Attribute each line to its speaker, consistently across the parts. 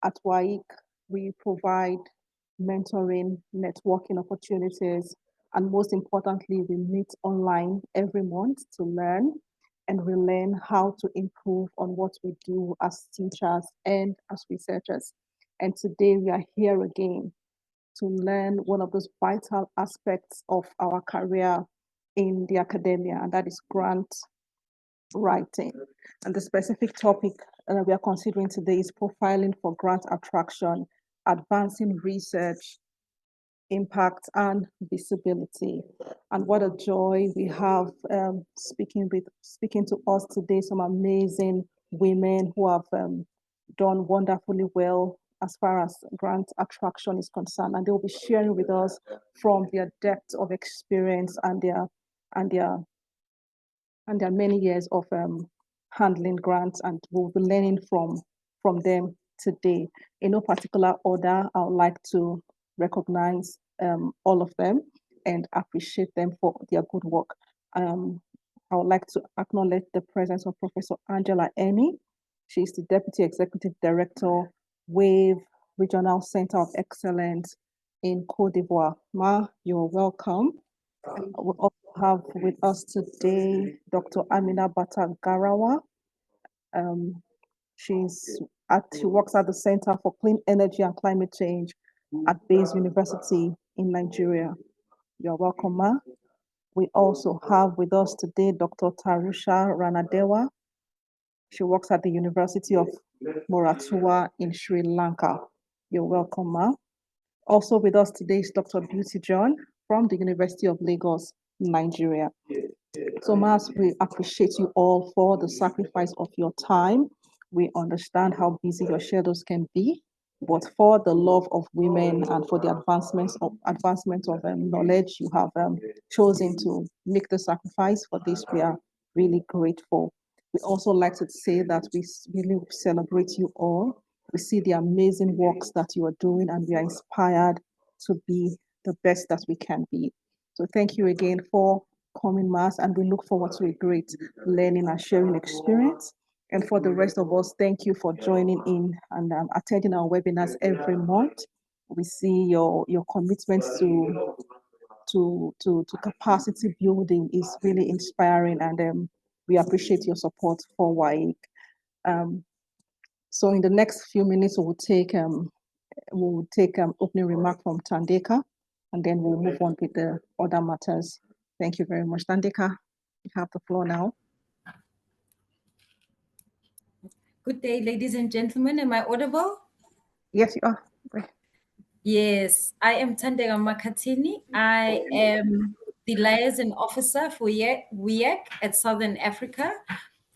Speaker 1: At WAIC, we provide mentoring, networking opportunities, and most importantly, we meet online every month to learn and relearn how to improve on what we do as teachers and as researchers. And today we are here again to learn one of those vital aspects of our career in the academia, and that is grant writing. And the specific topic we are considering today is profiling for grant attraction, advancing research, impact, and visibility. And what a joy we have speaking to us today, some amazing women who have done wonderfully well as far as grant attraction is concerned, and they will be sharing with us from their depth of experience and their many years of handling grants, and we'll be learning from them today. In no particular order, I would like to recognize all of them and appreciate them for their good work. I would like to acknowledge the presence of Professor Angela Eni. She's the Deputy Executive Director, WAVE Regional Center of Excellence in Côte d'Ivoire. Ma, you're welcome. We also have with us today Dr. Amina Batagarawa. She works at the Center for Clean Energy and Climate Change at Bayes University in Nigeria. You're welcome, Ma. We also have with us today Dr. Tarusha Ranadewa. She works at the University of Moratuwa in Sri Lanka. You're welcome, Ma. Also with us today is Dr. Beauty John from the University of Lagos, Nigeria. So, Mas, we appreciate you all for the sacrifice of your time. We understand how busy your schedules can be, but for the love of women and for the advancement of knowledge, you have chosen to make the sacrifice. For this, we are really grateful. We also like to say that we really celebrate you all. We see the amazing works that you are doing, and we are inspired to be the best that we can be. So thank you again for coming, Mas, and we look forward to a great learning and sharing experience. And for the rest of us, thank you for joining in and attending our webinars every month. We see your commitment to capacity building is really inspiring, and we appreciate your support for WAIC. So in the next few minutes, we will take opening remark from Thandeka, and then we'll move on with the other matters. Thank you very much. Thandeka, you have the floor now.
Speaker 2: Good day, ladies and gentlemen. Am I audible?
Speaker 1: Yes, you are.
Speaker 2: Yes, I am Thandeka Makhathini. I am the liaison officer for WAIC at Southern Africa.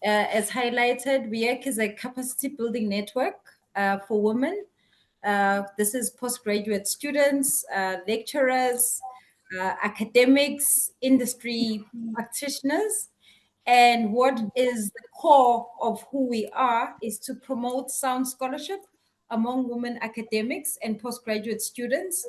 Speaker 2: As highlighted, WAIC is a capacity building network for women. This is postgraduate students, lecturers, academics, industry practitioners. And what is the core of who we are is to promote sound scholarship among women academics and postgraduate students.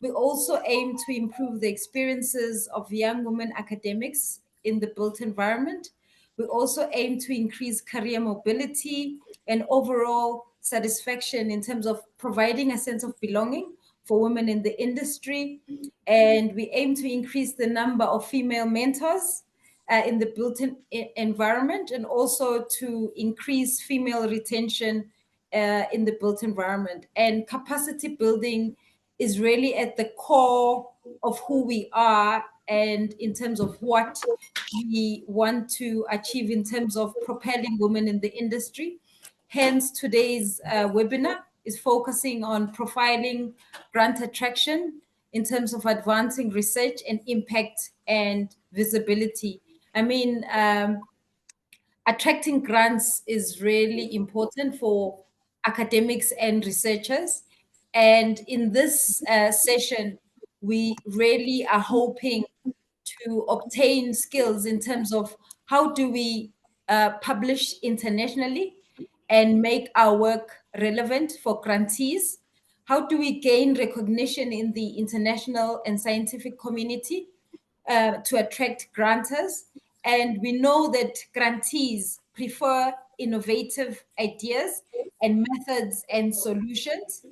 Speaker 2: We also aim to improve the experiences of young women academics in the built environment. We also aim to increase career mobility and overall satisfaction in terms of providing a sense of belonging for women in the industry. And we aim to increase the number of female mentors in the built environment, and also to increase female retention in the built environment. And capacity building is really at the core of who we are and in terms of what we want to achieve in terms of propelling women in the industry. Hence, today's webinar is focusing on profiling grant attraction in terms of advancing research and impact and visibility. I mean, attracting grants is really important for academics and researchers. And in this session, we really are hoping to obtain skills in terms of how do we publish internationally and make our work relevant for grantees? How do we gain recognition in the international and scientific community to attract grantors? And we know that grantees prefer innovative ideas and methods and solutions?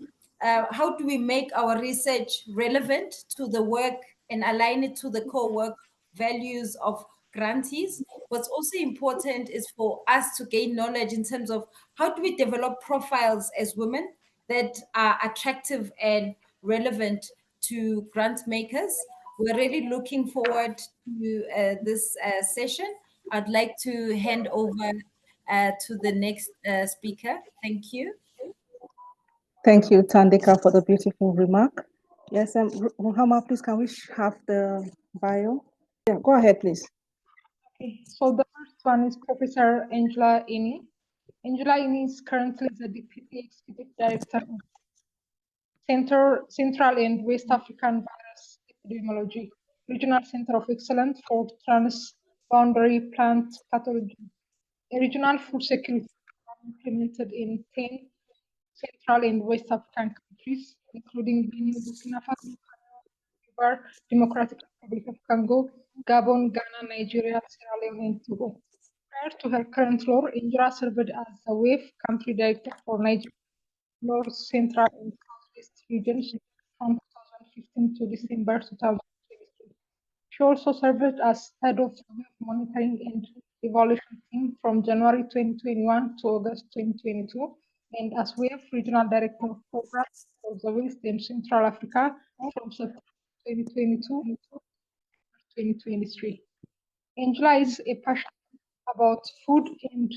Speaker 2: How do we make our research relevant to the work and align it to the core work values of grantees? What's also important is for us to gain knowledge in terms of how do we develop profiles as women that are attractive and relevant to grant makers. We're really looking forward to this session. I'd like to hand over to the next speaker. Thank you.
Speaker 1: Thank you, Tandika, for the beautiful remark. Yes, Muhammad, please, can we have the bio? Yeah, go ahead, please.
Speaker 3: Okay, so the first one is Professor Angela Ini. Angela Ini is currently the Deputy Executive Director of Central and West African Virus Epidemiology, Regional Center of Excellence for Transboundary Plant Pathology, a regional food security program implemented in 10 Central and West African countries, including Benin, Burkina Faso, Democratic Republic of Congo, Gabon, Ghana, Nigeria, Sierra Leone, and Togo. Prior to her current role, Indira served as the WAIC country director for Nigeria, North Central and Southwest regions from 2015 to December 2023. She also served as head of the WAIC monitoring and evaluation team from January 2021 to August 2022, and as WAIC regional director of programs for the West and Central Africa from September 2022 to 2023. Angela is a passionate about food and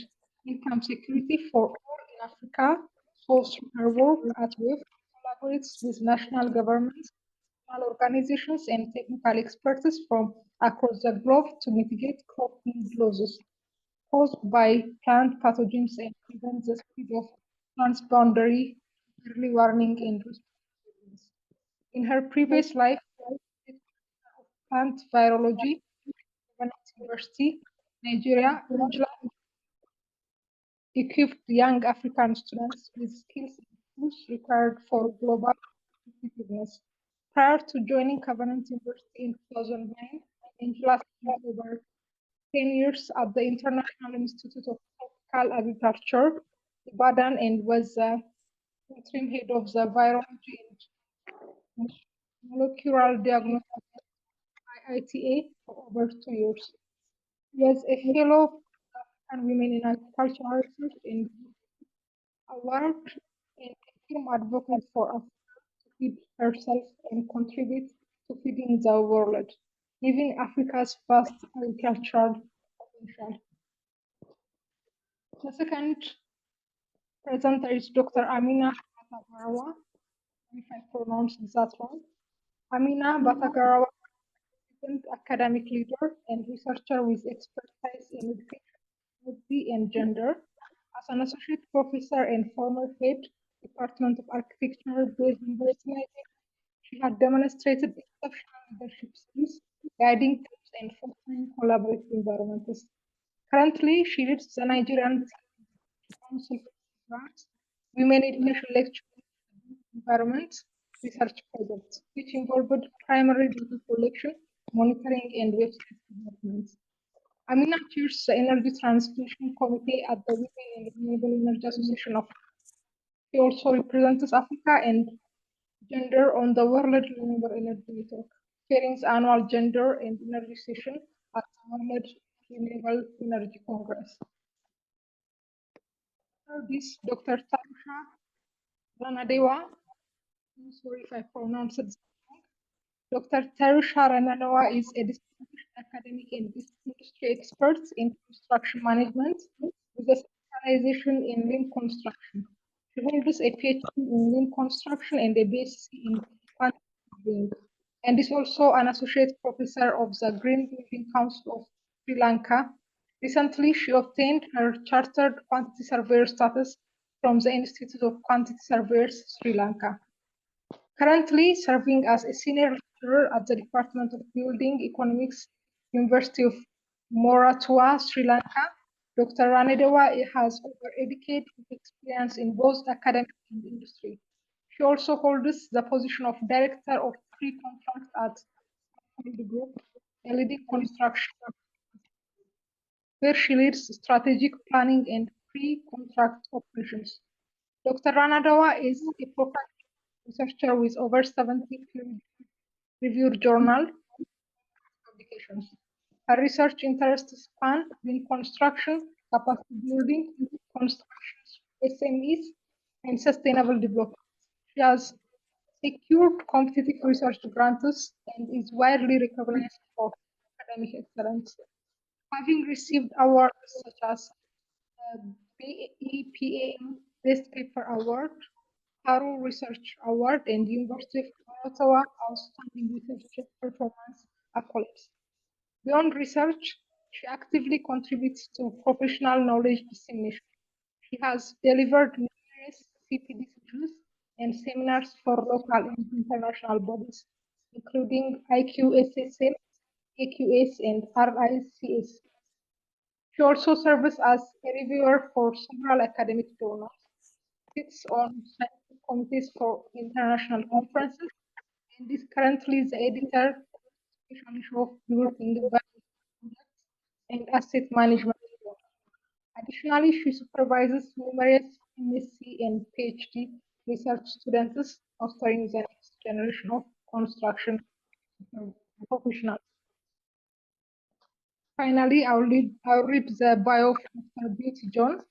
Speaker 3: income security for all in Africa. So through her work at WAIC, collaborates with national governments, national organizations, and technical experts from across the globe to mitigate crop yield losses caused by plant pathogens and prevent the spread of transboundary early warning and response. In her previous life, of plant virology, Government University, Nigeria, Angela equipped young African students with skills and tools required for global competitiveness. Prior to joining Covenant University in 2009, Angela spent over 10 years at the International Institute of Tropical Agriculture, Ibadan, and was interim head of the virology and molecular diagnostics IITA for over 2 years. He was a fellow of African Women in Agricultural Research and award and a firm advocate for Africa to feed herself and contribute to feeding the world, given Africa's vast agricultural potential. The second presenter is Dr. Amina Batagarawa, if I pronounce that wrong. Amina Batagarawa is an academic leader and researcher with expertise in education, technology, and gender. As an associate professor and former head Department of Architecture based University Nigeria, she had demonstrated exceptional leadership skills, guiding teams and fostering collaborative environments. Currently, she leads the Nigerian Council for Grants, Women Education Lecture Environment Research Projects, which involved primary data collection, monitoring, and website development. Amina chairs the Energy Transmission Committee at the Women and Renewable Energy Association of Africa. She also represents Africa and gender on the World Renewable Energy Network, chairing the annual Gender and Energy session at the World Renewable Energy Congress. After this, Dr. Tarusha Ranadewa, I'm sorry if I pronounced it wrong. Dr. Tarusha Ranadewa is a distinguished academic and industry expert in construction management with a specialization in lean construction. She holds a PhD in lean construction and a BSc in quantity surveying, and is also an associate professor of the Green Building Council of Sri Lanka. Recently, she obtained her chartered quantity surveyor status from the Institute of Quantity Surveyors, Sri Lanka. Currently serving as a senior lecturer at the Department of Building Economics, University of Moratuwa, Sri Lanka, Dr. Ranedewa has over a decade of experience in both academic and industry. She also holds the position of Director of Pre-Contract at the Group, a leading construction. where she leads strategic planning and pre-contract operations. Dr. Ranadawa is a professional researcher with over 70 peer-reviewed journal publications. Her research interests span in construction, capacity building, construction SMEs, and sustainable development. She has secured competitive research grants and is widely recognized for academic excellence, having received awards such as BEPAM Best Paper Award, Harrow Research Award, and University of Ottawa Outstanding Research Performance accolades. Beyond research, she actively contributes to professional knowledge dissemination. She has delivered numerous CP decisions and seminars for local and international bodies, including IQSSM, AQS, and RICS. She also serves as a reviewer for several academic journals, sits on scientific committees for international conferences, and is currently the editor of the special issue of Building Projects and Asset Management. Additionally, she supervises numerous MSc and PhD research students, fostering the next generation of construction professionals. Finally, I'll read the bio of Dr. Beauty John.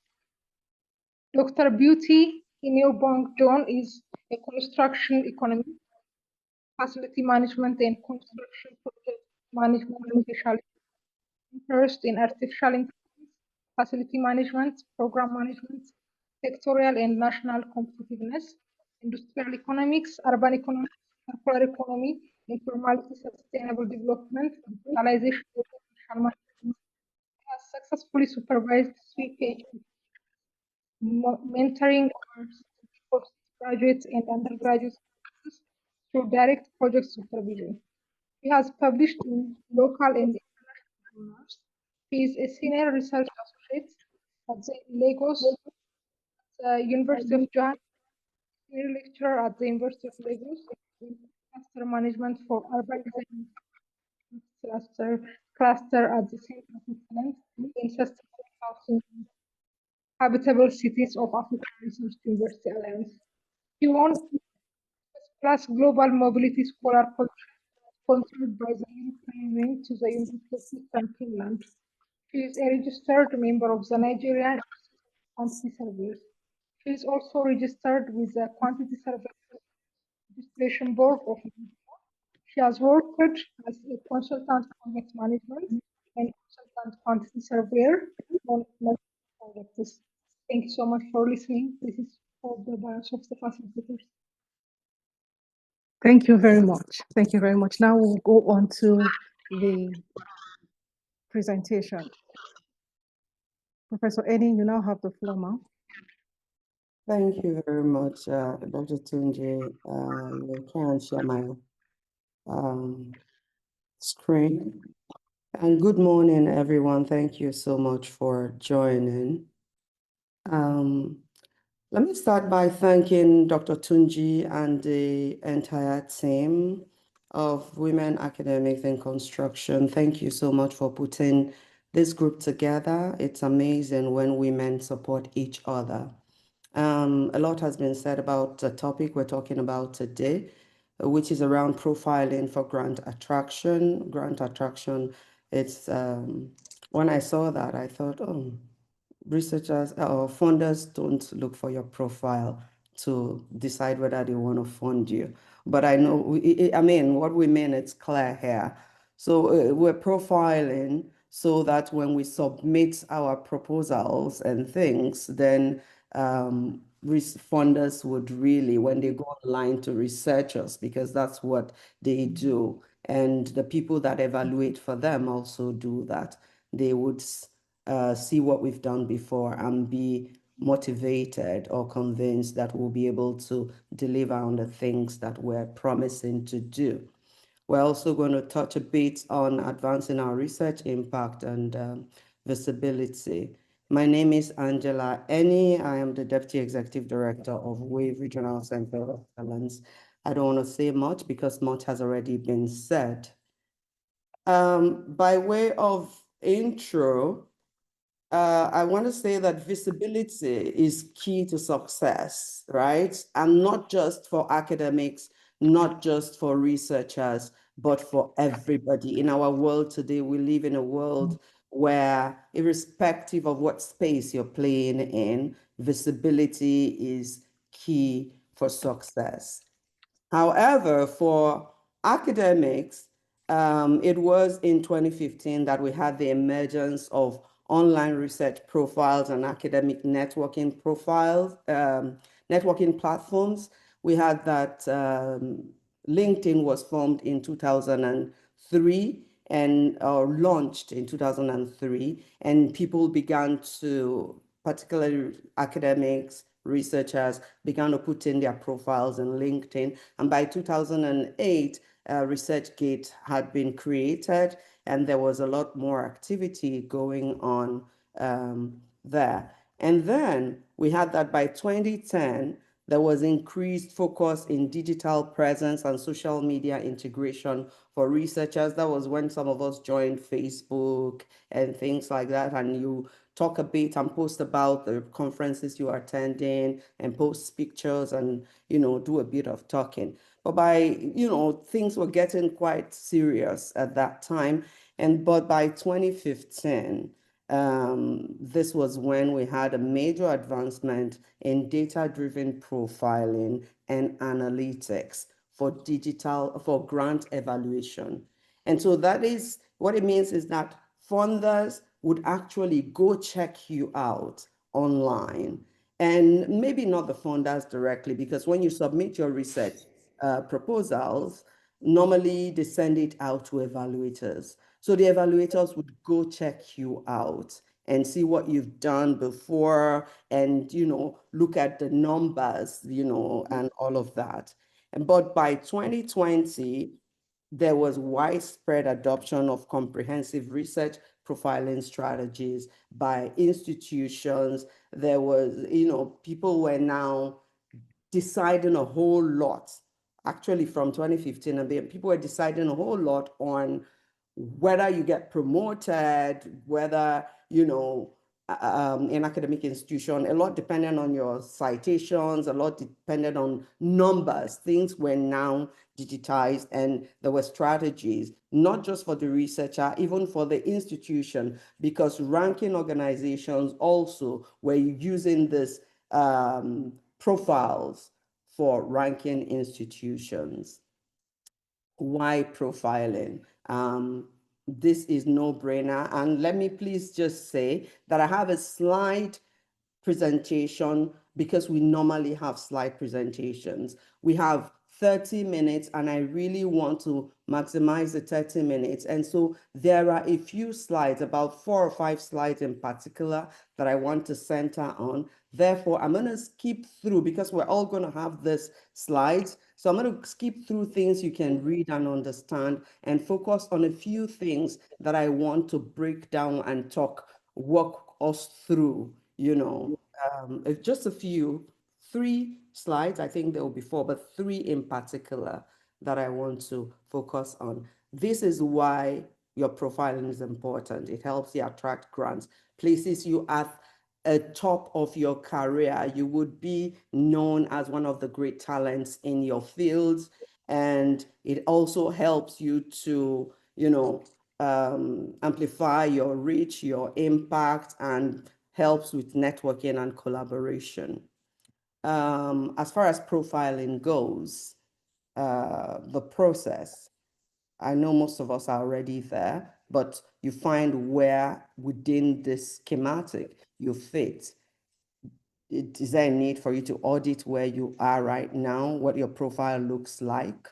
Speaker 3: Dr. Beauty Ineobong John is a construction economist, facility management, and construction project management specialist, interest in artificial intelligence, facility management, program management, sectorial and national competitiveness, industrial economics, urban economics, circular economy, informality, sustainable development, digitalization, and social management. He has successfully supervised 3 PhD, mentoring our postgraduate and undergraduate students through direct project supervision. He has published in local and international journals. He is a senior research associate at the Lagos University of Johannesburg, senior lecturer at the University of Lagos in cluster management for urban design cluster at the Center of Excellence in Sustainable Housing Habitable Cities of Africa Research University Alliance. He won Plus Global Mobility Scholar Position sponsored by the European Union to the University of Eastern Finland. She is a registered member of the Nigerian Quantity Surveyors. She is also registered with the Quantity Surveyors Registration Board of Nigeria. She has worked as a consultant project management and consultant quantity surveyor on multiple projects. Thank you so much for listening. This is for the bios of the facilitators.
Speaker 1: Thank you very much. Thank you very much. Now we'll go on to the presentation. Professor Eni, you now have the floor now.
Speaker 4: Thank you very much, Dr. Tunji. You can share my screen. And good morning, everyone. Thank you so much for joining. Let me start by thanking Dr. Tunji and the entire team of Women Academics in Construction. Thank you so much for putting this group together. It's amazing when women support each other. A lot has been said about the topic we're talking about today, which is around profiling for grant attraction. Grant attraction, it's, when I saw that, I thought, oh, researchers or funders don't look for your profile to decide whether they want to fund you. But I know, I mean, what we mean, it's clear here. So we're profiling so that when we submit our proposals and things, then funders would really, when they go online to research us, because that's what they do. And the people that evaluate for them also do that. They would see what we've done before and be motivated or convinced that we'll be able to deliver on the things that we're promising to do. We're also going to touch a bit on advancing our research impact and visibility. My name is Angela Eni. I am the Deputy Executive Director of WAIC Regional Center of Excellence. I don't want to say much because much has already been said. By way of intro, I want to say that visibility is key to success, right? And not just for academics, not just for researchers, but for everybody. In our world today, we live in a world where, irrespective of what space you're playing in, visibility is key for success. However, for academics, it was in 2015 that we had the emergence of online research profiles and academic networking profiles, networking platforms. We had that LinkedIn was formed in 2003 and launched in 2003, and people began to, particularly academics, researchers, began to put in their profiles in LinkedIn. And by 2008, ResearchGate had been created, and there was a lot more activity going on there. And then we had that by 2010, there was increased focus in digital presence and social media integration for researchers. That was when some of us joined Facebook and things like that, and you talk a bit and post about the conferences you are attending and post pictures and, do a bit of talking. But by, things were getting quite serious at that time. But by 2015, this was when we had a major advancement in data-driven profiling and analytics for grant evaluation. And so that is what it means, is that funders would actually go check you out online. And maybe not the funders directly, because when you submit your research proposals, normally they send it out to evaluators. So the evaluators would go check you out and see what you've done before and, look at the numbers, and all of that. But by 2020, there was widespread adoption of comprehensive research profiling strategies by institutions. There was, people were now deciding a whole lot. Actually, from 2015, and people were deciding a whole lot on whether you get promoted, whether, in academic institution, a lot dependent on your citations, a lot dependent on numbers. Things were now digitized, and there were strategies, not just for the researcher, even for the institution, because ranking organizations also were using this profiles for ranking institutions. Why profiling? This is no-brainer. And let me please just say that I have a slide presentation, because we normally have slide presentations. We have 30 minutes, and I really want to maximize the 30 minutes. And so there are a few slides, about 4 or 5 slides in particular, that I want to center on. Therefore, I'm going to skip through, because we're all going to have this slides. So I'm going to skip through things you can read and understand, and focus on a few things that I want to break down and walk us through, just a few, 3 slides. I think there will be 4, but 3 in particular that I want to focus on. This is why your profiling is important. It helps you attract grants, places you at a top of your career. You would be known as one of the great talents in your fields, and it also helps you to, amplify your reach, your impact, and helps with networking and collaboration. As far as profiling goes, the process, I know most of us are already there, but you find where within this schematic you fit. Is there a need for you to audit where you are right now, what your profile looks like?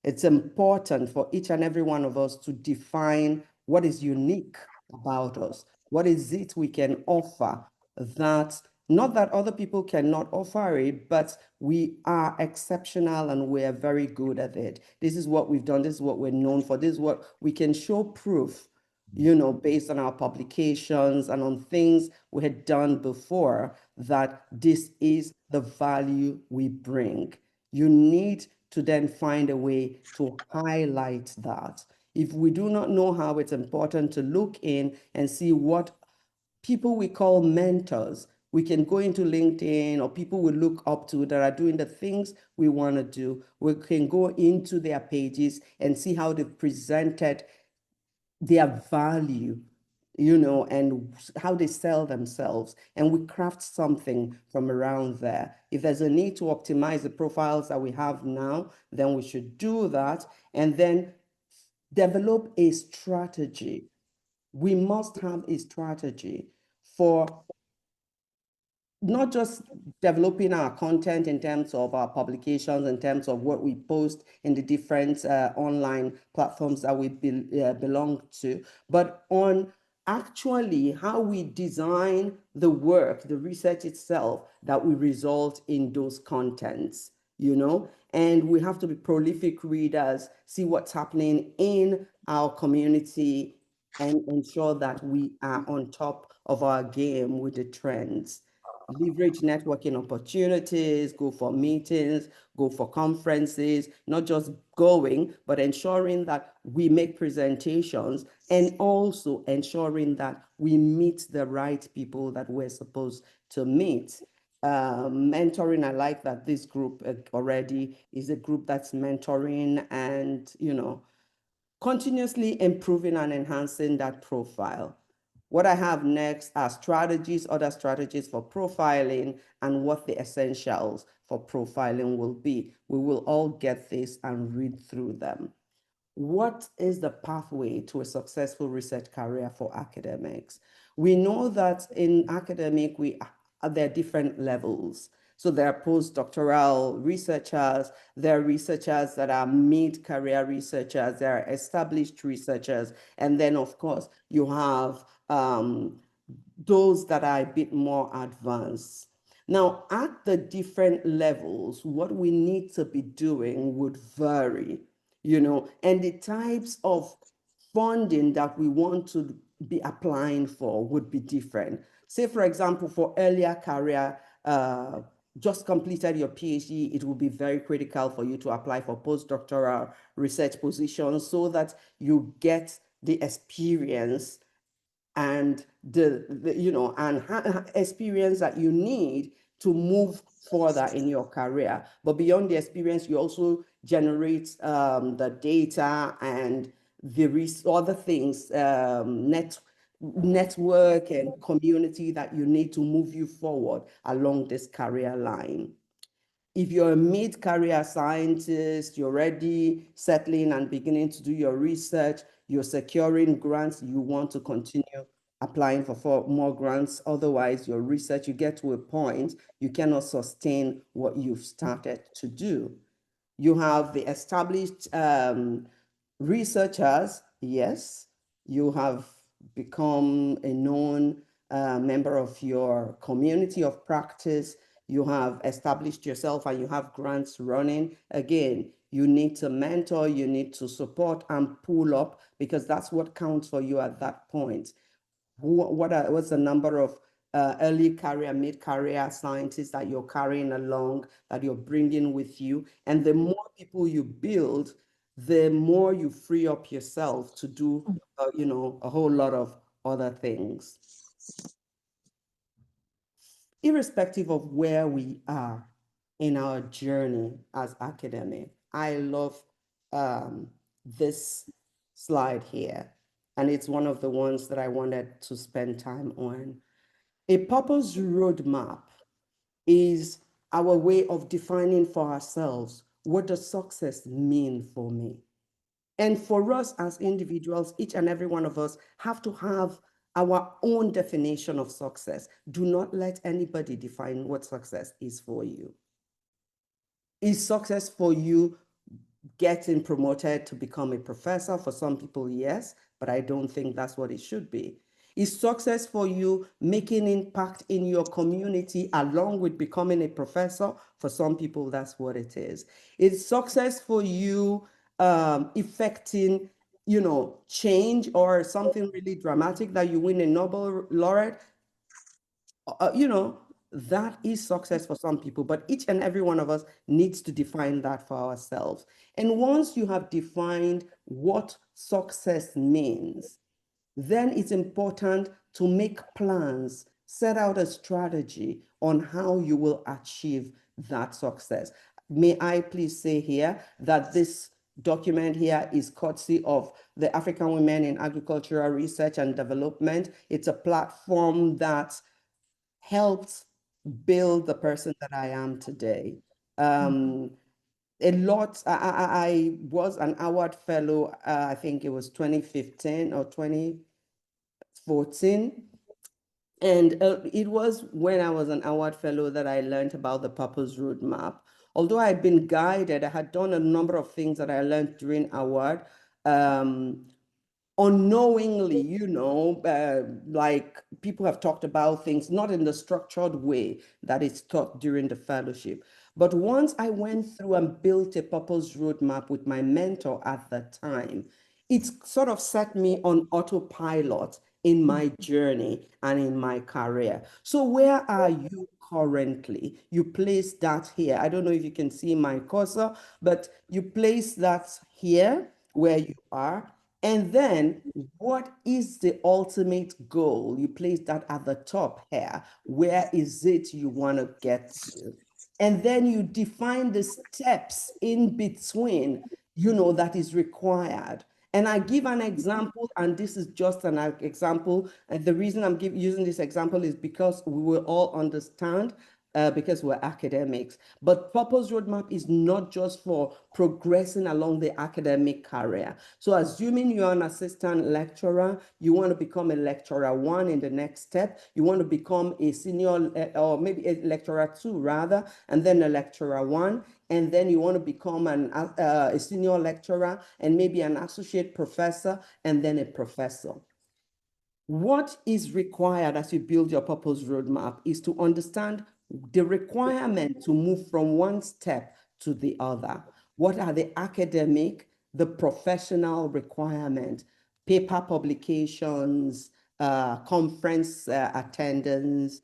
Speaker 4: It's important for each and every one of us to define what is unique about us. What is it we can offer that, not that other people cannot offer it, but we are exceptional and we are very good at it. This is what we've done. This is what we're known for. This is what we can show proof, based on our publications and on things we had done before, that this is the value we bring. You need to then find a way to highlight that. If we do not know how, it's important to look in and see what people we call mentors. We can go into LinkedIn, or people we look up to that are doing the things we want to do. We can go into their pages and see how they've presented their value, and how they sell themselves. And we craft something from around there. If there's a need to optimize the profiles that we have now, then we should do that. And then develop a strategy. We must have a strategy for not just developing our content in terms of our publications, in terms of what we post in the different online platforms that we belong to, but on actually how we design the work, the research itself that will result in those contents, and we have to be prolific readers, see what's happening in our community, and ensure that we are on top of our game with the trends. Leverage networking opportunities, go for meetings, go for conferences, not just going, but ensuring that we make presentations, and also ensuring that we meet the right people that we're supposed to meet. Mentoring, I like that this group already is a group that's mentoring and, continuously improving and enhancing that profile. What I have next are strategies, other strategies for profiling, and what the essentials for profiling will be. We will all get this and read through them. What is the pathway to a successful research career for academics? We know that in academic, there are different levels. So there are postdoctoral researchers, there are researchers that are mid-career researchers, there are established researchers, and then of course you have those that are a bit more advanced. Now, at the different levels, what we need to be doing would vary, and the types of funding that we want to be applying for would be different. Say, for example, for earlier career, just completed your PhD, it will be very critical for you to apply for postdoctoral research positions so that you get the experience and experience that you need to move further in your career. But beyond the experience, you also generate the data and the other things, network and community that you need to move you forward along this career line. If you're a mid-career scientist, you're already settling and beginning to do your research, you're securing grants, you want to continue applying for more grants. Otherwise, your research, you get to a point, you cannot sustain what you've started to do. You have the established researchers. Yes, you have become a known member of your community of practice. You have established yourself and you have grants running. Again, you need to mentor, you need to support and pull up, because that's what counts for you at that point. What's the number of early career, mid-career scientists that you're carrying along, that you're bringing with you? And the more people you build, the more you free up yourself to do, a whole lot of other things. Irrespective of where we are in our journey as academic, I love this slide here. And it's one of the ones that I wanted to spend time on. A purpose roadmap is our way of defining for ourselves, what does success mean for me? And for us as individuals, each and every one of us have to have our own definition of success. Do not let anybody define what success is for you. Is success for you getting promoted to become a professor? For some people, yes, but I don't think that's what it should be. Is success for you making impact in your community along with becoming a professor? For some people, that's what it is. Is success for you effecting, change or something really dramatic, that you win a Nobel laureate? That is success for some people, but each and every one of us needs to define that for ourselves. And once you have defined what success means, then it's important to make plans, set out a strategy on how you will achieve that success. May I please say here that this document here is courtesy of the African Women in Agricultural Research and Development. It's a platform that helped build the person that I am today. A lot, I was an award fellow, I think it was 2015 or 2014. And it was when I was an award fellow that I learned about the purpose roadmap. Although I'd been guided, I had done a number of things that I learned during award. Unknowingly, like people have talked about things, not in the structured way that it's taught during the fellowship. But once I went through and built a purpose roadmap with my mentor at the time, it sort of set me on autopilot in my journey and in my career. So where are you currently? You place that here. I don't know if you can see my cursor, but you place that here where you are. And then what is the ultimate goal? You place that at the top here. Where is it you want to get to? And then you define the steps in between, that is required. And I give an example, and this is just an example. And the reason I'm using this example is because we will all understand because we're academics. But purpose roadmap is not just for progressing along the academic career. So assuming you're an assistant lecturer, you want to become a lecturer 1 in the next step, you want to become a senior or maybe a lecturer 2 rather, and then a lecturer 1, and then you want to become a senior lecturer and maybe an associate professor and then a professor. What is required as you build your purpose roadmap is to understand the requirement to move from one step to the other. What are the academic, the professional requirement, paper publications, conference attendance,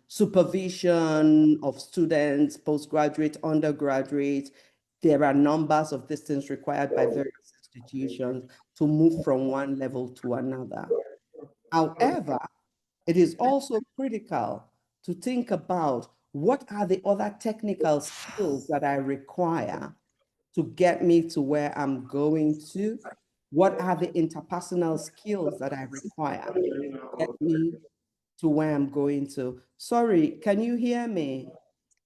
Speaker 4: supervision of students, postgraduate, undergraduate. There are numbers of these things required by various institutions to move from one level to another. However, it is also critical to think about what are the other technical skills that I require to get me to where I'm going to? What are the interpersonal skills that I require to get me to where I'm going to? Sorry, can you hear me?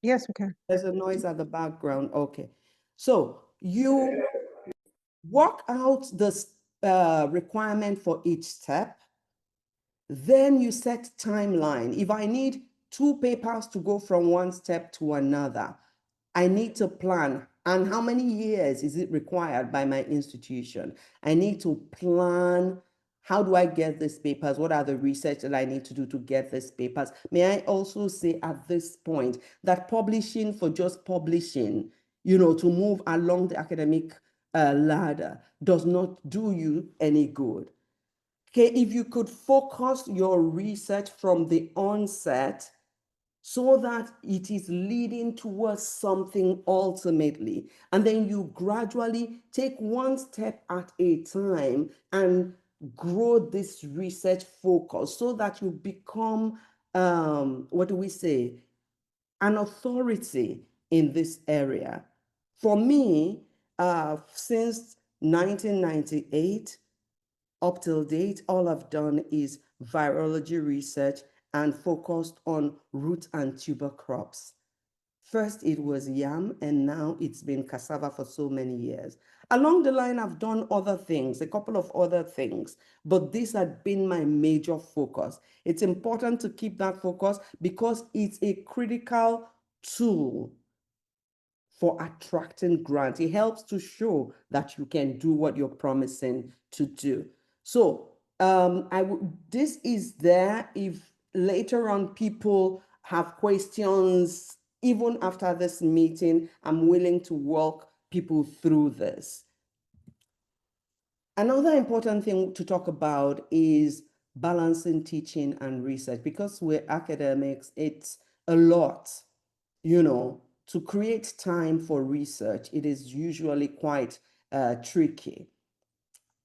Speaker 1: Yes, we can.
Speaker 4: There's a noise at the background. Okay. So you work out the requirement for each step. Then you set timeline. If I need 2 papers to go from one step to another, I need to plan. And how many years is it required by my institution? I need to plan. How do I get these papers? What are the research that I need to do to get these papers? May I also say at this point that publishing for just publishing, to move along the academic ladder does not do you any good. Okay, if you could focus your research from the onset so that it is leading towards something ultimately, and then you gradually take one step at a time and grow this research focus so that you become, what do we say, an authority in this area. For me, since 1998, up till date, all I've done is virology research and focused on root and tuber crops. First, it was yam, and now it's been cassava for so many years. Along the line, I've done other things, a couple of other things, but this had been my major focus. It's important to keep that focus because it's a critical tool for attracting grants. It helps to show that you can do what you're promising to do. So this is there if later on people have questions, even after this meeting, I'm willing to walk people through this. Another important thing to talk about is balancing teaching and research. Because we're academics, it's a lot, to create time for research. It is usually quite tricky.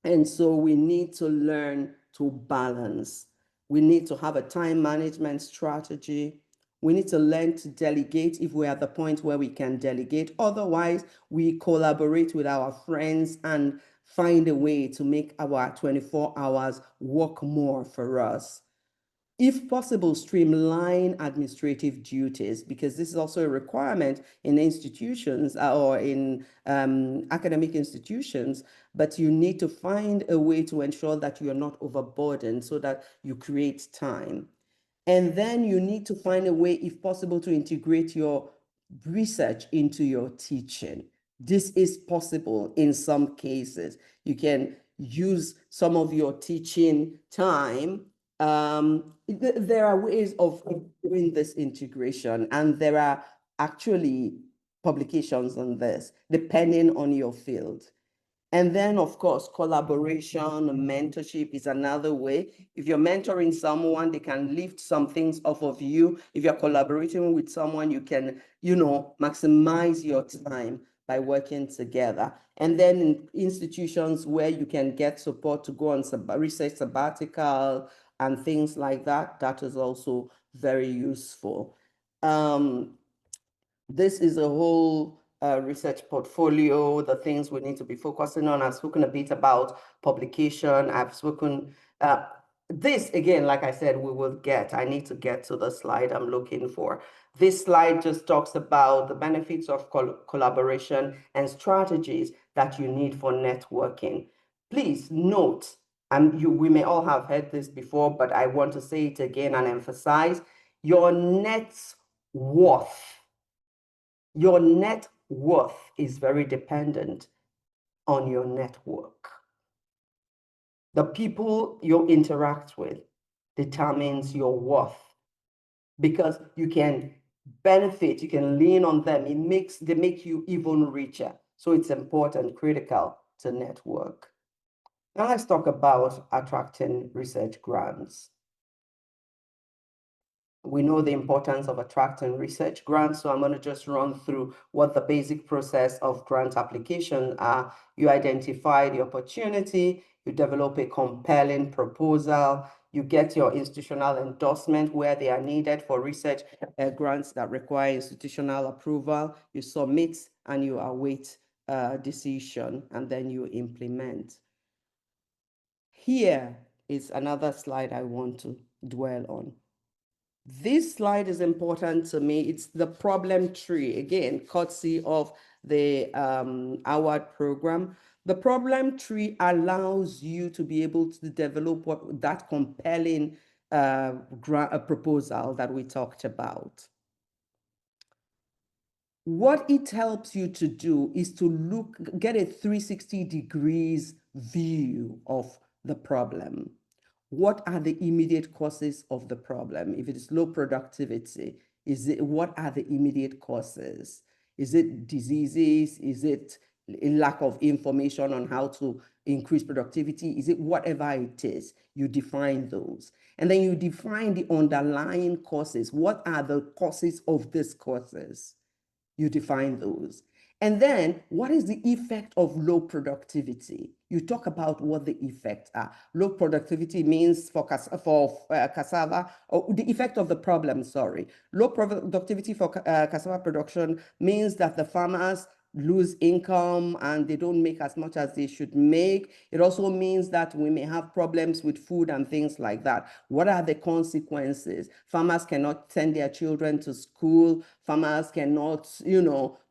Speaker 4: And so we need to learn to balance. We need to have a time management strategy. We need to learn to delegate if we're at the point where we can delegate. Otherwise, we collaborate with our friends and find a way to make our 24 hours work more for us. If possible, streamline administrative duties, because this is also a requirement in institutions or in academic institutions, but you need to find a way to ensure that you're not overburdened so that you create time. And then you need to find a way, if possible, to integrate your research into your teaching. This is possible in some cases. You can use some of your teaching time. There are ways of doing this integration, and there are actually publications on this, depending on your field. And then, of course, collaboration, mentorship is another way. If you're mentoring someone, they can lift some things off of you. If you're collaborating with someone, you can, maximize your time by working together. And then in institutions where you can get support to go on research sabbatical and things like that, that is also very useful. This is a whole research portfolio, the things we need to be focusing on. I've spoken a bit about publication. I've spoken, this again, like I said, I need to get to the slide I'm looking for. This slide just talks about the benefits of collaboration and strategies that you need for networking. Please note, we may all have heard this before, but I want to say it again and emphasize, your net worth is very dependent on your network. The people you interact with determines your worth, because you can benefit, you can lean on them. They make you even richer. So it's important, critical to network. Now let's talk about attracting research grants. We know the importance of attracting research grants, so I'm going to just run through what the basic process of grant application are. You identify the opportunity, you develop a compelling proposal, you get your institutional endorsement where they are needed for research grants that require institutional approval, you submit and you await decision, and then you implement. Here is another slide I want to dwell on. This slide is important to me. It's the problem tree, again, courtesy of the award program. The problem tree allows you to be able to develop that compelling proposal that we talked about. What it helps you to do is to get a 360 degrees view of the problem. What are the immediate causes of the problem? If it is low productivity, what are the immediate causes? Is it diseases? Is it a lack of information on how to increase productivity? Is it whatever it is? You define those. And then you define the underlying causes. What are the causes of these causes? You define those. And then what is the effect of low productivity? You talk about what the effects are. Low productivity means for cassava, or the effect of the problem, sorry. Low productivity for cassava production means that the farmers lose income and they don't make as much as they should make. It also means that we may have problems with food and things like that. What are the consequences? Farmers cannot send their children to school. Farmers cannot,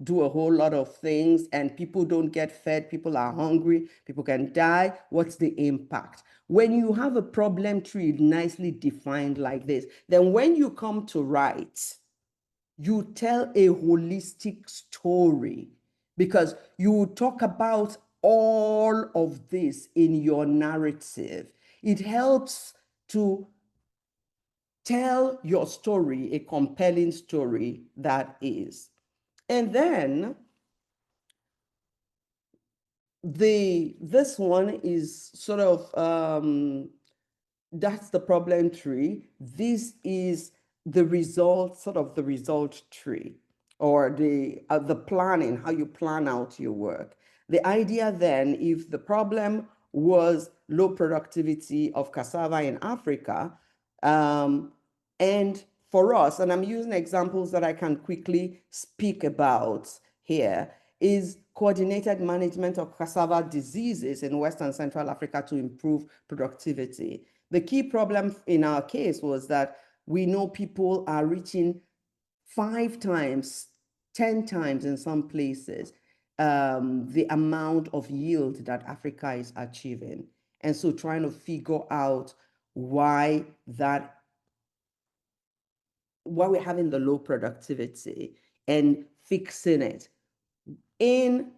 Speaker 4: do a whole lot of things, and people don't get fed. People are hungry. People can die. What's the impact? When you have a problem tree nicely defined like this, then when you come to write, you tell a holistic story, because you talk about all of this in your narrative. It helps to tell your story, a compelling story that is. And then this one is sort of, that's the problem tree. This is the result, sort of the result tree, or the planning, how you plan out your work. The idea then, if the problem was low productivity of cassava in Africa. And for us, and I'm using examples that I can quickly speak about here, is coordinated management of cassava diseases in West and Central Africa to improve productivity. The key problem in our case was that we know people are reaching 5 times, 10 times in some places, the amount of yield that Africa is achieving. And so trying to figure out why we're having the low productivity and fixing it. In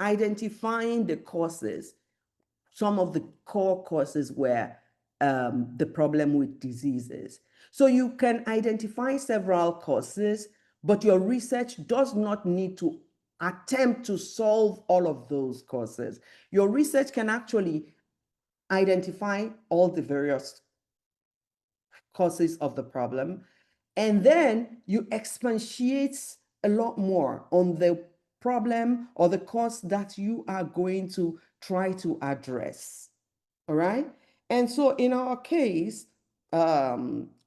Speaker 4: identifying the causes, some of the core causes were the problem with diseases. So you can identify several causes, but your research does not need to attempt to solve all of those causes. Your research can actually identify all the various causes of the problem, and then you expatiate a lot more on the problem or the cause that you are going to try to address. All right. And so in our case,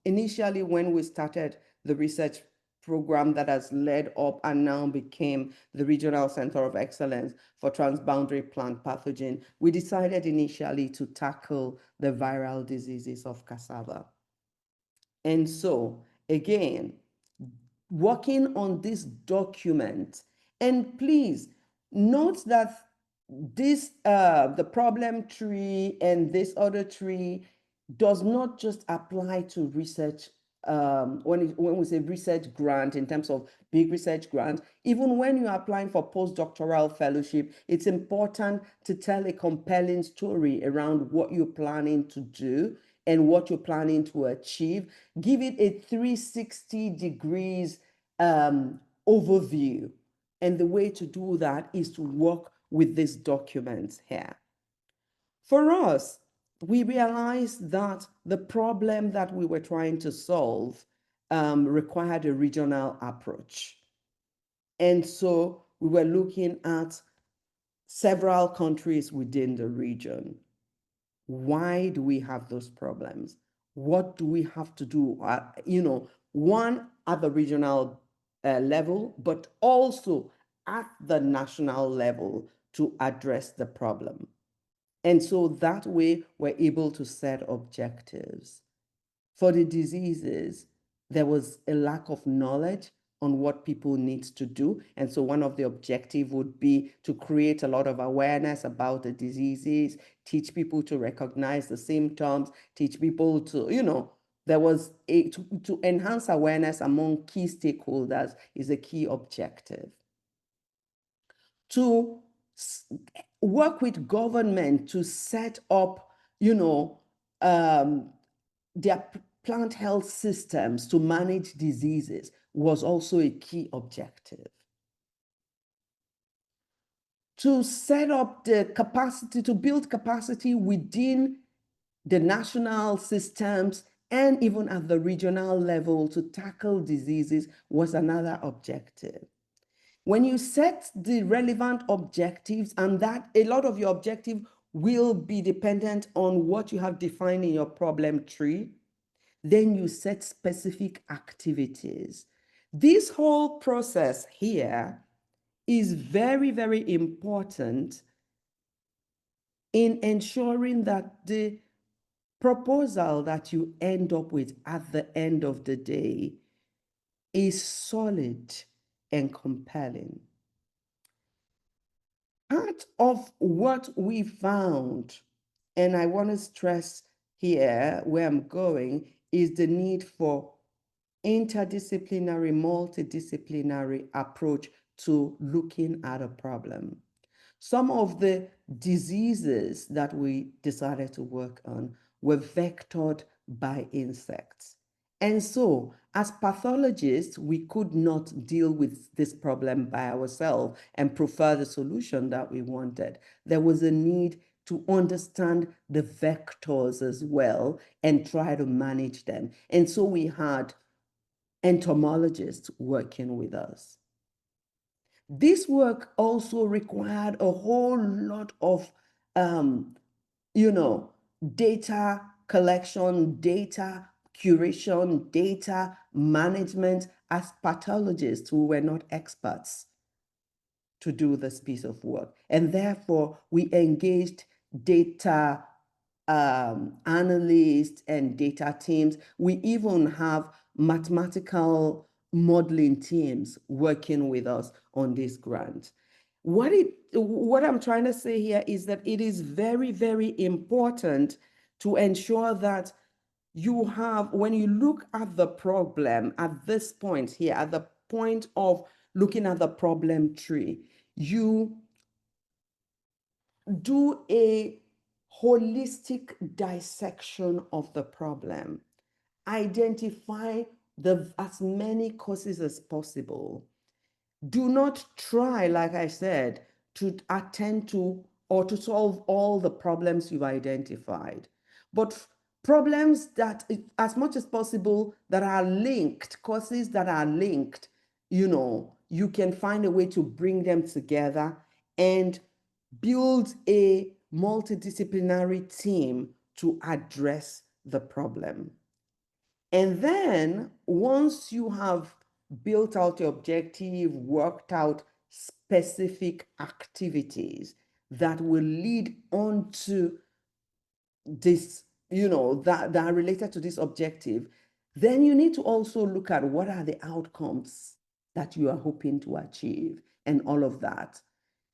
Speaker 4: initially when we started the research program that has led up and now became the Regional Center of Excellence for Transboundary Plant Pathogen, we decided initially to tackle the viral diseases of cassava. And so, again, working on this document, and please note that this, the problem tree and this other tree does not just apply to research. When we say research grant in terms of big research grant, even when you're applying for postdoctoral fellowship, it's important to tell a compelling story around what you're planning to do and what you're planning to achieve. Give it a 360 degrees overview. And the way to do that is to work with these documents here. For us, we realized that the problem that we were trying to solve required a regional approach. And so we were looking at several countries within the region. Why do we have those problems? What do we have to do? One at the regional level, but also at the national level to address the problem. And so that way we're able to set objectives. For the diseases, there was a lack of knowledge on what people need to do. And so one of the objectives would be to create a lot of awareness about the diseases, teach people to recognize the symptoms, teach people to, there was to enhance awareness among key stakeholders is a key objective. To work with government to set up, their plant health systems to manage diseases was also a key objective. To set up the capacity, to build capacity within the national systems and even at the regional level to tackle diseases was another objective. When you set the relevant objectives, and that a lot of your objective will be dependent on what you have defined in your problem tree, then you set specific activities. This whole process here is very, very important in ensuring that the proposal that you end up with at the end of the day is solid and compelling. Part of what we found, and I want to stress here where I'm going, is the need for interdisciplinary, multidisciplinary approach to looking at a problem. Some of the diseases that we decided to work on were vectored by insects. And so, as pathologists, we could not deal with this problem by ourselves and prefer the solution that we wanted. There was a need to understand the vectors as well and try to manage them. And so we had entomologists working with us. This work also required a whole lot of you know, data collection, data curation, data management as pathologists who were not experts to do this piece of work. And therefore, we engaged data analysts and data teams. We even have mathematical modeling teams working with us on this grant. What I'm trying to say here is that it is very, very important to ensure that you have, when you look at the problem at this point here, at the point of looking at the problem tree, you do a holistic dissection of the problem. Identify as many causes as possible. Do not try, like I said, to attend to or to solve all the problems you've identified, but problems that, as much as possible, that are linked, causes that are linked, you can find a way to bring them together and build a multidisciplinary team to address the problem. And then once you have built out your objective, worked out specific activities that will lead on to this, that are related to this objective, then you need to also look at what are the outcomes that you are hoping to achieve and all of that.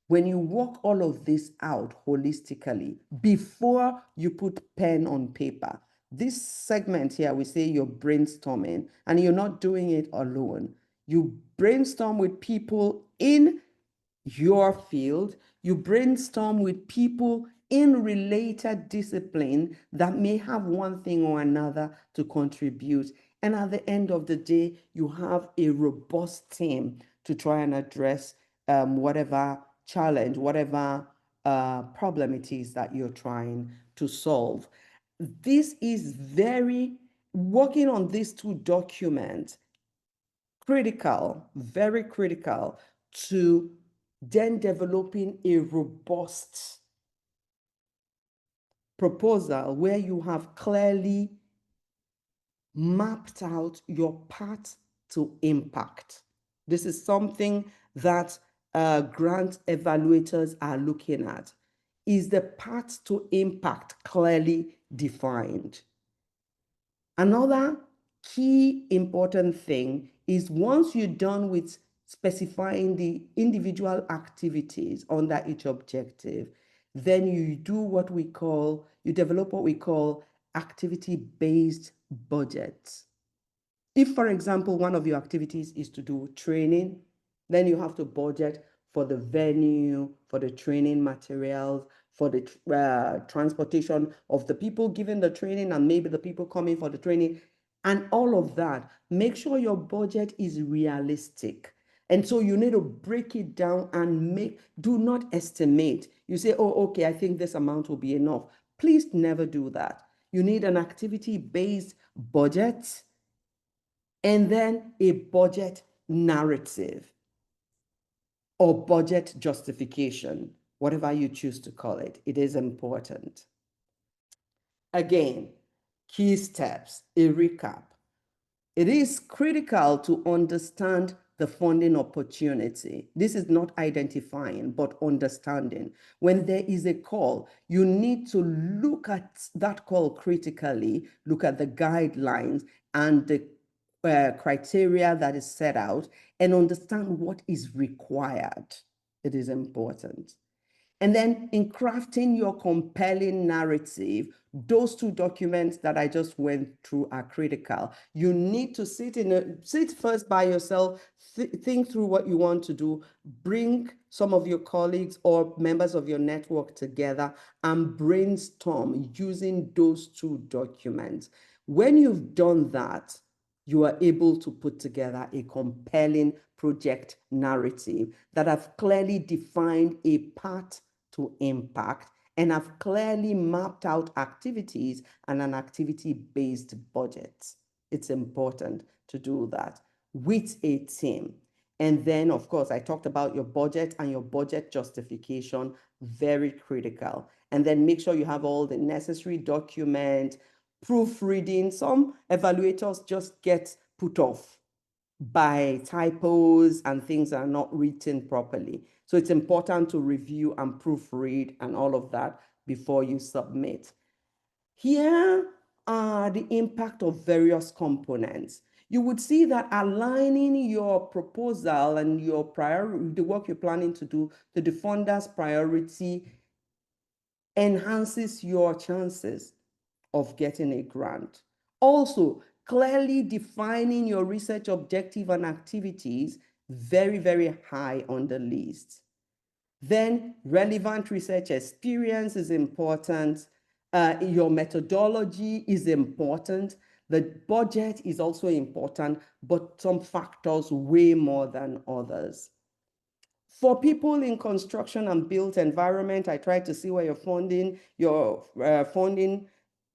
Speaker 4: When you work all of this out holistically, before you put pen on paper, this segment here, we say you're brainstorming, and you're not doing it alone. You brainstorm with people in your field, you brainstorm with people in related discipline that may have one thing or another to contribute. And at the end of the day, you have a robust team to try and address whatever challenge, whatever problem it is that you're trying to solve. This is working on these two documents, critical, very critical to then developing a robust proposal where you have clearly mapped out your path to impact. This is something that grant evaluators are looking at. Is the path to impact clearly defined? Another key important thing is once you're done with specifying the individual activities under each objective, then you develop what we call activity-based budgets. If, for example, one of your activities is to do training, then you have to budget for the venue, for the training materials, for the transportation of the people giving the training and maybe the people coming for the training, and all of that. Make sure your budget is realistic. And so you need to break it down and do not estimate. You say, oh, okay, I think this amount will be enough. Please never do that. You need an activity-based budget and then a budget narrative or budget justification, whatever you choose to call it. It is important. Again, key steps, a recap. It is critical to understand the funding opportunity. This is not identifying, but understanding. When there is a call, you need to look at that call critically, look at the guidelines and the criteria that is set out, and understand what is required. It is important. And then in crafting your compelling narrative, those two documents that I just went through are critical. You need to sit first by yourself, think through what you want to do, bring some of your colleagues or members of your network together and brainstorm using those two documents. When you've done that, you are able to put together a compelling project narrative that have clearly defined a path to impact and have clearly mapped out activities and an activity-based budget. It's important to do that with a team. And then, of course, I talked about your budget and your budget justification, very critical. and then make sure you have all the necessary documents, proofreading. Some evaluators just get put off by typos and things that are not written properly. So it's important to review and proofread and all of that before you submit. Here are the impact of various components. You would see that aligning your proposal and your priority, the work you're planning to do, to the funder's priority enhances your chances of getting a grant. Also, clearly defining your research objective and activities, very, very high on the list. Then relevant research experience is important. Your methodology is important. The budget is also important, but some factors way more than others. For people in construction and built environment, I tried to see where your funding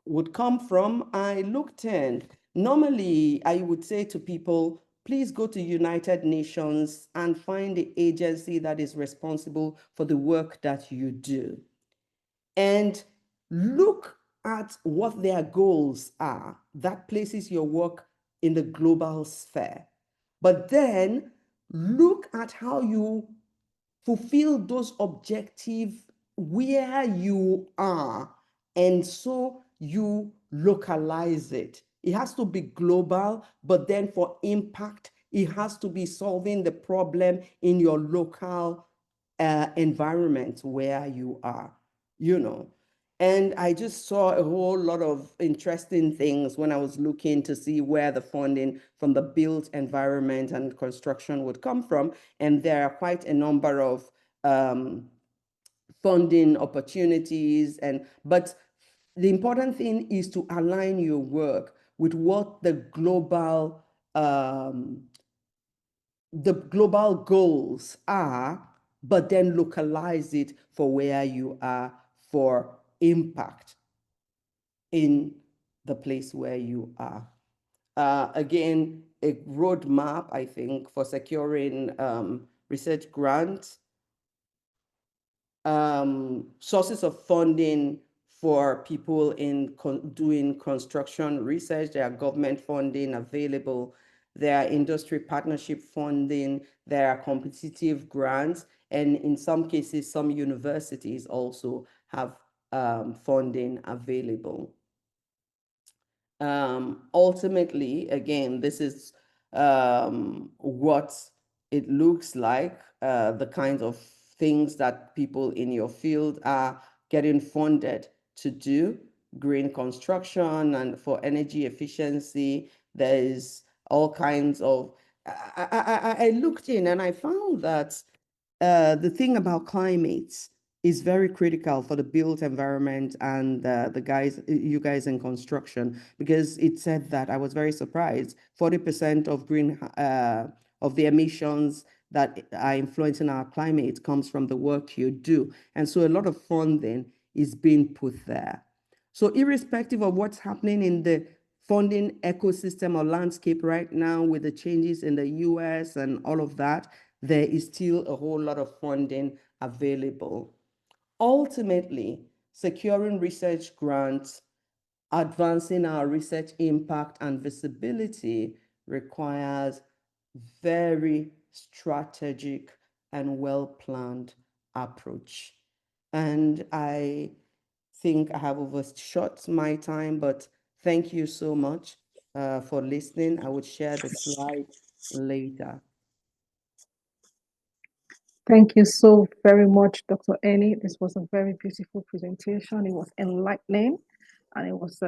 Speaker 4: would come from. I looked in. Normally, I would say to people, please go to United Nations and find the agency that is responsible for the work that you do. And look at what their goals are. That places your work in the global sphere. But then look at how you fulfill those objectives where you are, and so you localize it. It has to be global, but then for impact, it has to be solving the problem in your local environment where you are, you know. And I just saw a whole lot of interesting things when I was looking to see where the funding from the built environment and construction would come from. And there are quite a number of funding opportunities. But the important thing is to align your work with what the global goals are, but then localize it for where you are for impact in the place where you are. Again, a roadmap, I think, for securing research grants, sources of funding for people in doing construction research. There are government funding available. There are industry partnership funding. There are competitive grants. And in some cases, some universities also have funding available. Ultimately, again, this is what it looks like, the kinds of things that people in your field are getting funded to do. Green construction and for energy efficiency, there is all kinds of, I looked in and I found that the thing about climate is very critical for the built environment and you guys in construction, because it said that, I was very surprised, 40% of the emissions that are influencing our climate comes from the work you do. And so a lot of funding is being put there. So irrespective of what's happening in the funding ecosystem or landscape right now with the changes in the US and all of that, there is still a whole lot of funding available. Ultimately, securing research grants, advancing our research impact and visibility requires very strategic and well-planned approach. And I think I have overshot my time, but thank you so much for listening. I would share the slide later.
Speaker 1: Thank you so very much, Dr. Eni. This was a very beautiful presentation. It was enlightening and it was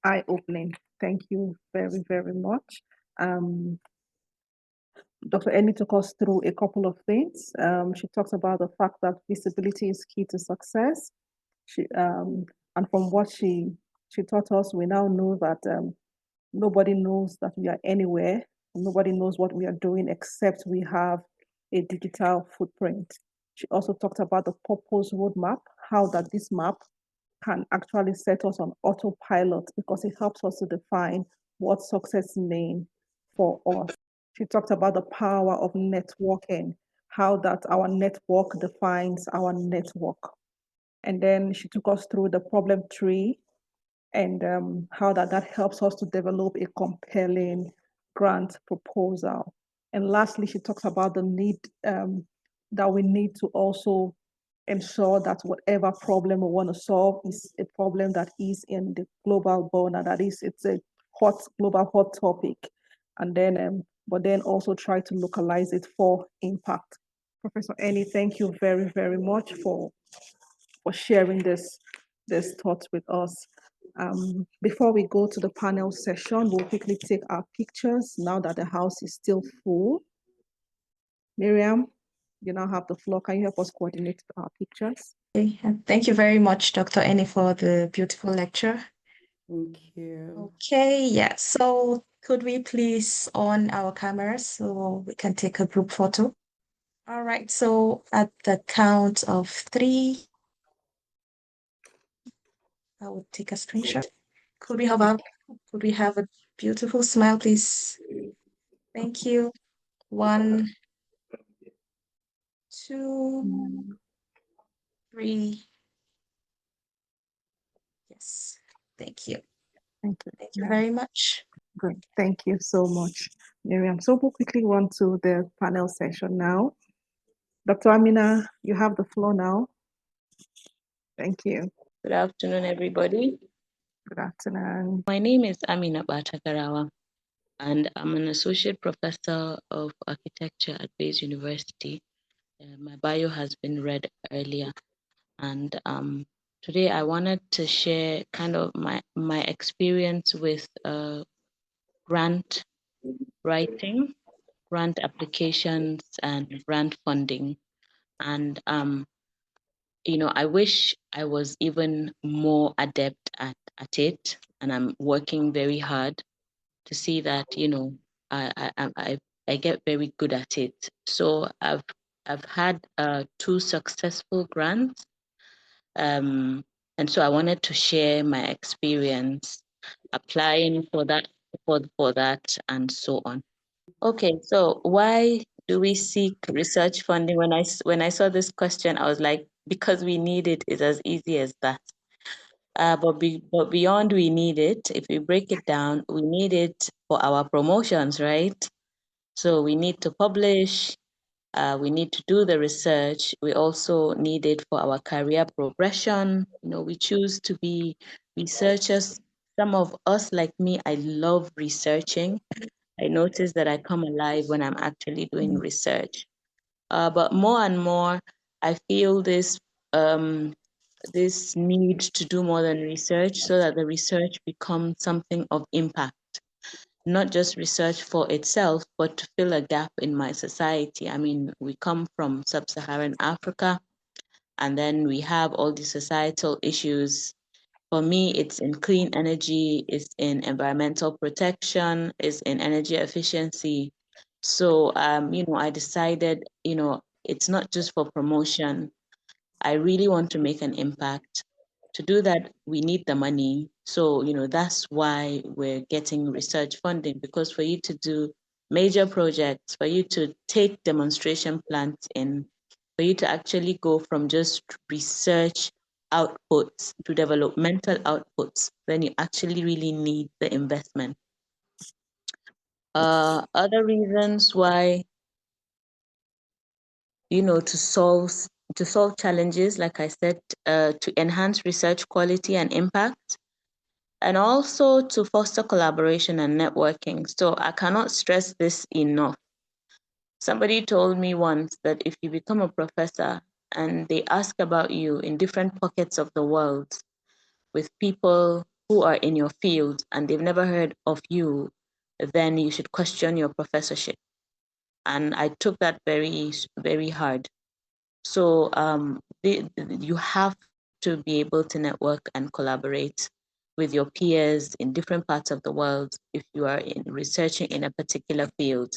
Speaker 1: eye-opening. Thank you very, very much. Dr. Eni took us through a couple of things. She talked about the fact that visibility is key to success. And from what she taught us, we now know that nobody knows that we are anywhere. Nobody knows what we are doing except we have a digital footprint. She also talked about the purpose roadmap, how that this map can actually set us on autopilot because it helps us to define what success means for us. She talked about the power of networking, how that our network defines our network. And then she took us through the problem tree and how that helps us to develop a compelling grant proposal. And lastly, she talks about the need that we need to also ensure that whatever problem we want to solve is a problem that is in the global bone, and that is, it's a global hot topic. And then, but then also try to localize it for impact. Professor Eni, thank you very, very much for sharing this thoughts with us. Before we go to the panel session, we'll quickly take our pictures now that the house is still full. Miriam, you now have the floor. Can you help us coordinate our pictures?
Speaker 5: Okay. Thank you very much, Dr. Eni, for the beautiful lecture.
Speaker 4: Thank you.
Speaker 5: Okay, yeah. So could we please on our cameras so we can take a group photo? All right. So at the count of 3, I would take a screenshot. Could we have a beautiful smile, please? Thank you. 1, 2, 3. Yes. Thank you.
Speaker 1: Thank you.
Speaker 5: Thank you very much.
Speaker 1: Good. Thank you so much, Miriam. So we'll quickly run to the panel session now. Dr. Amina, you have the floor now. Thank you.
Speaker 6: Good afternoon, everybody.
Speaker 1: Good afternoon.
Speaker 6: My name is Amina Batakarawa, and I'm an associate professor of architecture at Bayes University. My bio has been read earlier, and today I wanted to share kind of my experience with grant writing, grant applications, and grant funding. And I wish I was even more adept at it, and I'm working very hard to see that I get very good at it. So I've had 2 successful grants, and so I wanted to share my experience applying for that and so on. Okay, so why do we seek research funding? When I saw this question, I was like, because we need it is as easy as that. But beyond we need it, if we break it down, we need it for our promotions, right? So we need to publish, we need to do the research. We also need it for our career progression. We choose to be researchers. Some of us, like me, I love researching. I notice that I come alive when I'm actually doing research. But more and more, I feel this need to do more than research, so that the research becomes something of impact, not just research for itself, but to fill a gap in my society. I mean, we come from sub-Saharan Africa, and then we have all these societal issues. For me, it's in clean energy, it's in environmental protection, it's in energy efficiency. So, I decided, it's not just for promotion. I really want to make an impact. To do that, we need the money. So, that's why we're getting research funding, because for you to do major projects, for you to take demonstration plants in, for you to actually go from just research outputs to developmental outputs, then you actually really need the investment. Other reasons why, to solve challenges, like I said, to enhance research quality and impact, and also to foster collaboration and networking. So I cannot stress this enough. Somebody told me once that if you become a professor and they ask about you in different pockets of the world with people who are in your field and they've never heard of you, then you should question your professorship. And I took that very, very hard. So you have to be able to network and collaborate with your peers in different parts of the world if you are researching in a particular field.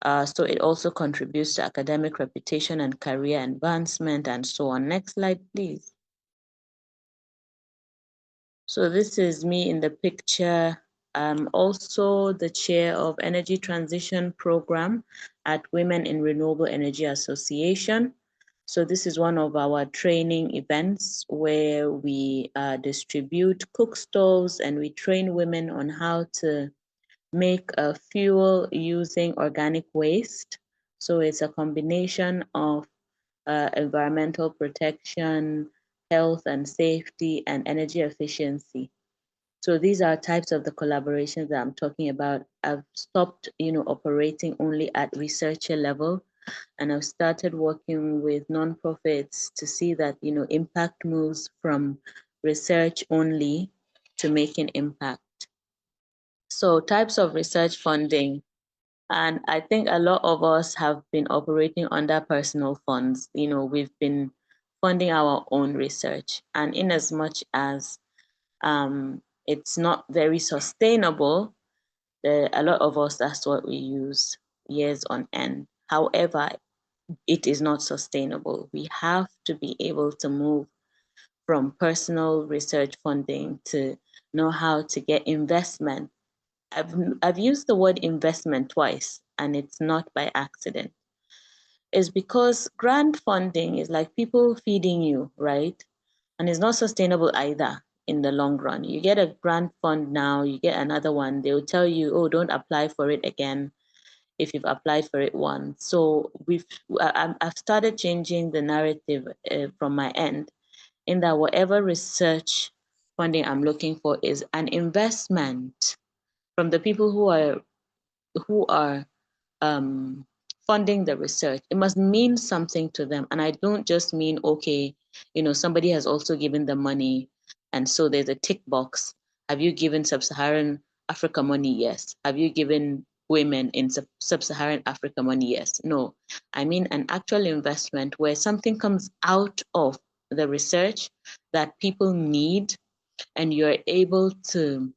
Speaker 6: So it also contributes to academic reputation and career advancement and so on. Next slide, please. So this is me in the picture. I'm also the chair of Energy Transition Program at Women in Renewable Energy Association. So this is one of our training events where we distribute cook stoves and we train women on how to make a fuel using organic waste. So it's a combination of environmental protection, health and safety, and energy efficiency. So these are types of the collaborations that I'm talking about. I've stopped, operating only at researcher level, and I've started working with nonprofits to see that, impact moves from research only to making impact. So types of research funding. And I think a lot of us have been operating under personal funds. We've been funding our own research. And in as much as it's not very sustainable, a lot of us, that's what we use years on end. However, it is not sustainable. We have to be able to move from personal research funding to know how to get investment. I've used the word investment twice, and it's not by accident. It's because grant funding is like people feeding you, right? And it's not sustainable either in the long run. You get a grant fund now, you get another one, they'll tell you, oh, don't apply for it again if you've applied for it once. So I've started changing the narrative from my end, in that whatever research funding I'm looking for is an investment from the people who are funding the research. It must mean something to them. And I don't just mean, okay, somebody has also given them money, and so there's a tick box. Have you given sub-Saharan Africa money? Yes. Have you given women in sub-Saharan Africa money? Yes. No, I mean an actual investment where something comes out of the research that people need, and you're able to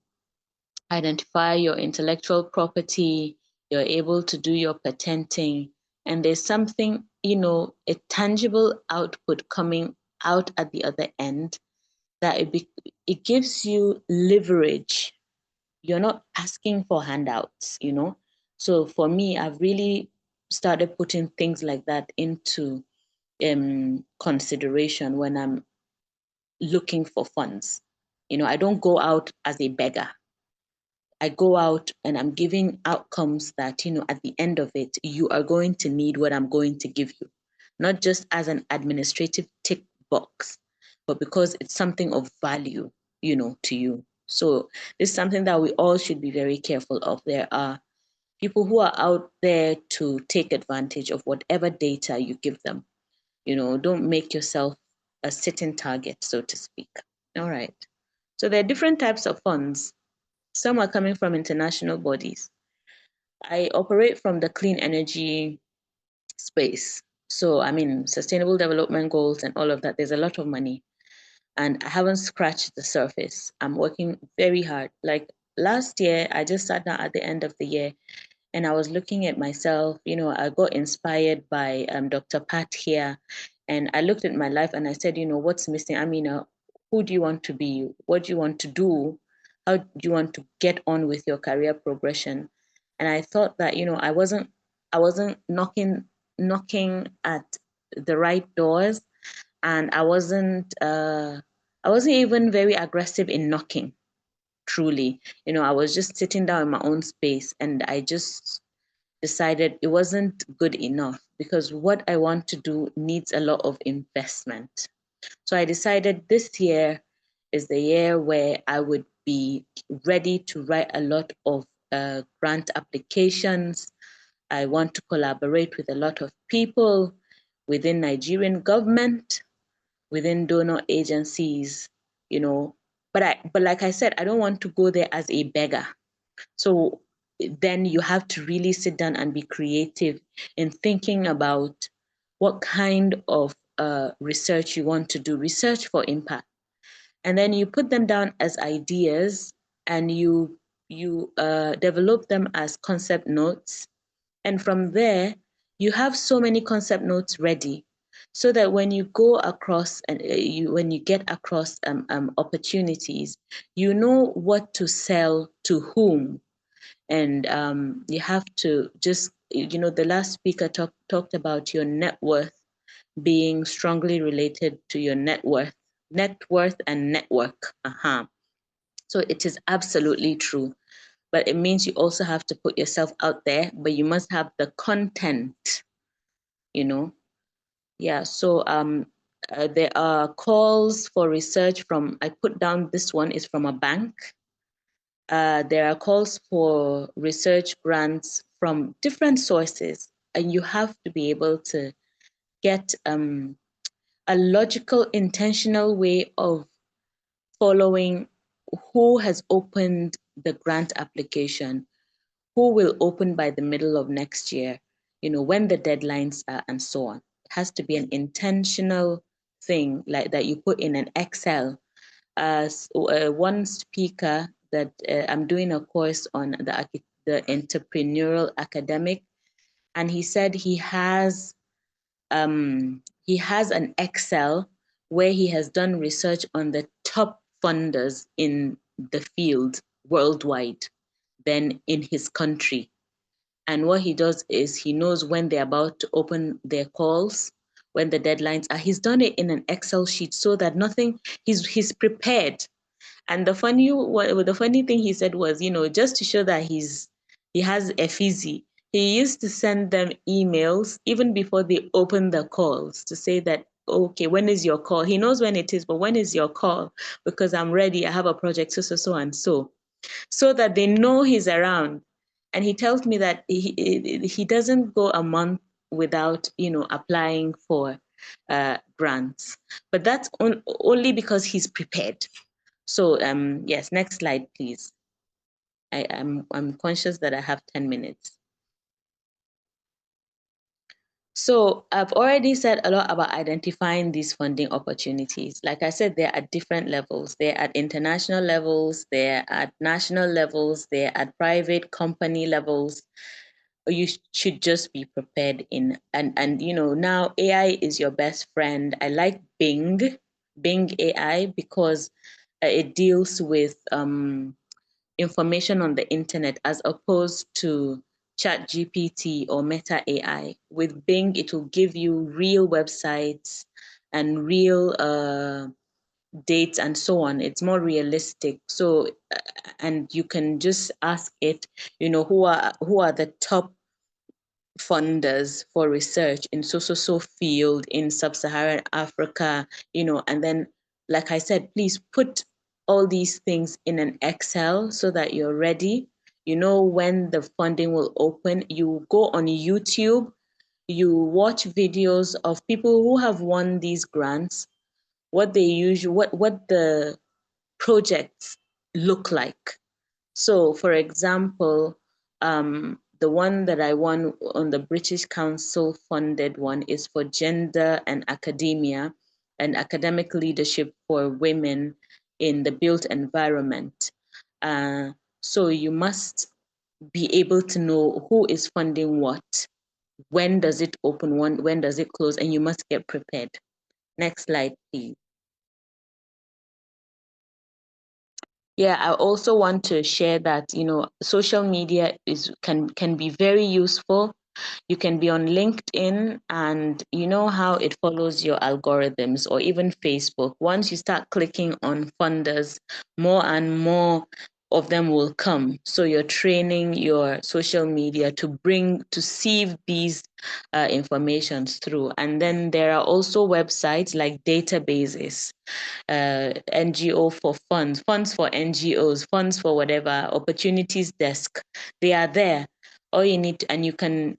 Speaker 6: identify your intellectual property, you're able to do your patenting, and there's something, a tangible output coming out at the other end, that it gives you leverage. You're not asking for handouts, So for me, I've really started putting things like that into consideration when I'm looking for funds. I don't go out as a beggar. I go out and I'm giving outcomes that, at the end of it, you are going to need what I'm going to give you, not just as an administrative tick box, but because it's something of value, to you. So this is something that we all should be very careful of. There are people who are out there to take advantage of whatever data you give them. Don't make yourself a sitting target, so to speak. All right. So there are different types of funds. Some are coming from international bodies. I operate from the clean energy space. So, sustainable development goals and all of that, there's a lot of money. And I haven't scratched the surface. I'm working very hard. Like last year, I just sat down at the end of the year and I was looking at myself. I got inspired by Dr. Pat here. And I looked at my life and I said, what's missing? Who do you want to be? What do you want to do? How do you want to get on with your career progression? And I thought that, I wasn't knocking at the right doors, and I wasn't even very aggressive in knocking, truly. I was just sitting down in my own space, and I just decided it wasn't good enough, because what I want to do needs a lot of investment. So I decided this year is the year where I would be ready to write a lot of grant applications. I want to collaborate with a lot of people within Nigerian government, within donor agencies, but like I said, I don't want to go there as a beggar. So then you have to really sit down and be creative in thinking about what kind of research you want to do, research for impact. And then you put them down as ideas, and you develop them as concept notes. And from there, you have so many concept notes ready, so that when you go across and when you get across opportunities, you know what to sell to whom. And you have to just, the last speaker talked about your net worth being strongly related to your net worth and network. So it is absolutely true. But it means you also have to put yourself out there, but you must have the content, you know. Yeah, so there are calls for research from, I put down this one is from a bank. There are calls for research grants from different sources, and you have to be able to get a logical, intentional way of following who has opened the grant application, who will open by the middle of next year, you know, when the deadlines are, and so on. It has to be an intentional thing like that you put in an Excel. One speaker that I'm doing a course on the entrepreneurial academic, and he said he has an Excel where he has done research on the top funders in the field worldwide, then in his country. And what he does is he knows when they're about to open their calls, when the deadlines are. He's done it in an Excel sheet so that he's prepared. And the funny thing he said was, you know, just to show that he has a fizzy, he used to send them emails even before they open the calls to say that, okay, when is your call? He knows when it is, but when is your call? Because I'm ready, I have a project, so and so that they know he's around. And he tells me that he doesn't go a month without, you know, applying for grants, but that's only because he's prepared. So yes, next slide, please. I'm conscious that I have 10 minutes. So I've already said a lot about identifying these funding opportunities. Like I said, they're at different levels. They're at international levels, they're at national levels, they're at private company levels. You should just be prepared in, and you know, now AI is your best friend. I like Bing AI because it deals with information on the internet as opposed to ChatGPT or Meta AI. With Bing, it will give you real websites and real dates and so on. It's more realistic. So, and you can just ask it, you know, who are the top funders for research in so field in sub-Saharan Africa, you know, and then, like I said, please put all these things in an Excel so that you're ready. You know when the funding will open. You go on YouTube, you watch videos of people who have won these grants, what they use, what the projects look like. So, for example, the one that I won on the British Council funded one is for gender and academia and academic leadership for women in the built environment. So you must be able to know who is funding what, when does it open, when does it close, and you must get prepared. Next slide, please. Yeah, I also want to share that, you know, social media can be very useful. You can be on LinkedIn, and you know how it follows your algorithms, or even Facebook. Once you start clicking on funders, more and more of them will come. So you're training your social media to sieve these informations through. And then there are also websites like databases, NGO for funds for NGOs, funds for whatever, opportunities desk. They are there. All you need to, and you can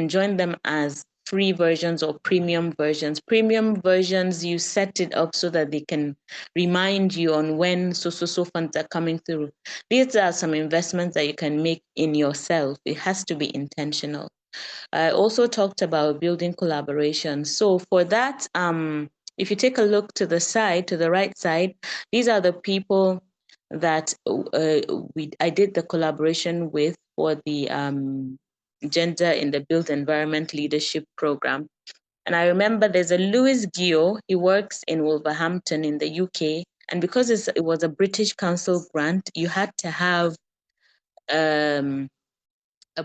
Speaker 6: join them as free versions or premium versions. Premium versions, you set it up so that they can remind you on when so funds are coming through. These are some investments that you can make in yourself. It has to be intentional. I also talked about building collaboration. So for that, if you take a look to the right side, these are the people that I did the collaboration with for the Gender in the Built Environment Leadership Program. And I remember there's a Louis Gio, he works in Wolverhampton in the UK. And because it was a British Council grant, you had to have a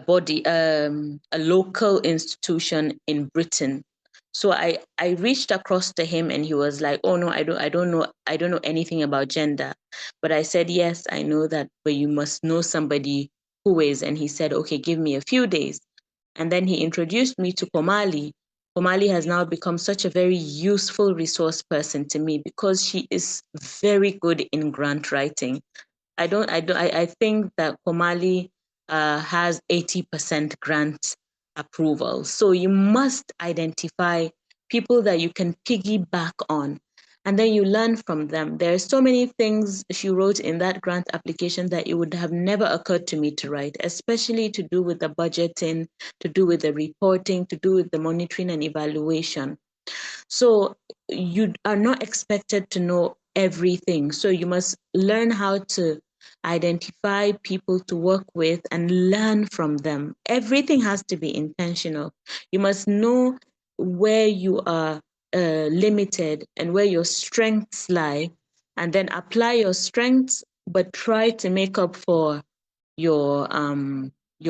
Speaker 6: body, a local institution in Britain So I reached across to him and he was like, oh no, I don't know anything about gender. But I said, yes, I know that, but you must know somebody who is. And he said, okay, give me a few days. And then he introduced me to Komali. Komali has now become such a very useful resource person to me because she is very good in grant writing. I think that Komali has 80% grant approval. So you must identify people that you can piggyback on, and then you learn from them. There are so many things she wrote in that grant application that it would have never occurred to me to write, especially to do with the budgeting, to do with the reporting, to do with the monitoring and evaluation. So you are not expected to know everything. So you must learn how to identify people to work with and learn from them. Everything has to be intentional. You must know where you are limited and where your strengths lie, and then apply your strengths, but try to make up for your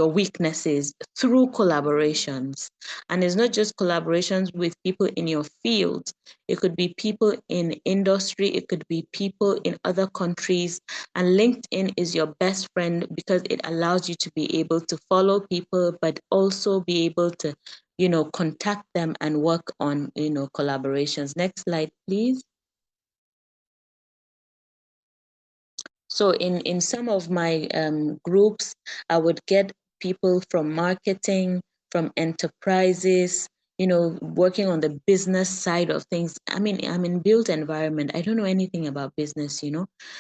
Speaker 6: weaknesses through collaborations. And it's not just collaborations with people in your field. It could be people in industry, it could be people in other countries. And LinkedIn is your best friend because it allows you to be able to follow people, but also be able to, contact them and work on, collaborations. Next slide, please. So in some of my groups, I would get people from marketing, from enterprises, working on the business side of things. I mean, I'm in built environment. I don't know anything about business,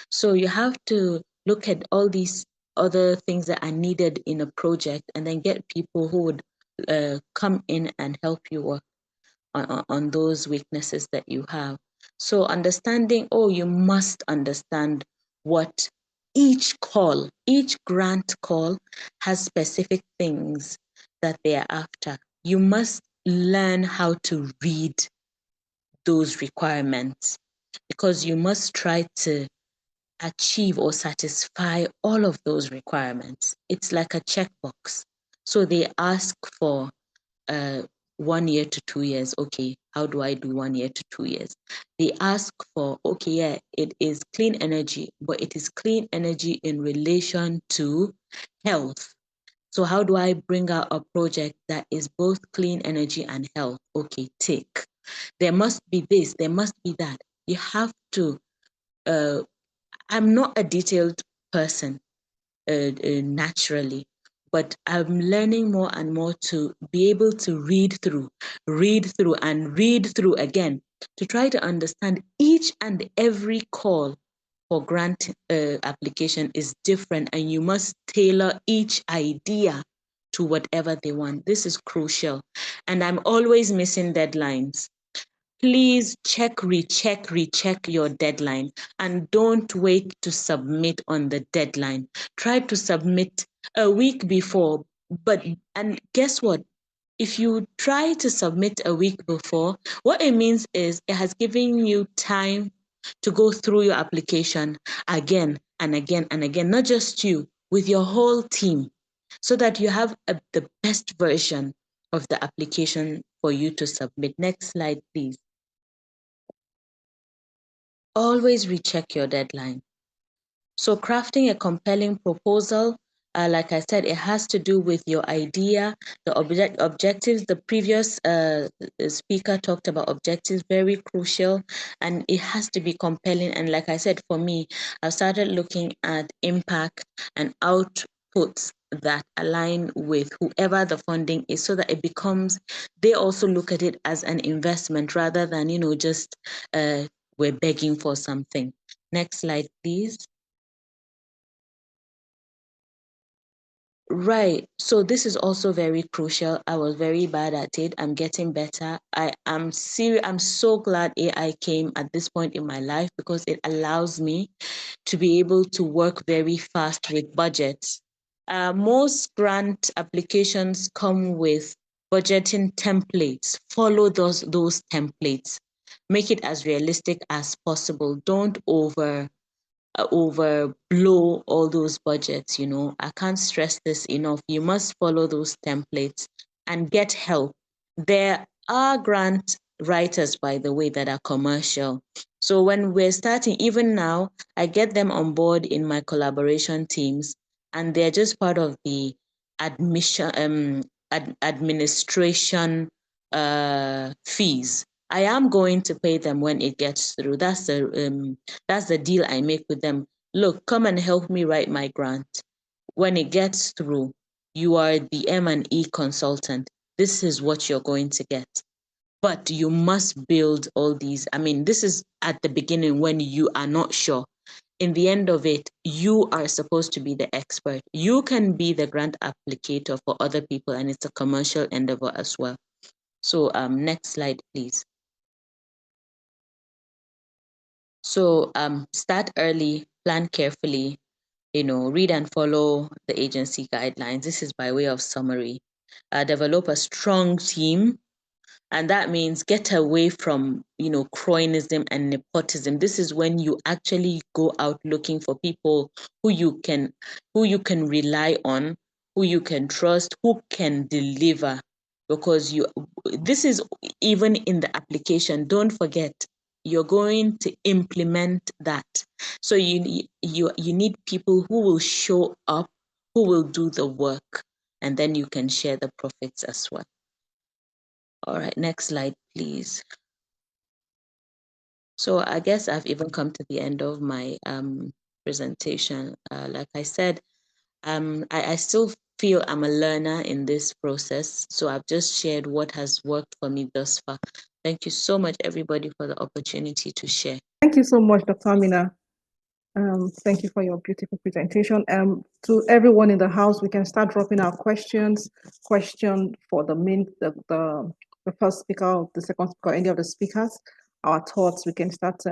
Speaker 6: So you have to look at all these other things that are needed in a project and then get people who would come in and help you work on those weaknesses that you have. So understanding, you must understand what each grant call has specific things that they are after. You must learn how to read those requirements because you must try to achieve or satisfy all of those requirements. It's like a checkbox. So they ask for 1 year to 2 years. Okay, how do I do 1 year to 2 years? They ask for, okay, yeah, it is clean energy, but it is clean energy in relation to health. So how do I bring out a project that is both clean energy and health? Okay, tick. There must be this, there must be that. You have to, I'm not a detailed person naturally, but I'm learning more and more to be able to read through and read through again to try to understand each and every call for grant application is different, and you must tailor each idea to whatever they want. This is crucial. And I'm always missing deadlines. Please recheck your deadline, and don't wait to submit on the deadline. Try to submit a week before, and guess what? If you try to submit a week before, what it means is it has given you time to go through your application again and again and again, not just you, with your whole team, so that you have the best version of the application for you to submit. Next slide, please. Always recheck your deadline. So crafting a compelling proposal, like I said, it has to do with your idea, the objectives. The previous speaker talked about objectives, very crucial, and it has to be compelling. And like I said, for me, I've started looking at impact and outputs that align with whoever the funding is, so that it becomes, they also look at it as an investment rather than, just we're begging for something. Next slide, please. Right. So this is also very crucial. I was very bad at it. I'm getting better. I'm so glad AI came at this point in my life because it allows me to be able to work very fast with budgets. Most grant applications come with budgeting templates. Follow those templates. Make it as realistic as possible. Don't overblow all those budgets. I can't stress this enough. You must follow those templates and get help. There are grant writers, by the way, that are commercial. So when we're starting, even now, I get them on board in my collaboration teams, and they're just part of the administration fees. I am going to pay them when it gets through. That's the deal I make with them. Look, come and help me write my grant. When it gets through, you are the M&E consultant. This is what you're going to get. But you must build all these. I mean, this is at the beginning when you are not sure. In the end of it, you are supposed to be the expert. You can be the grant applicator for other people, and it's a commercial endeavor as well. So next slide, please. So start early, plan carefully, read and follow the agency guidelines. This is by way of summary. Develop a strong team. And that means get away from, cronyism and nepotism. This is when you actually go out looking for people who you can rely on, who you can trust, who can deliver. Because this is even in the application. Don't forget, you're going to implement that. So you need people who will show up, who will do the work, and then you can share the profits as well. All right, next slide, please. So I guess I've even come to the end of my presentation. Like I said, I still feel I'm a learner in this process. So I've just shared what has worked for me thus far. Thank you so much, everybody, for the opportunity to share.
Speaker 1: Thank you so much, Dr. Amina. Thank you for your beautiful presentation. To everyone in the house, we can start dropping our questions. Question for the first speaker, the second speaker, any of the speakers. Our thoughts, we can start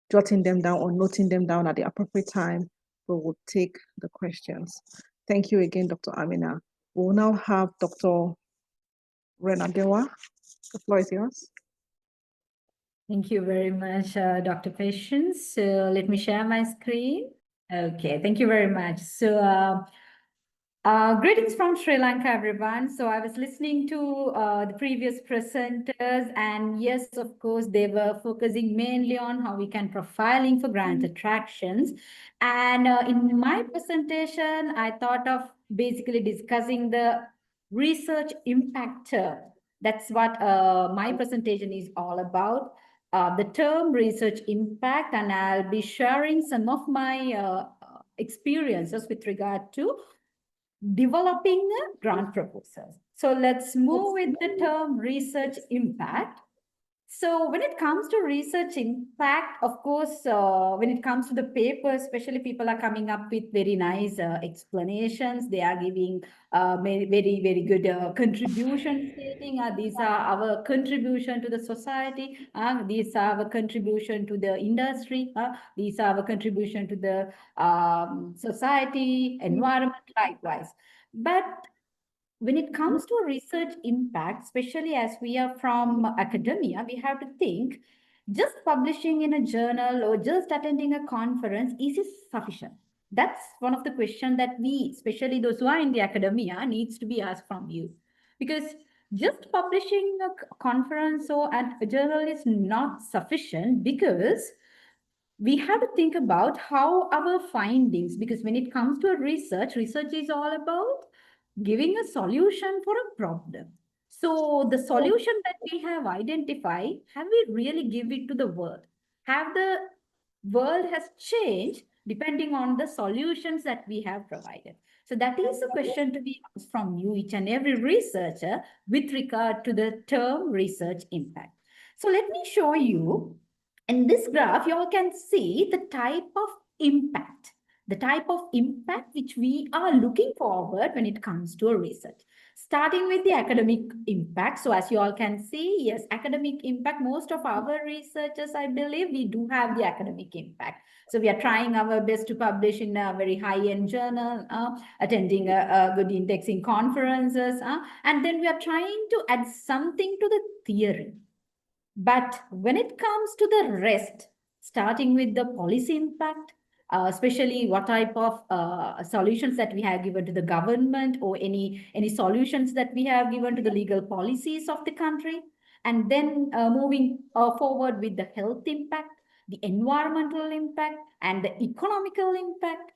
Speaker 1: jotting them down or noting them down at the appropriate time. We will take the questions. Thank you again, Dr. Amina. We will now have Dr. Renadewa. The floor is yours.
Speaker 7: Thank you very much, Dr. Patience. So let me share my screen. Okay, thank you very much. So greetings from Sri Lanka, everyone. So I was listening to the previous presenters, and yes, of course, they were focusing mainly on how we can profiling for grant attractions. And in my presentation, I thought of basically discussing the research impact. That's what my presentation is all about. The term research impact, and I'll be sharing some of my experiences with regard to developing grant proposals. So let's move with the term research impact. So when it comes to research impact, of course, when it comes to the paper, especially people are coming up with very nice explanations. They are giving very, very good contributions, stating these are our contribution to the society. These are our contribution to the industry. These are our contribution to the society, environment, likewise. But when it comes to research impact, especially as we are from academia, we have to think just publishing in a journal or just attending a conference, is it sufficient? That's one of the questions that we, especially those who are in the academia, needs to be asked from you. Because just publishing a conference or a journal is not sufficient, because we have to think about how our findings, because when it comes to research is all about giving a solution for a problem. So the solution that we have identified, have we really give it to the world? Have the world has changed depending on the solutions that we have provided? So that is a question to be asked from you, each and every researcher, with regard to the term research impact. So let me show you. In this graph, you all can see the type of impact which we are looking forward when it comes to a research. Starting with the academic impact. So as you all can see, yes, academic impact, most of our researchers, I believe, we do have the academic impact. So we are trying our best to publish in a very high-end journal, attending a good indexing conferences, and then we are trying to add something to the theory. But when it comes to the rest, starting with the policy impact, especially what type of solutions that we have given to the government, or any solutions that we have given to the legal policies of the country. And then moving forward with the health impact, the environmental impact, and the economical impact.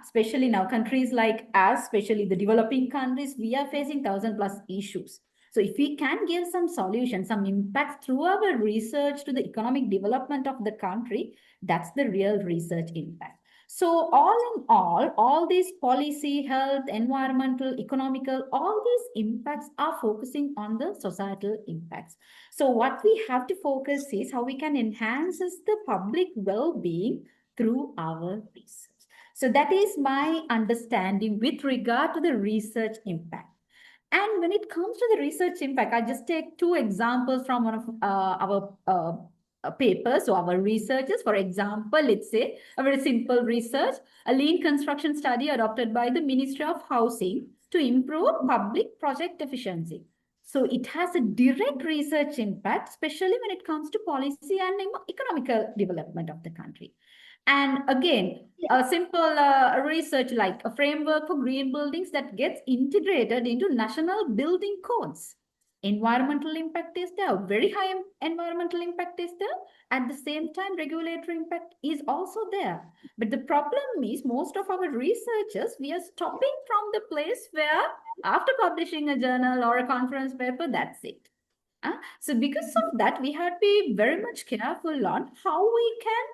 Speaker 7: Especially now, countries like us, especially the developing countries, we are facing 1,000+ issues. So if we can give some solutions, some impacts through our research to the economic development of the country, that's the real research impact. So all in all these policy, health, environmental, economical, all these impacts are focusing on the societal impacts. So what we have to focus is how we can enhance the public well-being through our research. So that is my understanding with regard to the research impact. And when it comes to the research impact, I just take 2 examples from one of our papers, so our researchers. For example, let's say a very simple research, a lean construction study adopted by the Ministry of Housing to improve public project efficiency. So it has a direct research impact, especially when it comes to policy and economical development of the country. And again, a simple research like a framework for green buildings that gets integrated into national building codes. Environmental impact is there, very high environmental impact is there. At the same time, regulatory impact is also there. But the problem is most of our researchers, we are stopping from the place where after publishing a journal or a conference paper, that's it. So because of that, we have to be very much careful on how we can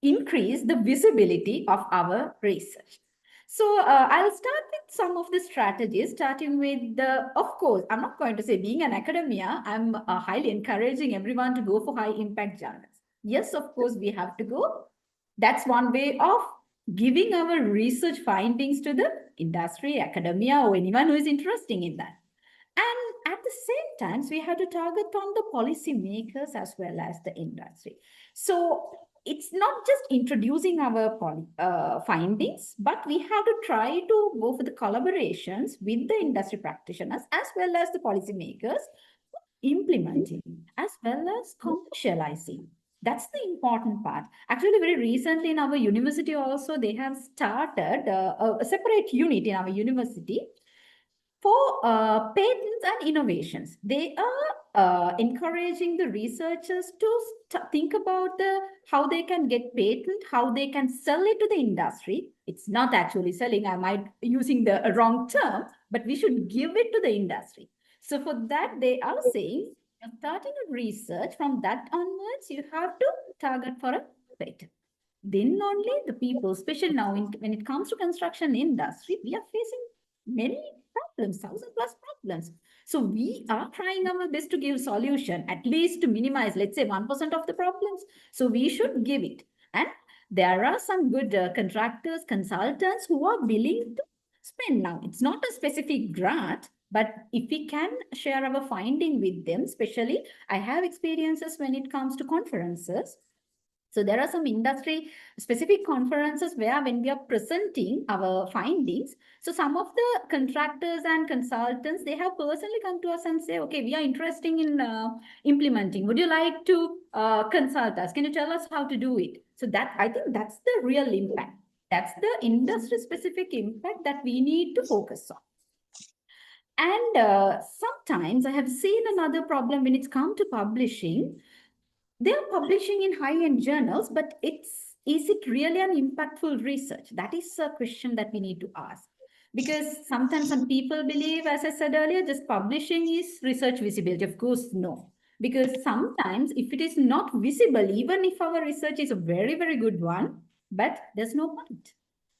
Speaker 7: increase the visibility of our research. So I'll start with some of the strategies, starting with of course, I'm not going to say being an academia, I'm highly encouraging everyone to go for high impact journals. Yes, of course, we have to go. That's one way of giving our research findings to the industry, academia, or anyone who is interested in that. And at the same time, we have to target on the policy makers as well as the industry. So it's not just introducing our findings, but we have to try to go for the collaborations with the industry practitioners as well as the policymakers, implementing as well as commercializing. That's the important part. Actually, very recently in our university also, they have started a separate unit in our university for patents and innovations. They are encouraging the researchers to think about how they can get patent, how they can sell it to the industry. It's not actually selling, I might be using the wrong term, but we should give it to the industry. So for that, they are saying, you're starting a research, from that onwards, you have to target for a patent. Then only the people, especially now when it comes to construction industry, we are facing many problems, 1,000+ problems. So we are trying our best to give solution, at least to minimize, let's say 1% of the problems. So we should give it. And there are some good contractors, consultants who are willing to spend now. It's not a specific grant, but if we can share our finding with them, especially I have experiences when it comes to conferences. So there are some industry specific conferences where when we are presenting our findings, so some of the contractors and consultants, they have personally come to us and say, okay, we are interested in implementing. Would you like to consult us? Can you tell us how to do it? So that, I think that's the real impact. That's the industry specific impact that we need to focus on. And sometimes I have seen another problem when it's come to publishing. They are publishing in high-end journals, but is it really an impactful research? That is a question that we need to ask. Because sometimes some people believe, as I said earlier, just publishing is research visibility. Of course, no. Because sometimes if it is not visible, even if our research is a very, very good one, but there's no point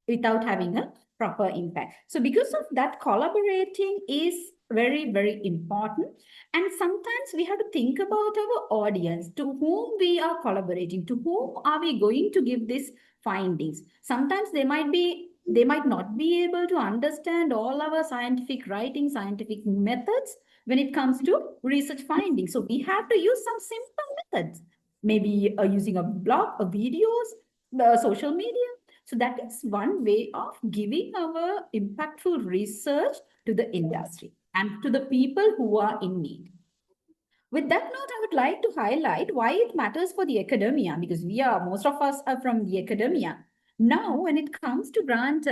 Speaker 7: without having a proper impact. So because of that, collaborating is very, very important. And sometimes we have to think about our audience, to whom we are collaborating, to whom are we going to give these findings. Sometimes they might not be able to understand all our scientific writing, scientific methods when it comes to research findings. So we have to use some simple methods, maybe using a blog, videos, social media. So that is one way of giving our impactful research to the industry and to the people who are in need. With that note, I would like to highlight why it matters for the academia, because most of us are from the academia. Now, when it comes to grant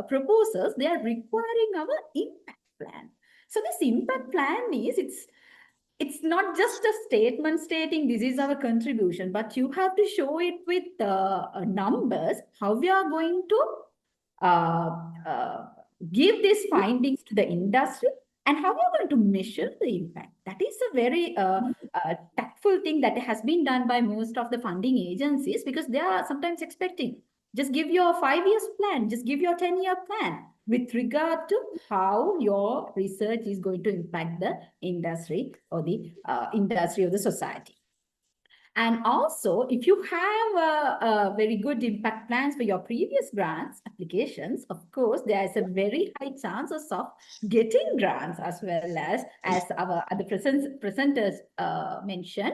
Speaker 7: proposals, they are requiring our impact plan. So this impact plan is, it's not just a statement stating this is our contribution, but you have to show it with numbers, how we are going to uh, uh, give these findings to the industry and how you're going to measure the impact. That is a very tactful thing that has been done by most of the funding agencies, because they are sometimes expecting, just give your 5 years plan, just give your 10-year plan with regard to how your research is going to impact the industry or the industry or the society. And also, if you have a very good impact plans for your previous grants applications, of course, there is a very high chances of getting grants, as well as our other presenters mentioned,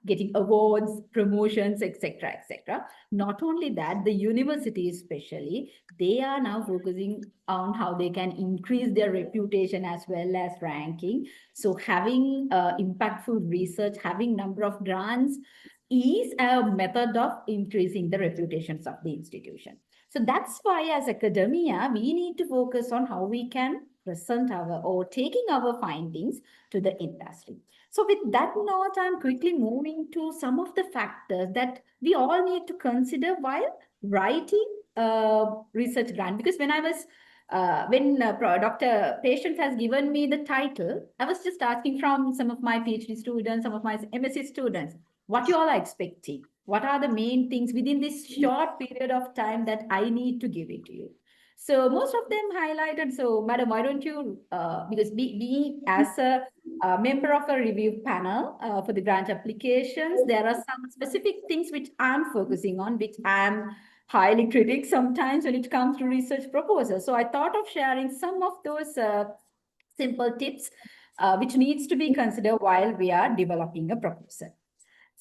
Speaker 7: getting awards, promotions, etc., etc. Not only that, the universities especially, they are now focusing on how they can increase their reputation as well as ranking. So having impactful research, having number of grants is a method of increasing the reputations of the institution. So that's why as academia, we need to focus on how we can present our or taking our findings to the industry. So with that note, I'm quickly moving to some of the factors that we all need to consider while writing a research grant. Because when I was when Dr. Patient has given me the title, I was just asking from some of my PhD students, some of my MSc students, what you all are expecting? What are the main things within this short period of time that I need to give it to you? So most of them highlighted, so madam, why don't you, because being as a member of a review panel for the grant applications, there are some specific things which I'm focusing on, which I'm highly critic sometimes when it comes to research proposals. So I thought of sharing some of those simple tips which needs to be considered while we are developing a proposal.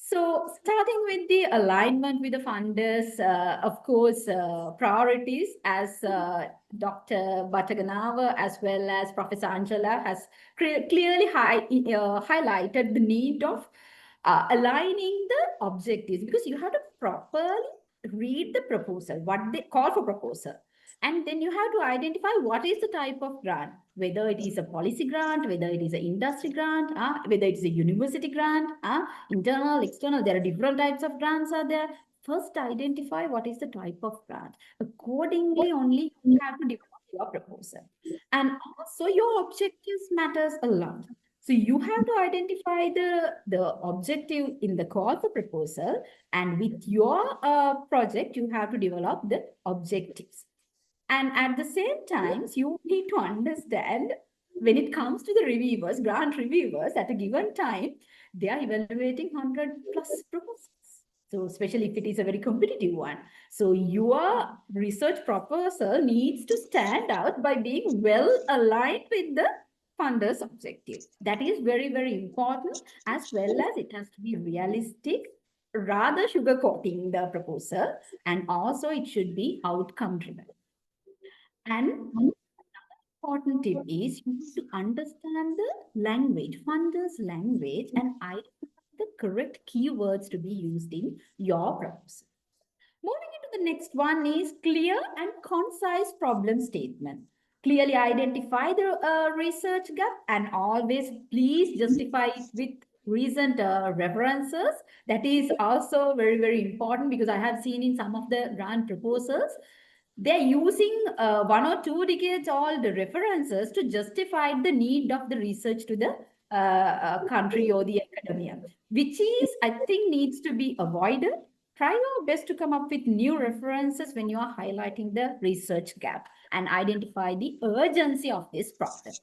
Speaker 7: So starting with the alignment with the funders, of course, priorities as Dr. Bhattaganava as well as Professor Angela has clearly highlighted the need of aligning the objectives, because you have to properly read the proposal, what they call for proposal. And then you have to identify what is the type of grant, whether it is a policy grant, whether it is an industry grant, whether it is a university grant, internal, external, there are different types of grants are there. First, identify what is the type of grant. Accordingly, only you have to develop your proposal. And also your objectives matters a lot. So you have to identify the objective in the call for proposal, and with your project, you have to develop the objectives. And at the same time, you need to understand when it comes to the reviewers, grant reviewers, at a given time, they are evaluating 100 plus proposals. So especially if it is a very competitive one. So your research proposal needs to stand out by being well aligned with the funder's objective. That is very, very important, as well as it has to be realistic, rather sugarcoating the proposal, and also it should be outcome driven. And another important tip is you need to understand the language, funders' language, and identify the correct keywords to be used in your proposal. Moving into the next one is clear and concise problem statement. Clearly identify the research gap, and always please justify it with recent references. That is also very, very important, because I have seen in some of the grant proposals, they're using 1 or 2 decades old references to justify the need of the research to the country or the academia, which is, I think, needs to be avoided. Try your best to come up with new references when you are highlighting the research gap and identify the urgency of this problem.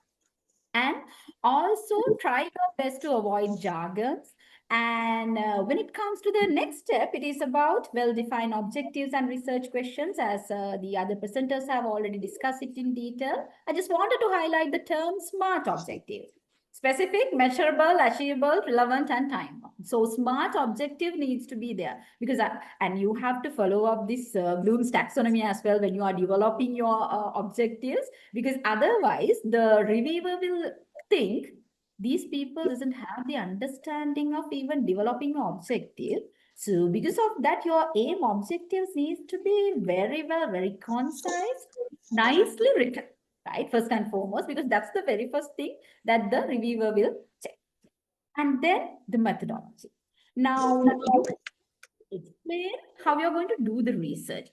Speaker 7: And also try your best to avoid jargons. And when it comes to the next step, it is about well-defined objectives and research questions, as the other presenters have already discussed it in detail. I just wanted to highlight the term SMART objectives. Specific, measurable, achievable, relevant, and time. So SMART objective needs to be there, because and you have to follow up this Bloom's taxonomy as well when you are developing your objectives, because otherwise the reviewer will think these people doesn't have the understanding of even developing an objective. So because of that, your aim objectives needs to be very well, very concise, nicely written, right? First and foremost, because that's the very first thing that the reviewer will check. And then the methodology. Now, you explain how you're going to do the research,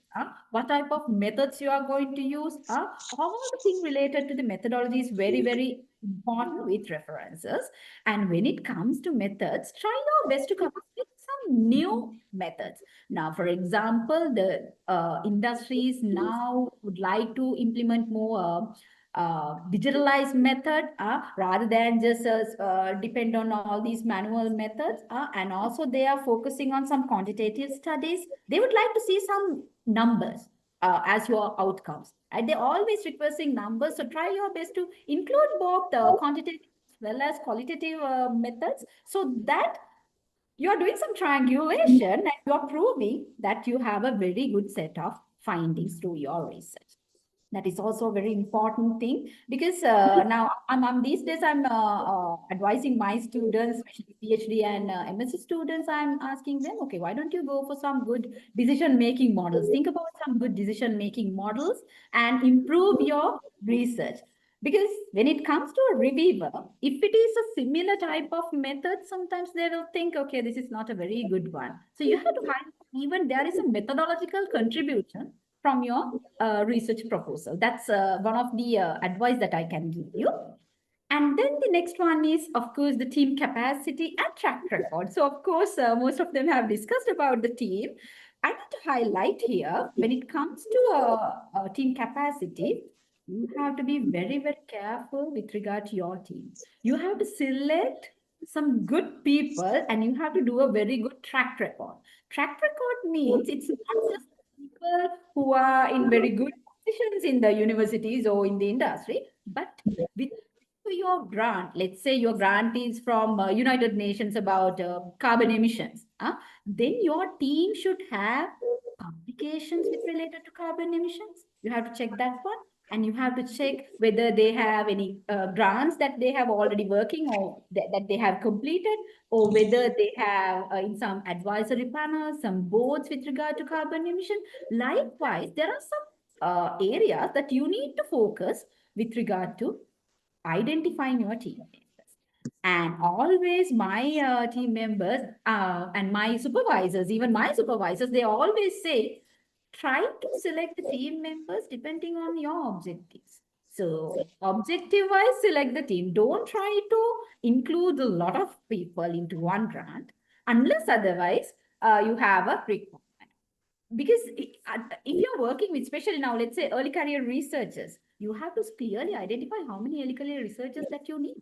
Speaker 7: what type of methods you are going to use. All the things related to the methodology is very, very important with references. And when it comes to methods, try your best to come up with some new methods. Now, for example, the industries now would like to implement more digitalized method rather than just depend on all these manual methods. And also they are focusing on some quantitative studies. They would like to see some numbers as your outcomes. And they're always requesting numbers. So try your best to include both quantitative as well as qualitative methods, so that you're doing some triangulation and you're proving that you have a very good set of findings through your research. That is also a very important thing, because now these days I'm advising my students, especially PhD and MSc students. I'm asking them, okay, why don't you go for some good decision-making models? Think about some good decision-making models and improve your research. Because when it comes to a reviewer, if it is a similar type of method, sometimes they will think, okay, this is not a very good one. So you have to find even there is a methodological contribution from your research proposal. That's one of the advice that I can give you. And then the next one is, of course, the team capacity and track record. So, of course, most of them have discussed about the team. I want to highlight here, when it comes to team capacity, you have to be very, very careful with regard to your team. You have to select some good people and you have to do a very good track record. Track record means it's not just people who are in very good positions in the universities or in the industry, but with your grant, let's say your grant is from United Nations about carbon emissions, then your team should have publications with related to carbon emissions. You have to check that one. And you have to check whether they have any grants that they have already working or that they have completed, or whether they have in some advisory panels, some boards with regard to carbon emission. Likewise, there are some areas that you need to focus with regard to identifying your team members. And always my team members and my supervisors, even my supervisors, they always say, try to select the team members depending on your objectives. So objective-wise, select the team. Don't try to include a lot of people into one grant, unless otherwise you have a requirement. Because if you're working with, especially now, let's say early career researchers, you have to clearly identify how many early career researchers that you need,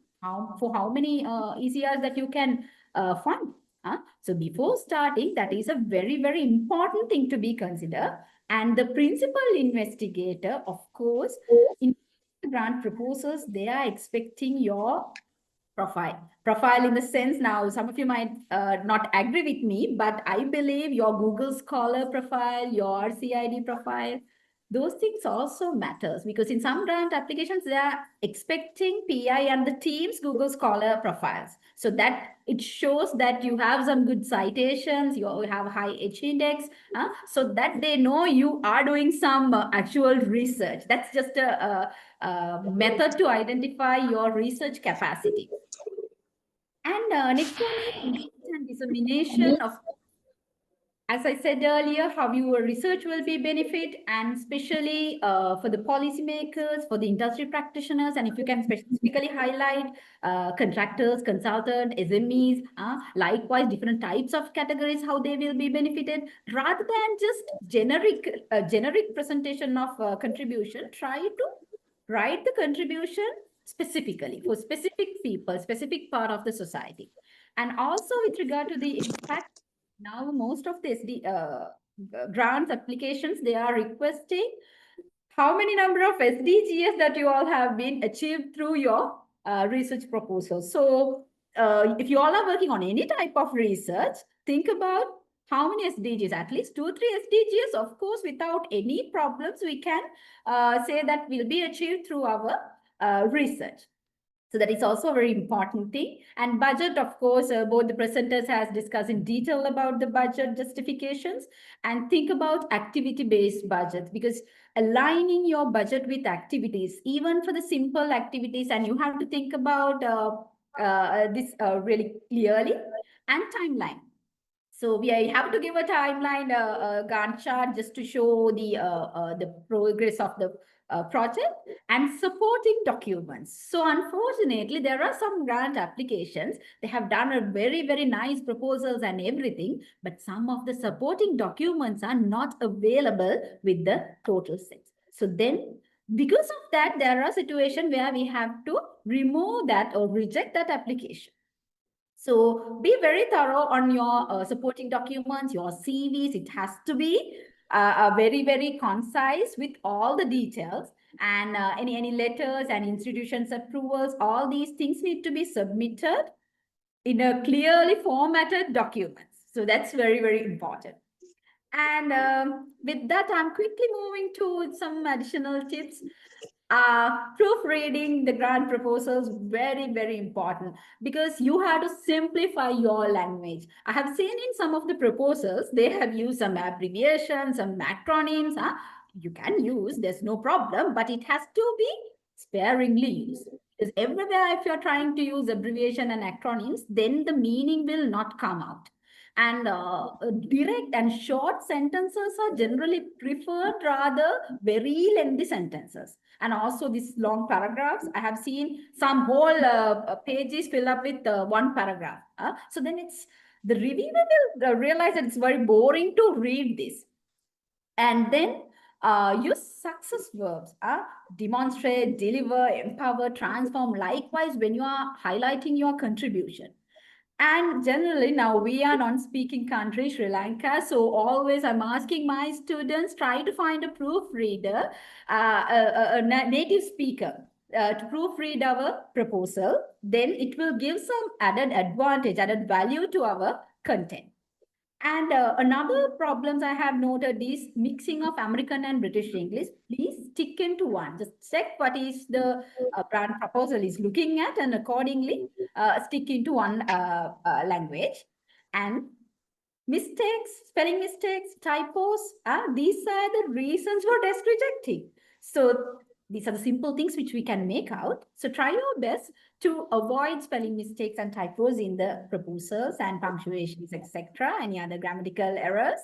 Speaker 7: for how many ECRs that you can fund. So before starting, that is a very, very important thing to be considered. And the principal investigator, of course, in grant proposals, they are expecting your profile in the sense, now some of you might not agree with me, but I believe your Google Scholar profile, your CID profile, those things also matters, because in some grant applications they are expecting PI and the team's Google Scholar profiles, so that it shows that you have some good citations, you have high H index, so that they know you are doing some actual research. That's just a method to identify your research capacity. And next one is dissemination of, as I said earlier, how your research will be benefit, and especially for the policymakers, for the industry practitioners, and if you can specifically highlight contractors, consultants, SMEs, likewise different types of categories, how they will be benefited, rather than just generic presentation of contribution. Try to write the contribution specifically for specific people, specific part of the society. And also with regard to the impact, now most of this, the grants applications, they are requesting how many number of SDGs that you all have been achieved through your research proposals. So if you all are working on any type of research, think about how many SDGs, at least 2-3 SDGs, of course, without any problems, we can say that will be achieved through our research. So that is also a very important thing. And budget, of course, both the presenters has discussed in detail about the budget justifications. And think about activity-based budget, because aligning your budget with activities, even for the simple activities, and you have to think about this really clearly, and timeline. So we have to give a timeline, Gantt chart, just to show the progress of the project, and supporting documents. So unfortunately, there are some grant applications. They have done a very, very nice proposals and everything, but some of the supporting documents are not available with the total set. So then, because of that, there are situations where we have to remove that or reject that application. So be very thorough on your supporting documents, your CVs. It has to be very, very concise with all the details, and any letters and institutions approvals. All these things need to be submitted in a clearly formatted documents. So that's very, very important. And with that, I'm quickly moving to some additional tips. Proofreading the grant proposals, very, very important, because you have to simplify your language. I have seen in some of the proposals, they have used some abbreviations, some acronyms. You can use, there's no problem, but it has to be sparingly used. Because everywhere, if you're trying to use abbreviation and acronyms, then the meaning will not come out. And direct and short sentences are generally preferred, rather very lengthy sentences. And also these long paragraphs, I have seen some whole pages filled up with one paragraph. So then it's, the reviewer will realize that it's very boring to read this. And then use success verbs, demonstrate, deliver, empower, transform. Likewise, when you are highlighting your contribution. And generally, now we are non-speaking country, Sri Lanka. So always I'm asking my students, try to find a proofreader, a native speaker to proofread our proposal. Then it will give some added advantage, added value to our content. And another problems I have noted is mixing of American and British English. Please stick into one. Just check what is the brand proposal is looking at, and accordingly stick into one language. And mistakes, spelling mistakes, typos, these are the reasons for test rejecting. So these are the simple things which we can make out. So try your best to avoid spelling mistakes and typos in the proposals and punctuations, etc., any other grammatical errors.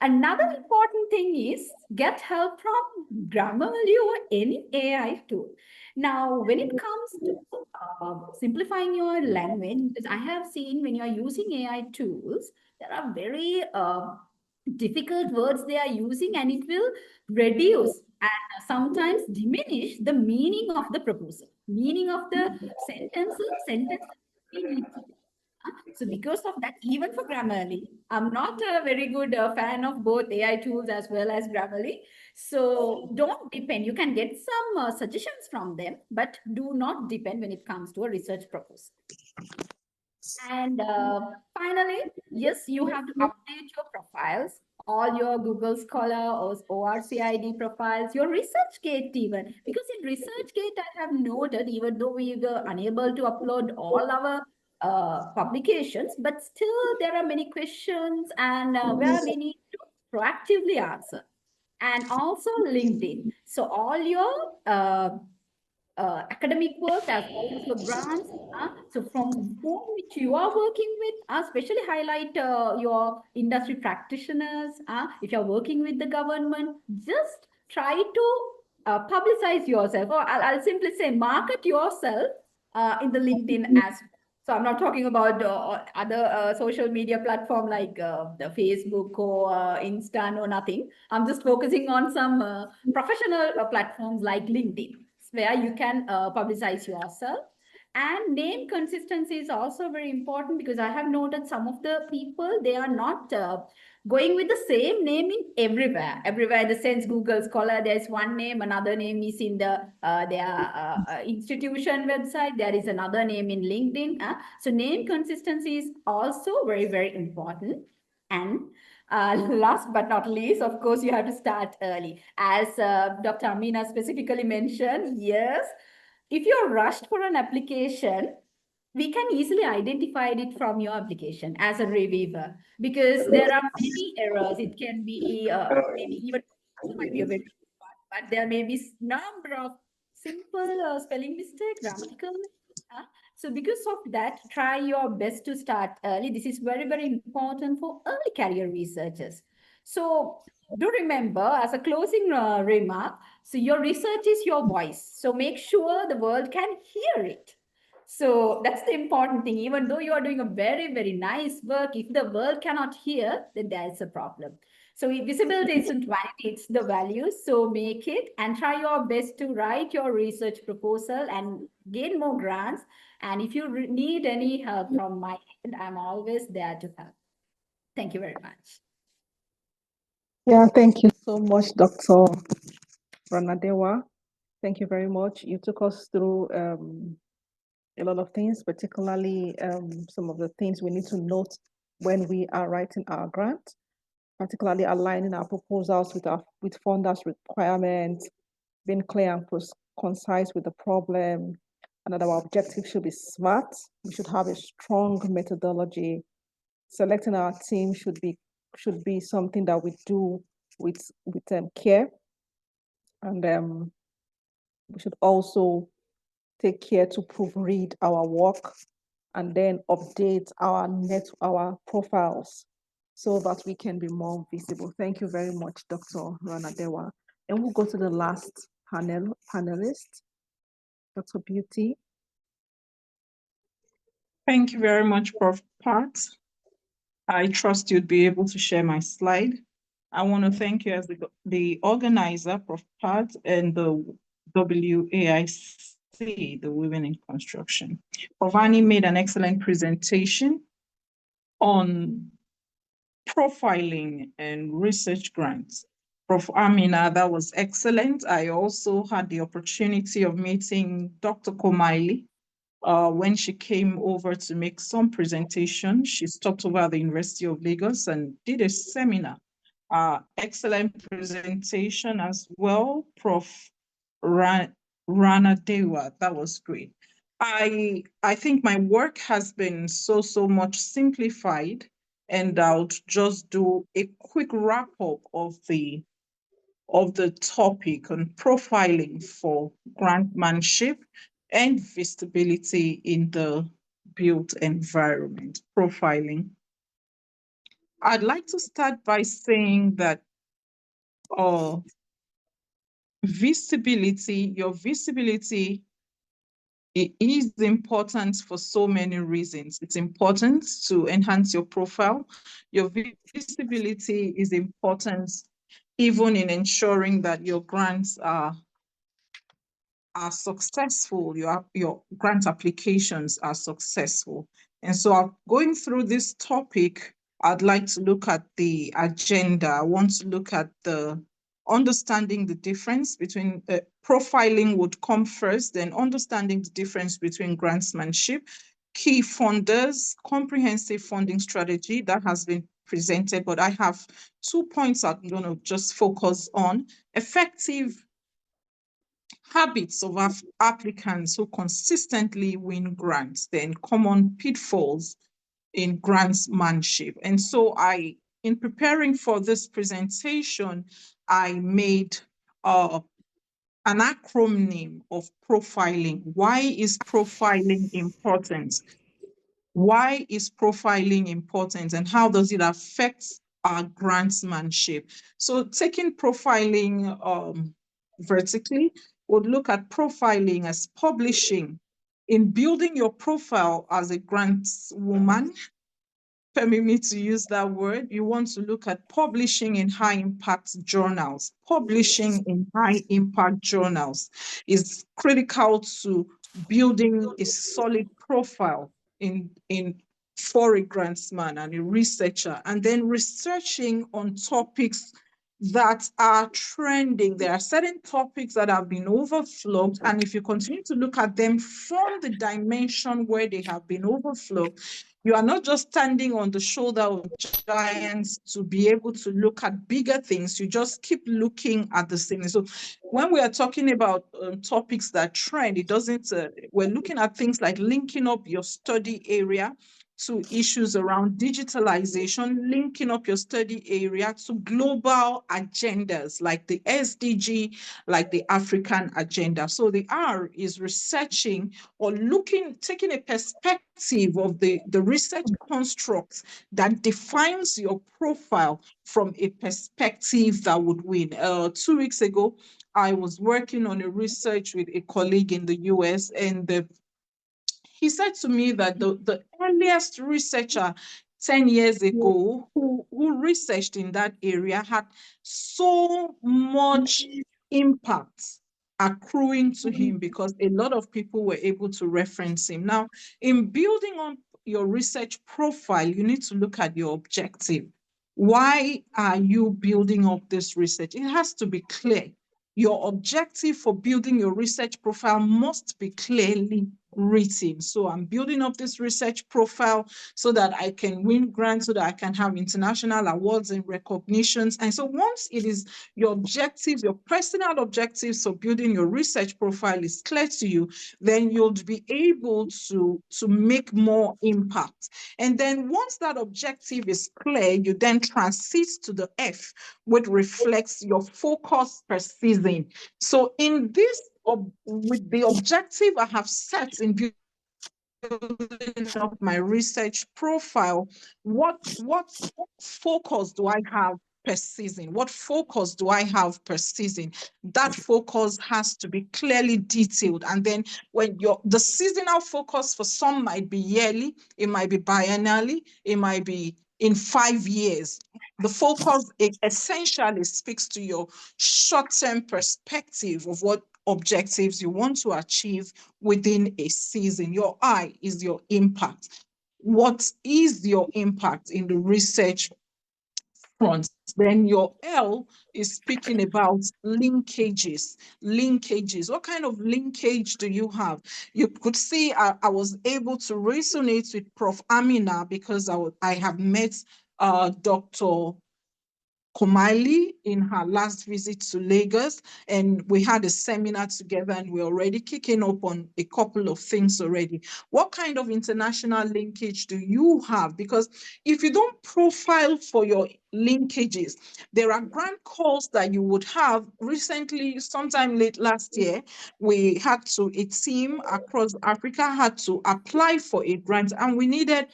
Speaker 7: Another important thing is get help from Grammarly or any AI tool. Now, when it comes to simplifying your language, because I have seen when you are using AI tools, there are very difficult words they are using, and it will reduce and sometimes diminish the meaning of the proposal, meaning of the sentences. So because of that, even for Grammarly, I'm not a very good fan of both AI tools as well as Grammarly. So don't depend. You can get some suggestions from them, but do not depend when it comes to a research proposal. And finally, yes, you have to update your profiles, all your Google Scholar or ORCID profiles, your ResearchGate even. Because in ResearchGate, I have noted, even though we were unable to upload all our publications, but still there are many questions and where we need to proactively answer. And also LinkedIn. So all your academic work as well as your grants. So from whom which you are working with, especially highlight your industry practitioners. If you're working with the government, just try to publicize yourself, or I'll simply say market yourself in the LinkedIn as well. So I'm not talking about other social media platform like the Facebook or Insta or nothing. I'm just focusing on some professional platforms like LinkedIn, where you can publicize yourself. And name consistency is also very important, because I have noted some of the people, they are not going with the same name in everywhere. In the sense, Google Scholar, there's one name, another name is in the their institution website, there is another name in LinkedIn. So name consistency is also very, very important. And last but not least, of course, you have to start early. As Dr. Amina specifically mentioned, yes, if you're rushed for an application, we can easily identify it from your application as a reviewer, because there are many errors. It can be maybe even might be a very, but there may be number of simple spelling mistake, grammatical. So because of that, try your best to start early. This is very, very important for early career researchers. So do remember, as a closing remark, so your research is your voice. So make sure the world can hear it. So that's the important thing. Even though you are doing a very, very nice work, if the world cannot hear, then there's a problem. So visibility isn't vanity, it's the value. So make it and try your best to write your research proposal and gain more grants. And if you need any help from my end, I'm always there to help. Thank you very much.
Speaker 1: Yeah, thank you so much, Dr. Ranadewa. Thank you very much. You took us through a lot of things, particularly some of the things we need to note when we are writing our grant, particularly aligning our proposals with funders' requirements, being clear and concise with the problem, and that our objective should be SMART. We should have a strong methodology. Selecting our team should be something that we do with care, and we should also take care to proofread our work and then update our profiles so that we can be more visible. Thank you very much, Dr. Ranadewa. And we'll go to the last panelist, Dr. Beauty.
Speaker 8: Thank you very much, Prof. Pat. I trust you'd be able to share my slide. I want to thank you as the organizer, Prof. Pat, and the WAIC, the Women in Construction. Provani made an excellent presentation on profiling and research grants. Prof. Amina, that was excellent. I also had the opportunity of meeting Dr. Komaili when she came over to make some presentation. She stopped over at the University of Lagos and did a seminar. Excellent presentation as well, Prof. Ranadewa. That was great. I think my work has been so much simplified, and I'll just do a quick wrap up of the topic on profiling for grantmanship and visibility in the built environment. Profiling. I'd like to start by saying that visibility, your visibility, it is important for so many reasons. It's important to enhance your profile. Your visibility is important even in ensuring that your grants are successful, your grant applications are successful. And so going through this topic, I'd like to look at the agenda. I want to look at the understanding the difference between profiling would come first, then understanding the difference between grantsmanship, key funders, comprehensive funding strategy that has been presented, but I have 2 points I'm going to just focus on: effective habits of applicants who consistently win grants, then common pitfalls in grantsmanship. And so in preparing for this presentation, I made an acronym of profiling. Why is profiling important? Why is profiling important, and how does it affect our grantsmanship? So taking profiling vertically, would look at profiling as publishing. In building your profile as a grants woman, permit me to use that word, you want to look at publishing in high impact journals. Publishing in high impact journals is critical to building a solid profile for a grantsman and a researcher, and then researching on topics that are trending. There are certain topics that have been overflogged, and if you continue to look at them from the dimension where they have been overflogged, You are not just standing on the shoulder of giants to be able to look at bigger things. You just keep looking at the same. So when we are talking about topics that trend, it doesn't, we're looking at things like linking up your study area to issues around digitalization, linking up your study area to global agendas like the SDG, like the African agenda. So the R is researching or looking, taking a perspective of the research constructs that defines your profile from a perspective that would win. 2 weeks ago, I was working on a research with a colleague in the US, and he said to me that the earliest researcher 10 years ago who researched in that area had so much impact accruing to him because a lot of people were able to reference him. Now, in building on your research profile, you need to look at your objective. Why are you building up this research? It has to be clear. Your objective for building your research profile must be clearly written. So I'm building up this research profile so that I can win grants, so that I can have international awards and recognitions. And so once it is your objectives, your personal objectives for building your research profile is clear to you, then you'll be able to make more impact. And then once that objective is clear, you then transit to the F, which reflects your focus per season. So in this, with the objective I have set in building up my research profile, what focus do I have per season? What focus do I have per season? That focus has to be clearly detailed. And then when the seasonal focus for some might be yearly, it might be biennially, it might be in 5 years. The focus essentially speaks to your short-term perspective of what objectives you want to achieve within a season. Your I is your impact. What is your impact in the research front? Then your L is speaking about linkages. Linkages. What kind of linkage do you have? You could see I was able to resonate with Prof. Amina because I have met Dr. Komali in her last visit to Lagos, and we had a seminar together, and we're already kicking up on a couple of things already. What kind of international linkage do you have? Because if you don't profile for your linkages, there are grant calls that you would have. Recently, sometime late last year, a team across Africa had to apply for a grant, and we needed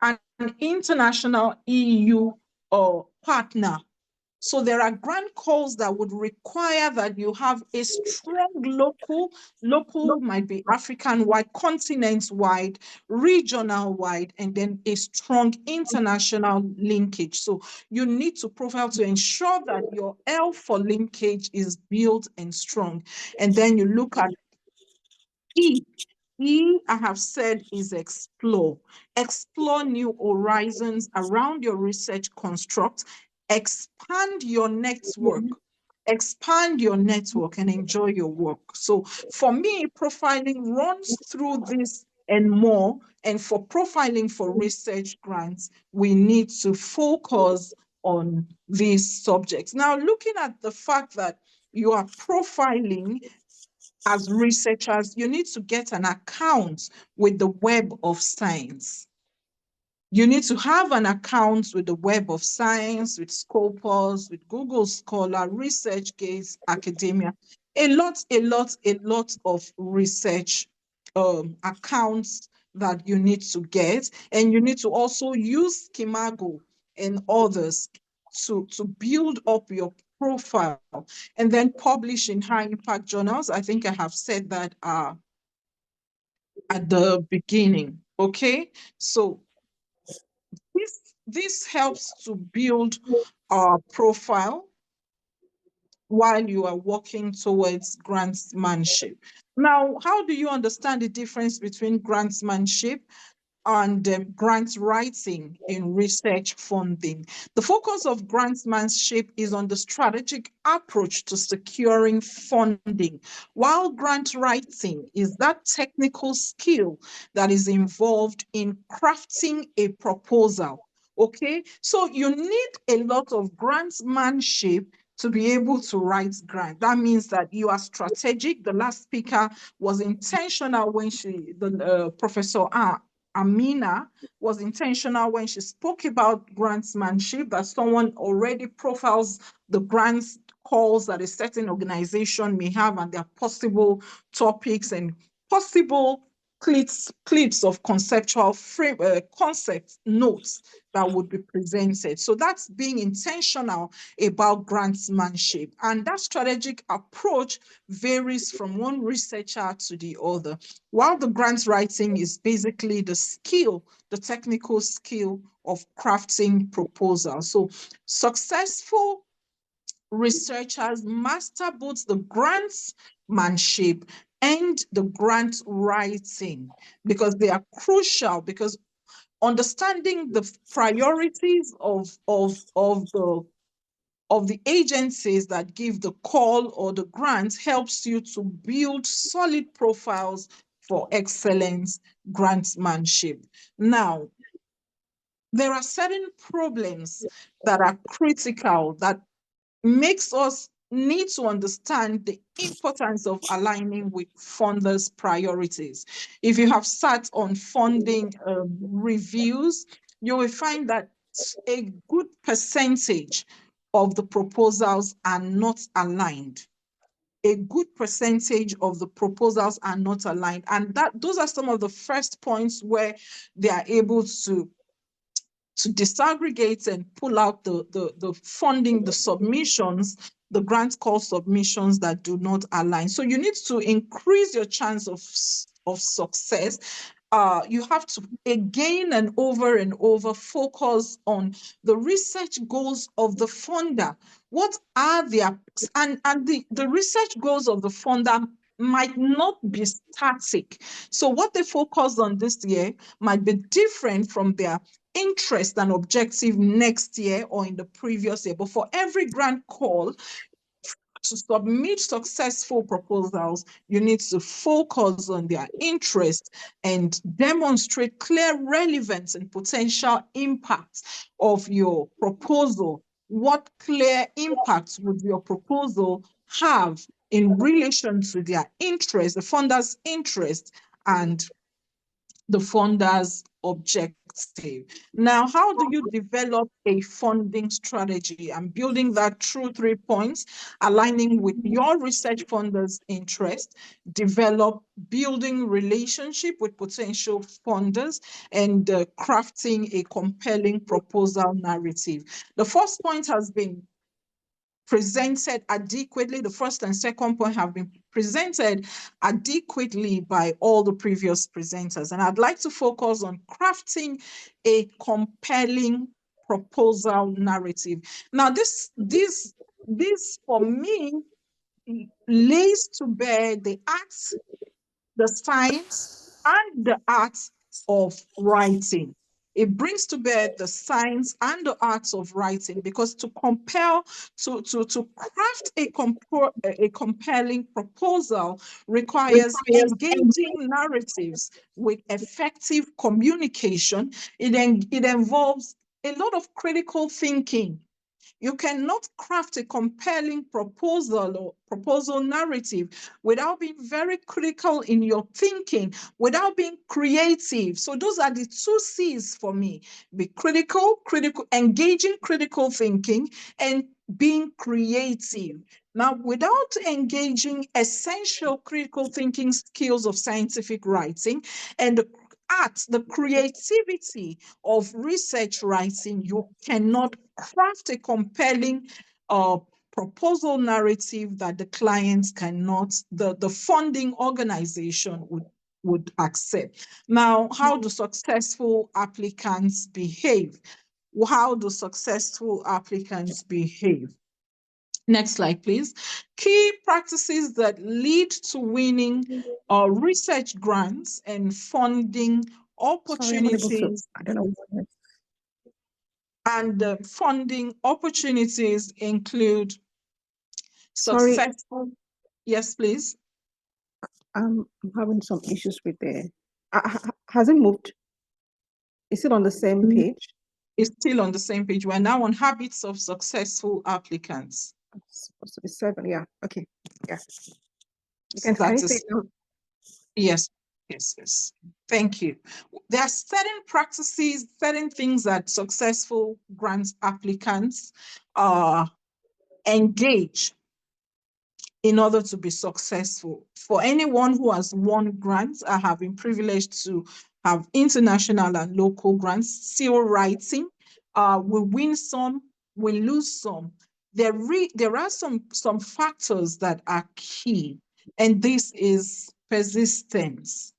Speaker 8: an international EU partner. So there are grant calls that would require that you have a strong local might be African-wide, continent-wide, regional-wide, and then a strong international linkage. So you need to profile to ensure that your L for linkage is built and strong. And then you look at E. E, I have said, is explore. Explore new horizons around your research construct. Expand your network. Expand your network and enjoy your work. So for me, profiling runs through this and more. And for profiling for research grants, we need to focus on these subjects. Now, looking at the fact that you are profiling as researchers, you need to get an account with the Web of Science. You need to have an account with the Web of Science, with Scopus, with Google Scholar, ResearchGate, academia. A lot of research accounts that you need to get. And you need to also use Schemago and others to build up your profile and then publish in high impact journals. I think I have said that at the beginning. Okay, so this helps to build our profile while you are working towards grantsmanship. Now, how do you understand the difference between grantsmanship and grant writing in research funding. The focus of grantsmanship is on the strategic approach to securing funding, while grant writing is that technical skill that is involved in crafting a proposal. Okay, so you need a lot of grantsmanship to be able to write grant. That means that you are strategic. The last speaker was intentional when Professor Amina was intentional when she spoke about grantsmanship, that someone already profiles the grants calls that a certain organization may have and their possible topics and possible clips of conceptual concept notes that would be presented. So that's being intentional about grantsmanship. And that strategic approach varies from one researcher to the other. While the grant writing is basically the skill, the technical skill of crafting proposals. So successful researchers master both the grantsmanship and the grant writing because they are crucial, because understanding the priorities of the agencies that give the call or the grant helps you to build solid profiles for excellent grantsmanship. Now, there are certain problems that are critical that makes us need to understand the importance of aligning with funders' priorities. If you have sat on funding reviews, you will find that a good percentage of the proposals are not aligned. A good percentage of the proposals are not aligned. And those are some of the first points where they are able to disaggregate and pull out the funding, the submissions, the grant call submissions that do not align. So you need to increase your chance of success. You have to again and over focus on the research goals of the funder. What are their, and the research goals of the funder might not be static. So what they focus on this year might be different from their interest and objective next year or in the previous year. But for every grant call, to submit successful proposals, you need to focus on their interest and demonstrate clear relevance and potential impact of your proposal. What clear impact would your proposal have in relation to their interest, the funder's interest, and the funder's objective? Now, how do you develop a funding strategy? I'm building that through 3 points: aligning with your research funders' interest, building relationship with potential funders, and crafting a compelling proposal narrative. The first point has been presented adequately. The first and second point have been presented adequately by all the previous presenters. And I'd like to focus on crafting a compelling proposal narrative. Now, this for me lays to bear the art, the science, and the art of writing. It brings to bear the science and the arts of writing, because to craft a compelling proposal requires engaging narratives with effective communication. It involves a lot of critical thinking. You cannot craft a compelling proposal or proposal narrative without being very critical in your thinking, without being creative. So those are the 2 C's for me: be critical, engaging critical thinking, and being creative. Now, without engaging essential critical thinking skills of scientific writing and the creativity of research writing, you cannot craft a compelling proposal narrative that the clients cannot, the funding organization would accept. Now, how do successful applicants behave? How do successful applicants behave? Next slide, please. Key practices that lead to winning research grants and funding opportunities,
Speaker 1: I don't know what it
Speaker 8: and funding opportunities include
Speaker 1: Sorry.
Speaker 8: successful. Yes, please.
Speaker 1: I'm having some issues with the. Has it moved? Is it on the same page?
Speaker 8: It's still on the same page. We're now on habits of successful applicants.
Speaker 1: It's supposed to be 7. Yeah. Okay. Yeah. Can
Speaker 8: That
Speaker 1: you say
Speaker 8: is,
Speaker 1: it now?
Speaker 8: yes, yes. Thank you. There are certain practices, certain things that successful grant applicants engage in order to be successful. For anyone who has won grants, I have been privileged to have international and local grants, still writing. We win some, we lose some. There are some factors that are key, and this is persistence.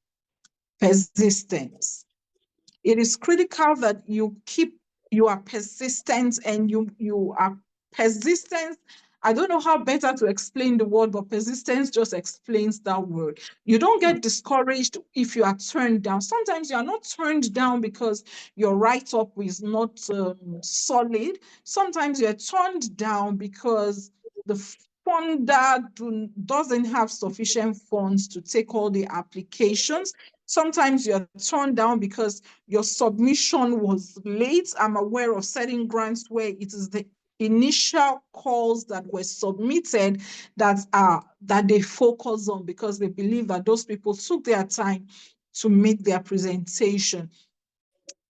Speaker 8: Persistence. It is critical that you are persistent and you are persistent. I don't know how better to explain the word, but persistence just explains that word. You don't get discouraged if you are turned down. Sometimes you are not turned down because your write-up is not solid. Sometimes you're turned down because the funder doesn't have sufficient funds to take all the applications. Sometimes you're turned down because your submission was late. I'm aware of certain grants where it is the initial calls that were submitted that they focus on because they believe that those people took their time to make their presentation.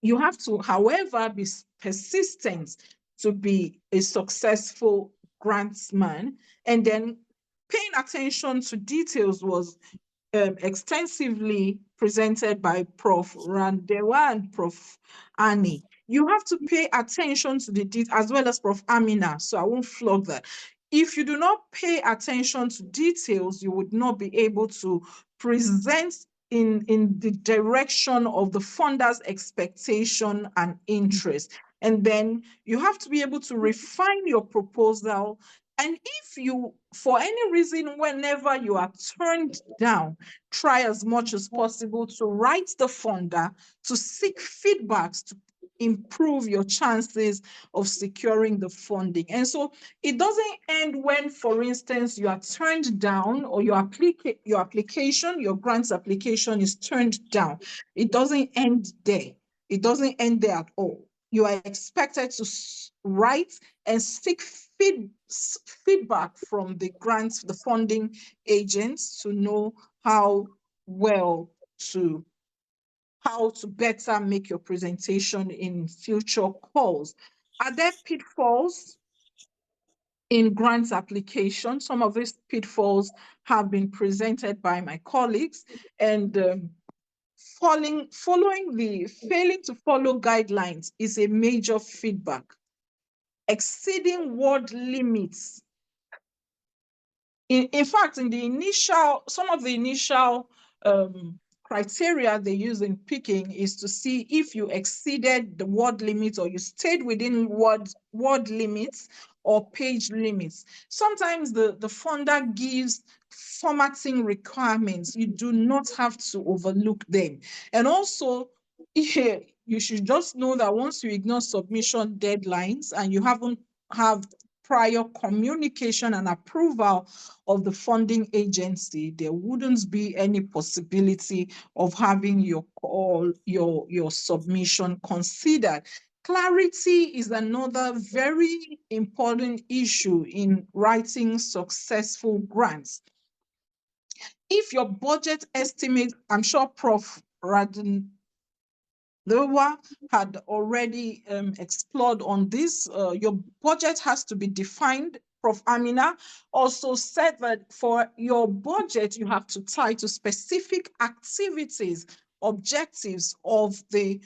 Speaker 8: You have to, however, be persistent to be a successful grantsman, and then paying attention to details was extensively presented by Prof. Randewa and Prof. Annie. You have to pay attention to the details, as well as Prof. Amina, so I won't flog that. If you do not pay attention to details, you would not be able to present in the direction of the funder's expectation and interest. And then you have to be able to refine your proposal. And if you, for any reason, whenever you are turned down, try as much as possible to write the funder, to seek feedbacks, to improve your chances of securing the funding. And so it doesn't end when, for instance, you are turned down or your application, your grants application is turned down. It doesn't end there. It doesn't end there at all. You are expected to write and seek feedback from the grants, the funding agents, to know how to better make your presentation in future calls. Are there pitfalls in grants application? Some of these pitfalls have been presented by my colleagues, and failing to follow guidelines is a major feedback. Exceeding word limits. In fact, some of the initial criteria they use in picking is to see if you exceeded the word limit or you stayed within word limits or page limits. Sometimes the funder gives formatting requirements. You do not have to overlook them. And also, you should just know that once you ignore submission deadlines and you haven't have prior communication and approval of the funding agency, there wouldn't be any possibility of having your submission considered. Clarity is another very important issue in writing successful grants. If your budget estimate, I'm sure Prof. Lewa had already explored on this. Your budget has to be defined. Prof. Amina also said that for your budget, you have to tie to specific activities, objectives of the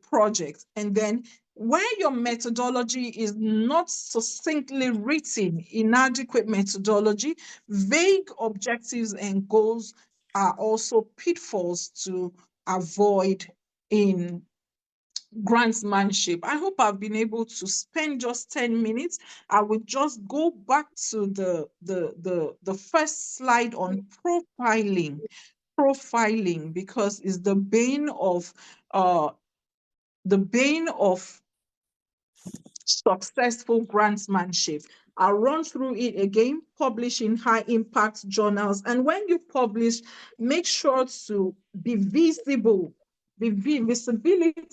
Speaker 8: project. And then where your methodology is not succinctly written, inadequate methodology, vague objectives and goals are also pitfalls to avoid in grantsmanship. I hope I've been able to spend just 10 minutes. I will just go back to the first slide on profiling. profiling, because it's the bane of successful grantsmanship. I'll run through it again. Publish in high impact journals. And when you publish, make sure to be visible. Visibility,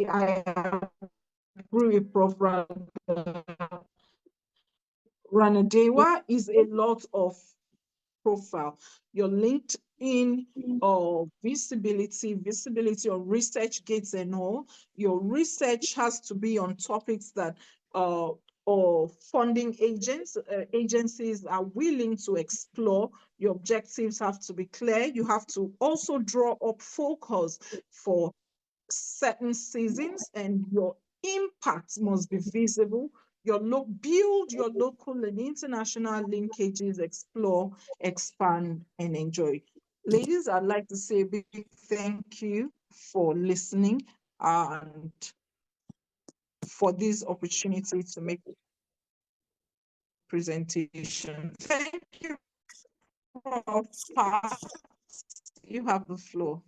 Speaker 8: I agree with Prof. Ranadewa, is a lot of profile. Your LinkedIn or visibility on research gates and all. Your research has to be on topics that or funding agencies are willing to explore. Your objectives have to be clear. You have to also draw up focus for certain seasons, and your impact must be visible. Build your local and international linkages, explore, expand, and enjoy. Ladies, I'd like to say a big thank you for listening and for this opportunity to make a presentation. Thank you, Prof. You have the floor.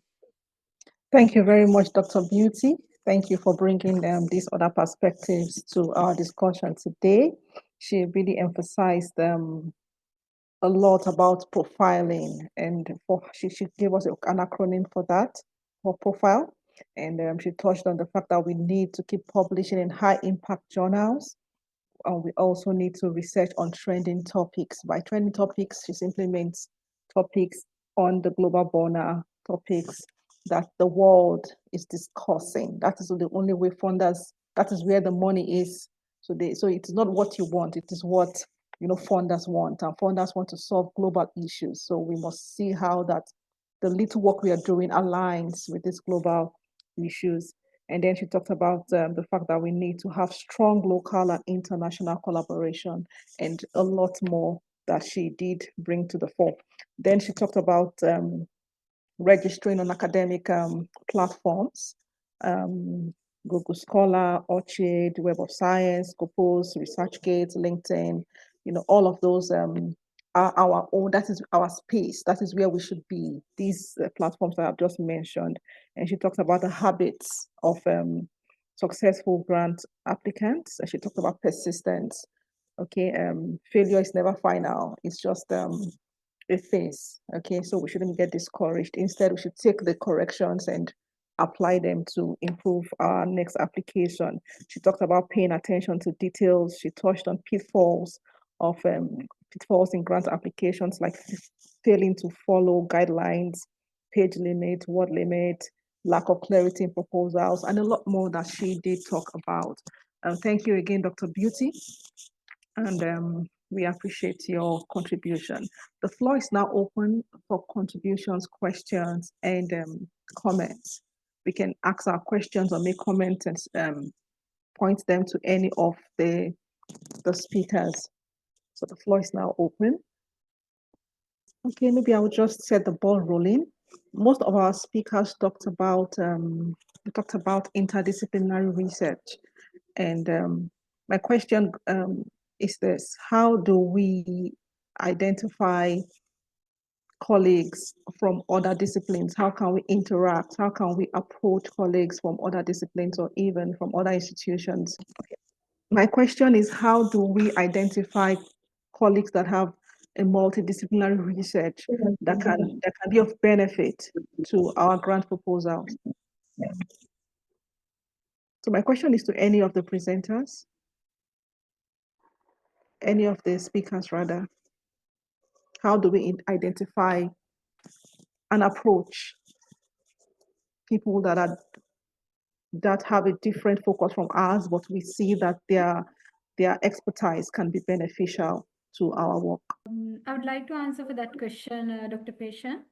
Speaker 1: Thank you very much, Dr. Beauty. Thank you for bringing these other perspectives to our discussion today. She really emphasized a lot about profiling, and she gave us an acronym for that, for profile. And she touched on the fact that we need to keep publishing in high impact journals. We also need to research on trending topics. By trending topics, she simply means topics on the global burner, topics that the world is discussing. That is the only way funders, that is where the money is. So it's not what you want, it is what funders want. And funders want to solve global issues. So we must see how that the little work we are doing aligns with these global issues. And then she talked about the fact that we need to have strong local and international collaboration, and a lot more that she did bring to the fore. Then she talked about registering on academic platforms, Google Scholar, Orchid, Web of Science, Scopus, ResearchGate, LinkedIn, all of those are our own. That is our space. That is where we should be. These platforms that I've just mentioned. And she talks about the habits of successful grant applicants. And she talked about persistence. Okay, failure is never final. It's just a phase. Okay, so we shouldn't get discouraged. Instead, we should take the corrections and apply them to improve our next application. She talked about paying attention to details. She touched on pitfalls in grant applications, like failing to follow guidelines, page limit, word limit, lack of clarity in proposals, and a lot more that she did talk about. Thank you again, Dr. Beauty, and we appreciate your contribution. The floor is now open for contributions, questions, and comments. We can ask our questions or make comments and point them to any of the speakers. So the floor is now open. Okay, maybe I'll just set the ball rolling. Most of our speakers talked about interdisciplinary research, and my question is this: how do we identify colleagues from other disciplines? How can we interact? How can we approach colleagues from other disciplines or even from other institutions? My question is, how do we identify colleagues that have a multidisciplinary research that can be of benefit to our grant proposals? So my question is to any of the presenters, any of the speakers rather. How do we identify and approach people that have a different focus from ours, but we see that their expertise can be beneficial to our work?
Speaker 7: I would like to answer for that question, Dr. Patience.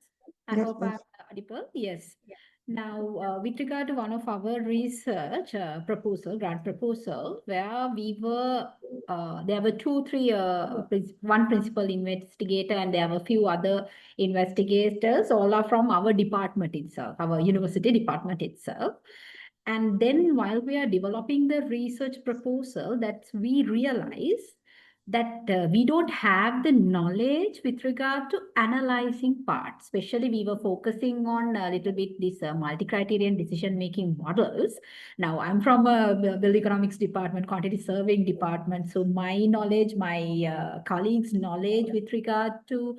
Speaker 7: I
Speaker 1: Yes,
Speaker 7: hope
Speaker 1: please.
Speaker 7: I'm audible. Yes. Now, with regard to one of our research grant proposal, where there were one principal investigator, and there were a few other investigators, all are from our department itself, our university department itself. And then while we are developing the research proposal, that we realize that we don't have the knowledge with regard to analyzing parts. Especially, we were focusing on a little bit this multi-criterion decision-making models. Now, I'm from a build economics department, quantity surveying department. So my knowledge, my colleagues' knowledge with regard to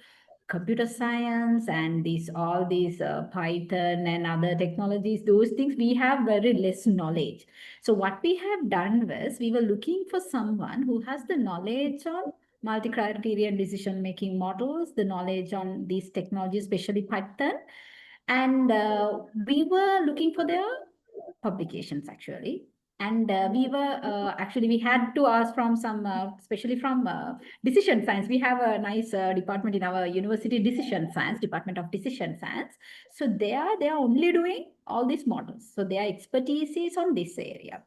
Speaker 7: computer science and all these Python and other technologies, those things, we have very less knowledge. So what we have done was, we were looking for someone who has the knowledge on multi-criterion decision-making models, the knowledge on these technologies, especially Python. And we were looking for their publications, actually. And we had to ask from some, especially from decision science. We have a nice department in our university, decision science, Department of Decision Science. So they are only doing all these models. So their expertise is on this area.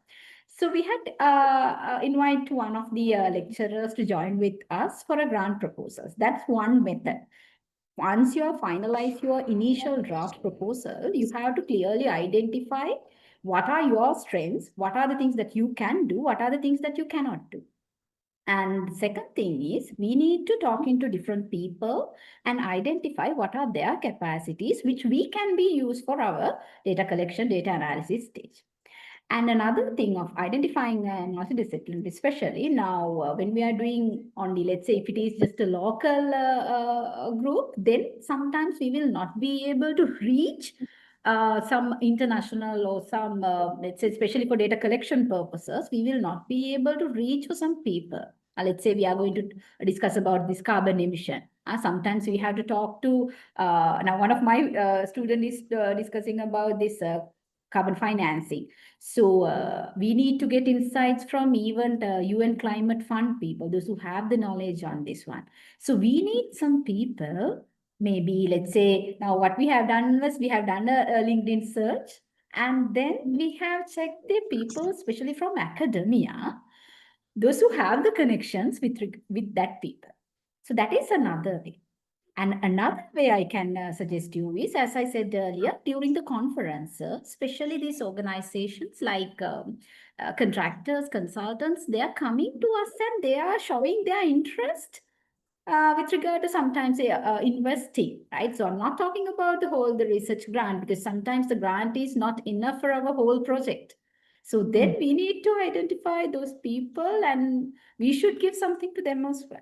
Speaker 7: So we had invited one of the lecturers to join with us for a grant proposal. That's one method. Once you have finalized your initial draft proposal, you have to clearly identify what are your strengths, what are the things that you can do, what are the things that you cannot do. And the second thing is, we need to talk into different people and identify what are their capacities, which we can be used for our data collection, data analysis stage. And another thing of identifying multidisciplinary, especially now when we are doing only, let's say if it is just a local group, then sometimes we will not be able to reach some international or some, let's say, especially for data collection purposes, we will not be able to reach for some people. Let's say we are going to discuss about this carbon emission. Sometimes we have to talk to, now one of my students is discussing about this carbon financing. So we need to get insights from even the UN Climate Fund people, those who have the knowledge on this one. So we need some people, maybe let's say, now what we have done was, we have done a LinkedIn search, and then we have checked the people, especially from academia, those who have the connections with that people. So that is another way. And another way I can suggest you is, as I said earlier, during the conference, especially these organizations like contractors, consultants, they are coming to us and they are showing their interest with regard to sometimes investing, right? So I'm not talking about the research grant, because sometimes the grant is not enough for our whole project. So then we need to identify those people and we should give something to them as well.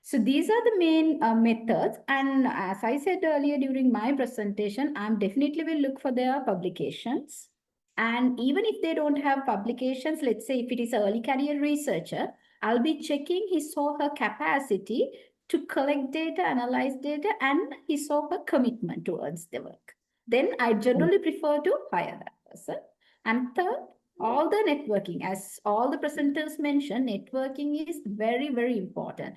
Speaker 7: So these are the main methods. And as I said earlier during my presentation, I'm definitely will look for their publications. And even if they don't have publications, let's say if it is an early career researcher, I'll be checking his or her capacity to collect data, analyze data, and his or her commitment towards the work. Then I generally prefer to hire that person. And third, all the networking, as all the presenters mentioned, networking is very, very important.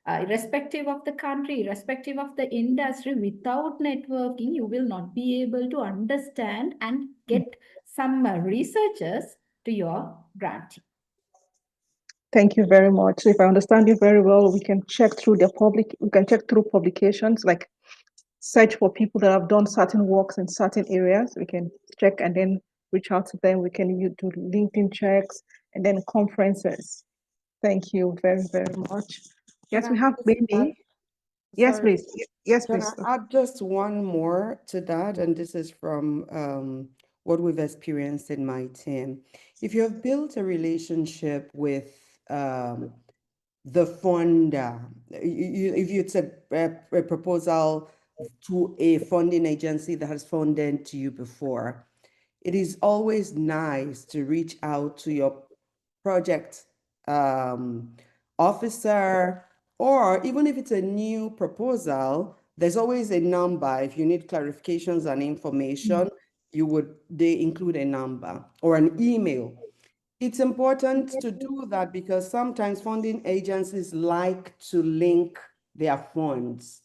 Speaker 7: Irrespective of the country, irrespective of the industry, without networking, you will not be able to understand and get some researchers to your grant.
Speaker 1: Thank you very much. So if I understand you very well, we can check through publications, like search for people that have done certain works in certain areas. We can check and then reach out to them. We can do LinkedIn checks and then conferences. Thank you very, very much. Yes, we have Baby. Yes,
Speaker 4: Sorry.
Speaker 1: please. Yes,
Speaker 4: Can
Speaker 1: please.
Speaker 4: I add just one more to that? And this is from what we've experienced in my team. If you have built a relationship with the funder, if it's a proposal to a funding agency that has funded to you before, it is always nice to reach out to your project officer, or even if it's a new proposal, there's always a number. If you need clarifications and information, they include a number or an email. It's important to do that because sometimes funding agencies like to link their funds.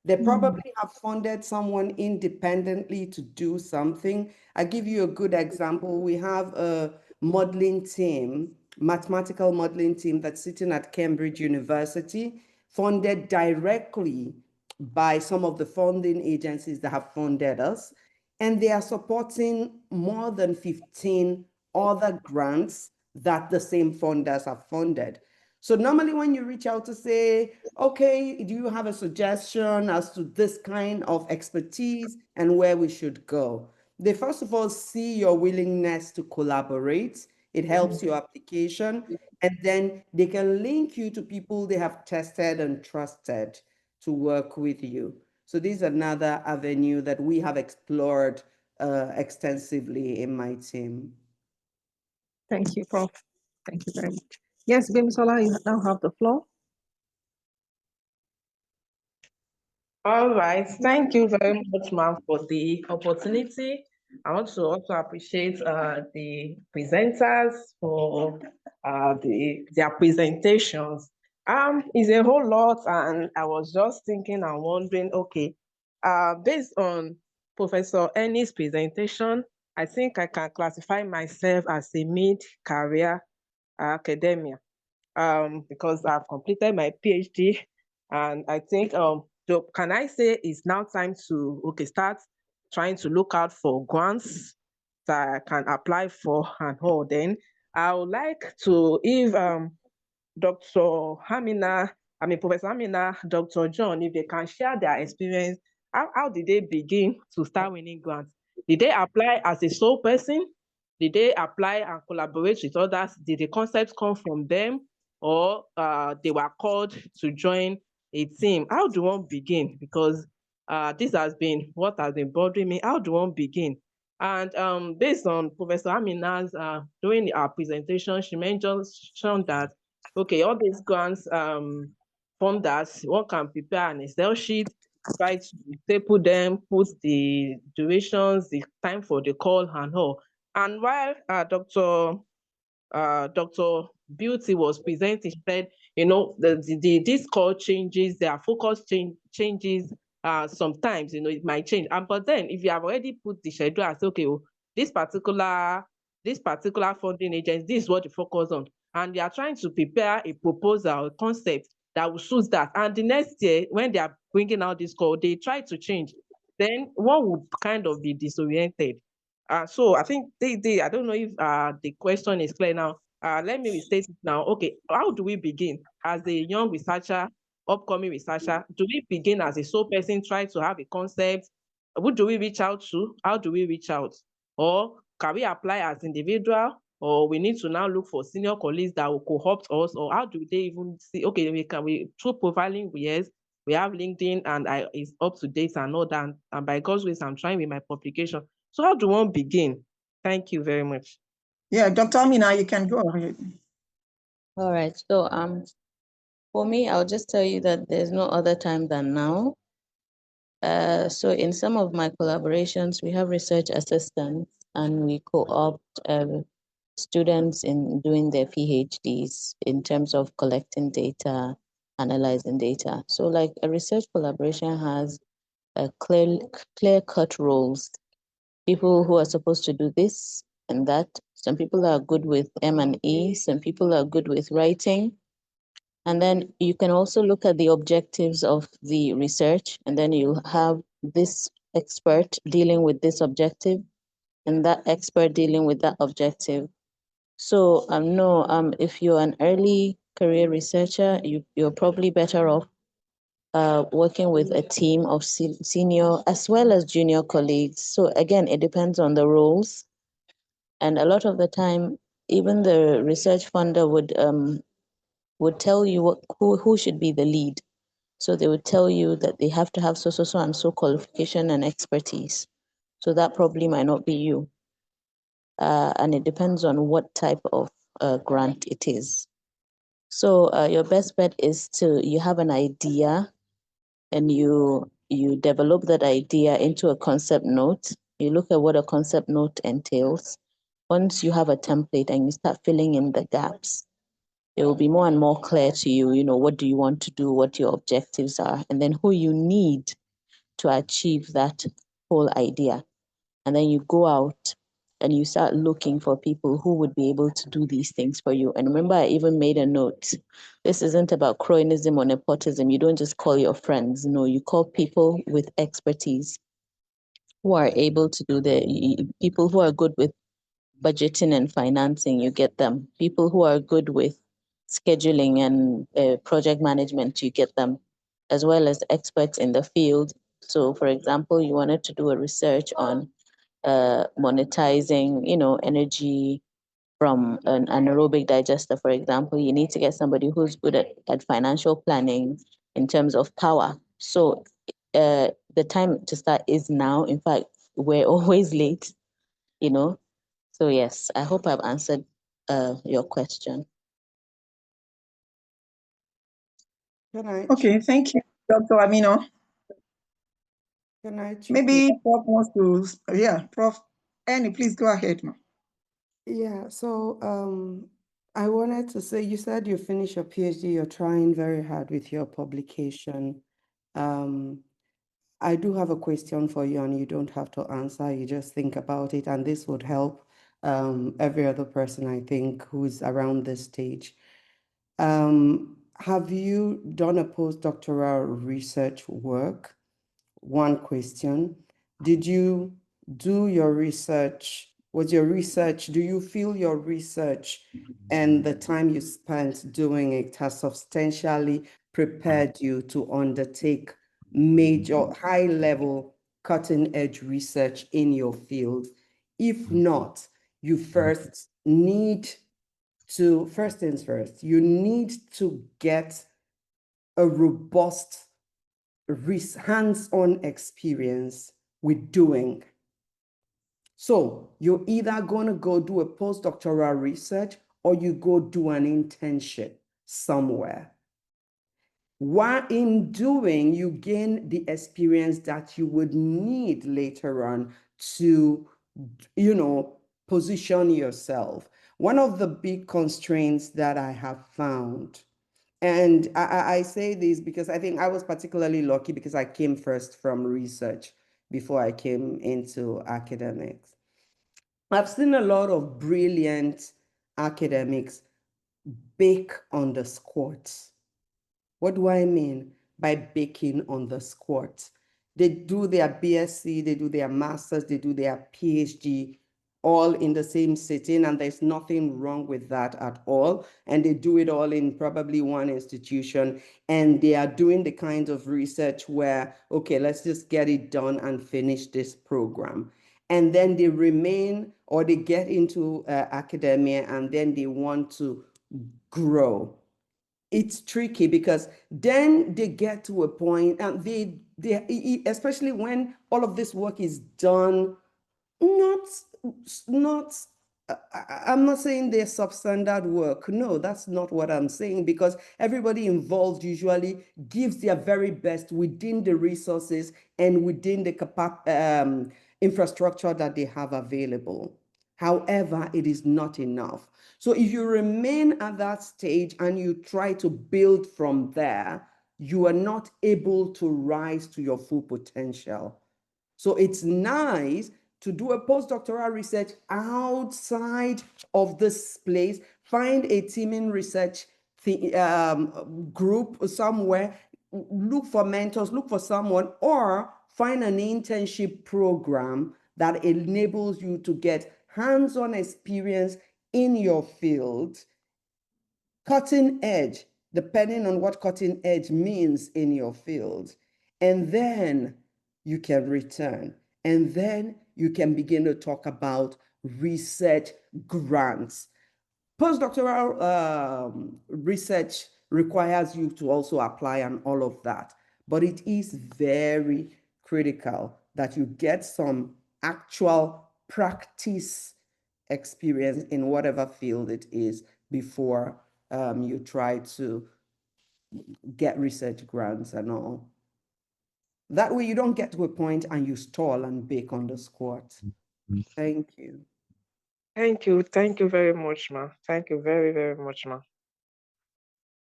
Speaker 4: They probably have funded someone independently to do something. I give you a good example. We have a modeling team, mathematical modeling team that's sitting at Cambridge University, funded directly by some of the funding agencies that have funded us. And they are supporting more than 15 other grants that the same funders have funded. So normally when you reach out to say, okay, do you have a suggestion as to this kind of expertise and where we should go? They first of all see your willingness to collaborate. It helps your application, and then they can link you to people they have tested and trusted to work with you. So this is another avenue that we have explored extensively in my team.
Speaker 1: Thank you, Prof. Thank you very much. Yes, Bimisola, you now have the floor.
Speaker 9: All right. Thank you very much, ma'am, for the opportunity. I want to also appreciate the presenters for their presentations. It's a whole lot, and I was just thinking and wondering, okay, based on Professor Eni's presentation, I think I can classify myself as a mid-career academia because I've completed my PhD, and I think so can I say it's now time to start trying to look out for grants that I can apply for and all. Then I would like to, if Dr. Professor Hamina, Dr. John, if they can share their experience, how did they begin to start winning grants? Did they apply as a sole person? Did they apply and collaborate with others? Did the concepts come from them? Or they were called to join a team? How do one begin? Because this has been what has been bothering me. How do one begin? And based on Professor Amina's during our presentation, she mentioned that okay, all these grants funders, one can prepare an Excel sheet, try to staple them, put the durations, the time for the call and all. And while Dr. Beauty was presenting, she said, this call changes, their focus changes. Sometimes, it might change. But then if you have already put the schedule and say, okay, this particular funding agency, this is what you focus on. And they are trying to prepare a proposal, a concept that will suit that. And the next year, when they are bringing out this call, they try to change. Then one would kind of be disoriented. So I think I don't know if the question is clear now. Let me restate it now. Okay, how do we begin as a young researcher, upcoming researcher? Do we begin as a sole person, try to have a concept? Who do we reach out to? How do we reach out? Or can we apply as individual? Or we need to now look for senior colleagues that will co-opt us? Or how do they even see? Okay, through profiling, yes, we have LinkedIn and it's up to date and all that. And by God's grace, I'm trying with my publication. So how do one begin? Thank you very much.
Speaker 10: Yeah, Dr. Amina, you can go ahead.
Speaker 6: All right. So for me, I'll just tell you that there's no other time than now. So in some of my collaborations, we have research assistants and we co-opt students in doing their PhDs in terms of collecting data, analyzing data. So like a research collaboration has a clear-cut roles. People who are supposed to do this and that. Some people are good with M&E, some people are good with writing. And then you can also look at the objectives of the research, and then you have this expert dealing with this objective and that expert dealing with that objective. So no, if you're an early career researcher, you're probably better off working with a team of senior as well as junior colleagues. So again, it depends on the roles. And a lot of the time, even the research funder would tell you who should be the lead. So they would tell you that they have to have so and so qualification and expertise. So that probably might not be you. And it depends on what type of grant it is. So your best bet is you have an idea and you develop that idea into a concept note. You look at what a concept note entails. Once you have a template and you start filling in the gaps, it will be more and more clear to you, what do you want to do, what your objectives are, and then who you need to achieve that whole idea. And then you go out and you start looking for people who would be able to do these things for you. And remember, I even made a note. This isn't about cronyism or nepotism. You don't just call your friends. No, you call people with expertise who are able to do people who are good with budgeting and financing, you get them. People who are good with scheduling and project management, you get them, as well as experts in the field. So, for example, you wanted to do a research on monetizing, energy from an anaerobic digester, for example, you need to get somebody who's good at financial planning in terms of power. So the time to start is now. In fact, we're always late, So yes, I hope I've answered your question.
Speaker 10: Okay, thank you, Dr. Amino. Maybe Prof wants to, yeah, Prof. Annie, please go ahead, ma.
Speaker 4: Yeah, so I wanted to say, you said you finished your PhD, you're trying very hard with your publication. I do have a question for you, and you don't have to answer, you just think about it, and this would help every other person, I think, who's around this stage. Have you done a postdoctoral research work? One question. Did you do your research? Do you feel your research and the time you spent doing it has substantially prepared you to undertake major, high-level, cutting-edge research in your field? If not, you first things first, you need to get a robust hands-on experience with doing. So you're either going to go do a postdoctoral research or you go do an internship somewhere. While in doing, you gain the experience that you would need later on to, position yourself. One of the big constraints that I have found, and I say this because I think I was particularly lucky because I came first from research before I came into academics. I've seen a lot of brilliant academics bake on the squat. What do I mean by baking on the squat? They do their BSc, they do their master's, they do their PhD, all in the same sitting, and there's nothing wrong with that at all. And they do it all in probably one institution, and they are doing the kind of research where, okay, let's just get it done and finish this program. And then they remain, or they get into academia, and then they want to grow. It's tricky because then they get to a point, and they especially when all of this work is done, not I'm not saying they're substandard work. No, that's not what I'm saying, because everybody involved usually gives their very best within the resources and within the infrastructure that they have available. However, it is not enough. So if you remain at that stage and you try to build from there, you are not able to rise to your full potential. So it's nice to do a postdoctoral research outside of this place, find a teaming research group somewhere, look for mentors, look for someone, or find an internship program that enables you to get hands-on experience in your field, cutting edge, depending on what cutting edge means in your field. And then you can return. And then you can begin to talk about research grants. Postdoctoral research requires you to also apply and all of that. But it is very critical that you get some actual practice experience in whatever field it is before you try to get research grants and all. That way you don't get to a point and you stall and bake on the squat. Thank you.
Speaker 9: Thank you. Thank you very much, ma. Thank you very, very much, ma.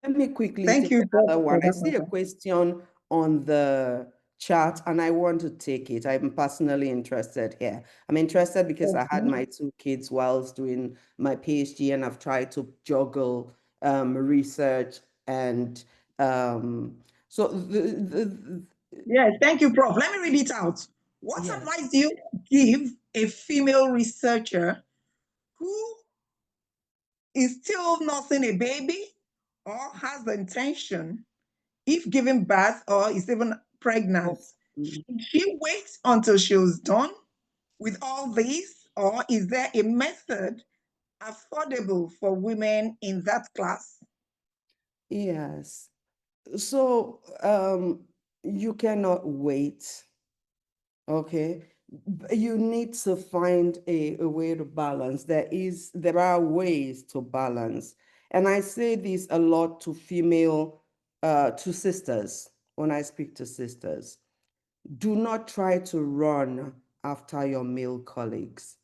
Speaker 4: Let me quickly take another one. I see a question on the chat and I want to take it. I'm personally interested here. I'm interested because I had my 2 kids whilst doing my PhD, and I've tried to juggle research and
Speaker 10: yes, thank you, Prof. Let me read it out. What advice do you give a female researcher who is still nursing a baby, or has the intention, if giving birth or is even pregnant, should she wait until she was done with all this, or is there a method affordable for women in that class?
Speaker 4: Yes. So you cannot wait. Okay. You need to find a way to balance. There are ways to balance. And I say this a lot to to sisters, when I speak to sisters. Do not try to run after your male colleagues.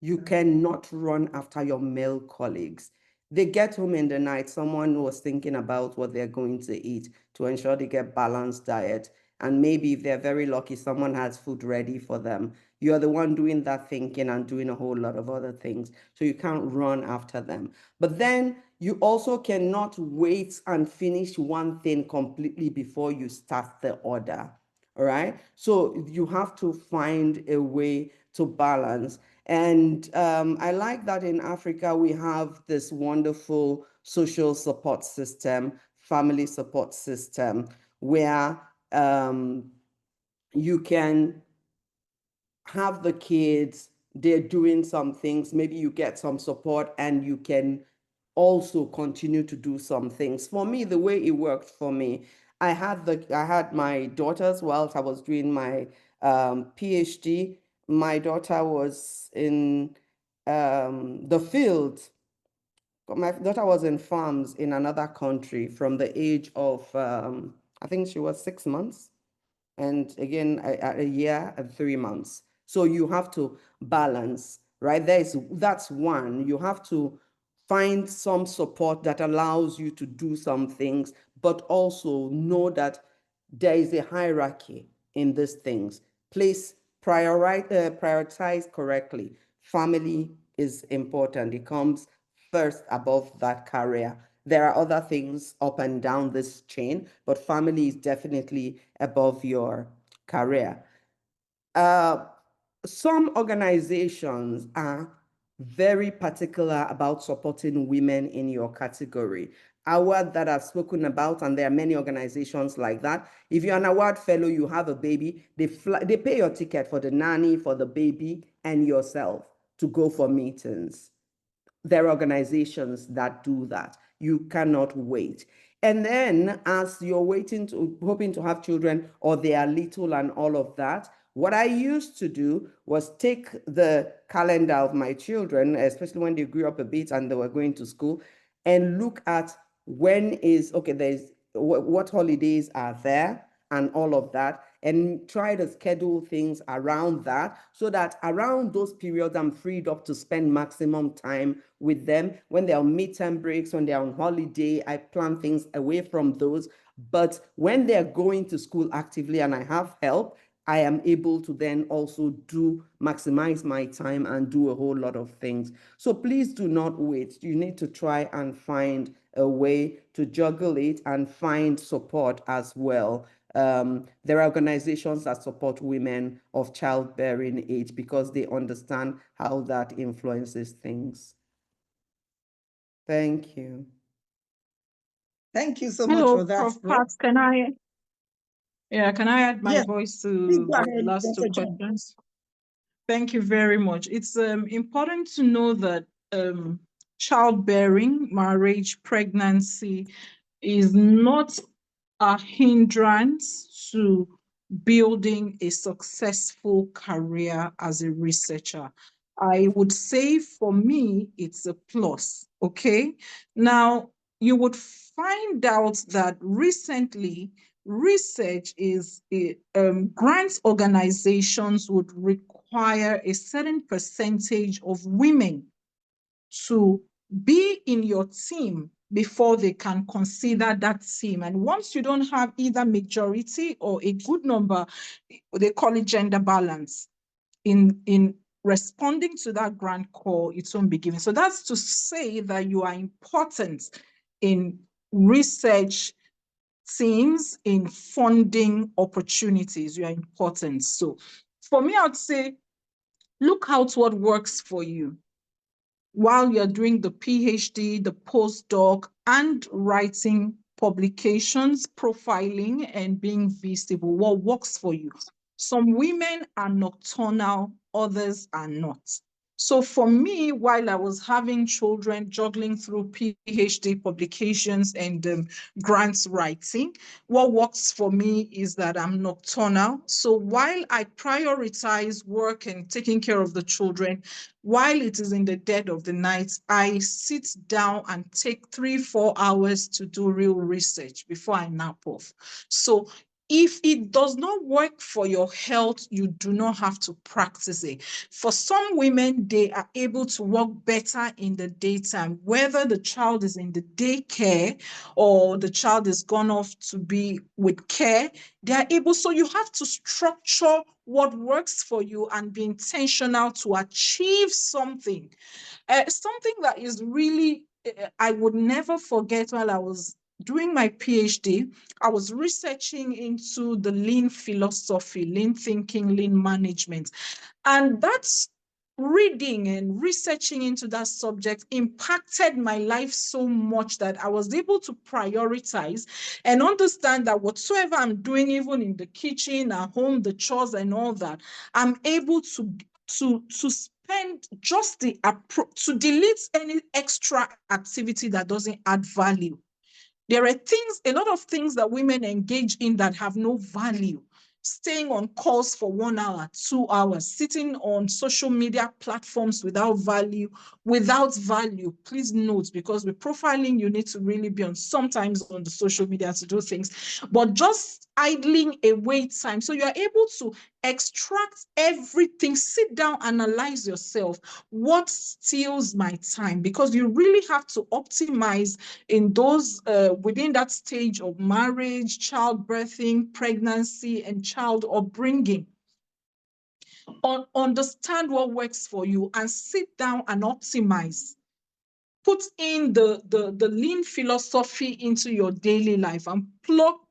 Speaker 4: You cannot run after your male colleagues. They get home in the night, someone was thinking about what they're going to eat to ensure they get balanced diet. And maybe if they're very lucky, someone has food ready for them. You're the one doing that thinking and doing a whole lot of other things. So you can't run after them. But then you also cannot wait and finish one thing completely before you start the other. All right. So you have to find a way to balance. And I like that in Africa, we have this wonderful social support system, family support system, where you can have the kids, they're doing some things, maybe you get some support and you can also continue to do some things. For me, the way it worked for me, I had my daughters whilst I was doing my PhD. My daughter was in the field. My daughter was in farms in another country from the age of, I think she was 6 months. And again, a year and 3 months. So you have to balance, right? That's one. You have to find some support that allows you to do some things, but also know that there is a hierarchy in these things. Prioritize correctly. Family is important. It comes first above that career. There are other things up and down this chain, but family is definitely above your career. Some organizations are very particular about supporting women in your category. Award that I've spoken about, and there are many organizations like that. If you're an award fellow, you have a baby, they pay your ticket for the nanny, for the baby, and yourself to go for meetings. There are organizations that do that. You cannot wait. And then as you're hoping to have children, or they are little and all of that, what I used to do was take the calendar of my children, especially when they grew up a bit and they were going to school, and look at what holidays are there and all of that, and try to schedule things around that so that around those periods I'm freed up to spend maximum time with them. When they're on midterm breaks, when they're on holiday, I plan things away from those. But when they're going to school actively and I have help, I am able to then also maximize my time and do a whole lot of things. So please do not wait. You need to try and find a way to juggle it and find support as well. There are organizations that support women of childbearing age because they understand how that influences things. Thank you.
Speaker 10: Thank you so much for that.
Speaker 8: Prof. Pat, can I add my voice to the last two questions? Thank you very much. It's important to know that childbearing, marriage, pregnancy is not a hindrance to building a successful career as a researcher. I would say for me, it's a plus, okay? Now, you would find out that recently, research is, grants organizations would require a certain percentage of women to be in your team before they can consider that team. And once you don't have either majority or a good number, they call it gender balance, in responding to that grant call, it won't be given. So that's to say that you are important in research teams, in funding opportunities. You are important. So for me, I would say, look out what works for you while you're doing the PhD, the postdoc, and writing publications, profiling, and being visible. What works for you? Some women are nocturnal, others are not. So for me, while I was having children, juggling through PhD publications and grants writing, what works for me is that I'm nocturnal. So while I prioritize work and taking care of the children, while it is in the dead of the night, I sit down and take 3-4 hours to do real research before I nap off. So if it does not work for your health, you do not have to practice it. For some women, they are able to work better in the daytime, whether the child is in the daycare or the child is gone off to be with care, they are able. So you have to structure what works for you and be intentional to achieve something. Something that is really, I would never forget while I was doing my PhD, I was researching into the lean philosophy, lean thinking, lean management. And that's reading and researching into that subject impacted my life so much that I was able to prioritize and understand that whatsoever I'm doing, even in the kitchen, at home, the chores and all that, I'm able to spend just the approach to delete any extra activity that doesn't add value. There are things, a lot of things that women engage in that have no value. Staying on calls for 1 hour, 2 hours, sitting on social media platforms without value. Please note, because with profiling, you need to really be on sometimes on the social media to do things, but just idling away time. So you are able to extract everything, sit down, analyze yourself. What steals my time? Because you really have to optimize in those within that stage of marriage, childbirthing, pregnancy, and child upbringing. Understand what works for you and sit down and optimize. Put in the lean philosophy into your daily life and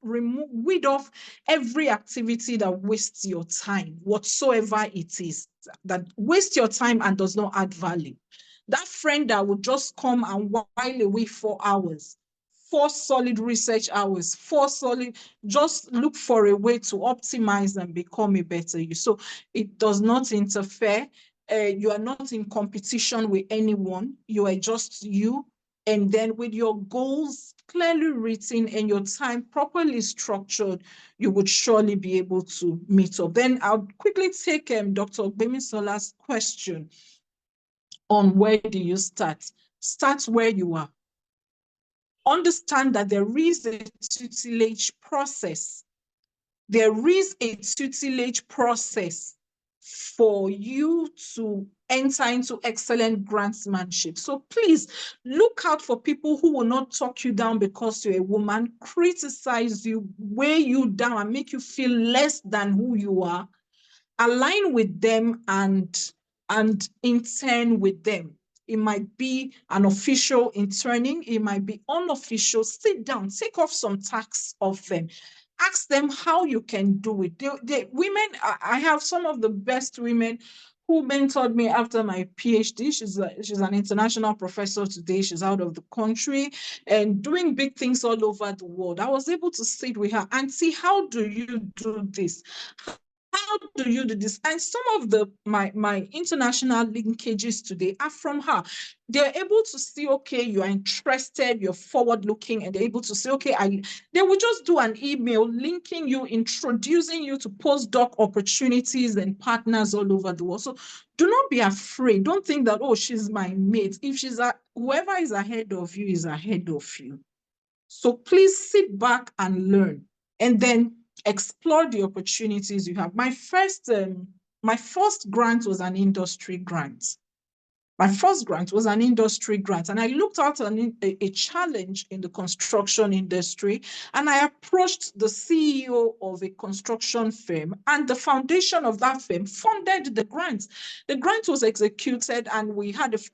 Speaker 8: weed off every activity that wastes your time, whatsoever it is, that wastes your time and does not add value. That friend that would just come and while away 4 hours, 4 solid research hours, 4 solid, just look for a way to optimize and become a better you. So it does not interfere. You are not in competition with anyone. You are just you. And then with your goals clearly written and your time properly structured, you would surely be able to meet up. Then I'll quickly take Dr. Ogbemisola's question on where do you start. Start where you are. Understand that there is a tutelage process. There is a tutelage process for you to enter into excellent grantsmanship. So please look out for people who will not talk you down because you're a woman, criticize you, weigh you down, and make you feel less than who you are. Align with them and intern with them. It might be an official interning, it might be unofficial. Sit down, take off some tasks off them. Ask them how you can do it. Women, I have some of the best women who mentored me after my PhD. She's an international professor today. She's out of the country and doing big things all over the world. I was able to sit with her and see, how do you do this? How do you do this? And some of my international linkages today are from her. They're able to see, okay, you are interested, you're forward looking, and they're able to say, okay, they will just do an email linking you, introducing you to postdoc opportunities and partners all over the world. So do not be afraid. Don't think that, oh, she's my mate. If whoever is ahead of you is ahead of you. So please sit back and learn, and then explore the opportunities you have. My first grant was an industry grant. My first grant was an industry grant, and I looked at a challenge in the construction industry, and I approached the CEO of a construction firm, and the foundation of that firm funded the grant. The grant was executed, and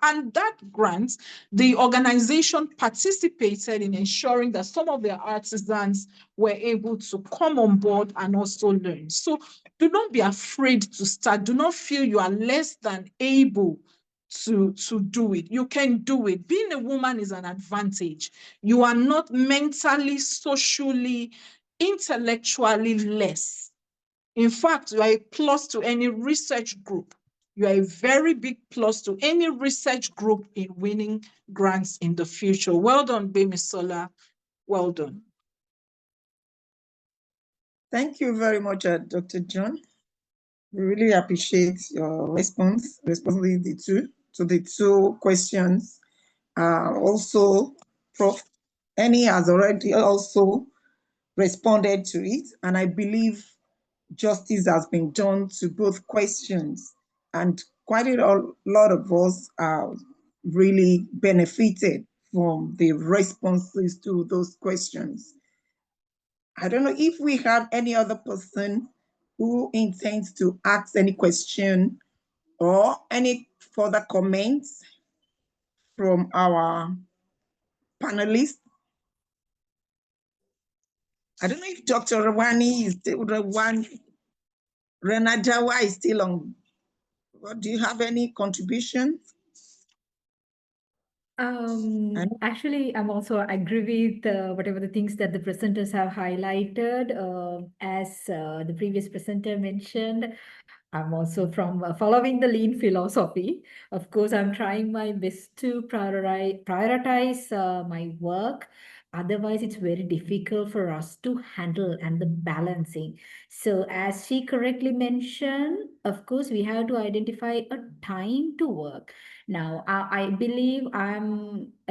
Speaker 8: and that grant, the organization participated in ensuring that some of their artisans were able to come on board and also learn. So do not be afraid to start. Do not feel you are less than able to do it. You can do it. Being a woman is an advantage. You are not mentally, socially, intellectually less. In fact, you are a plus to any research group. You are a very big plus to any research group in winning grants in the future. Well done, Bemisola. Well done.
Speaker 10: Thank you very much, Dr. John. We really appreciate your response, responding to the two questions. Also, Prof. Eni has already also responded to it, and I believe justice has been done to both questions, and quite a lot of us are really benefited from the responses to those questions. I don't know if we have any other person who intends to ask any question or any further comments from our panelists. I don't know if Dr. Rawani is still Renajawa is still on. Do you have any contributions?
Speaker 7: Actually, I'm also agree with whatever the things that the presenters have highlighted. As the previous presenter mentioned, I'm also from following the lean philosophy. Of course, I'm trying my best to prioritize my work. Otherwise, it's very difficult for us to handle and the balancing. So, as she correctly mentioned, of course, we have to identify a time to work. Now, I believe I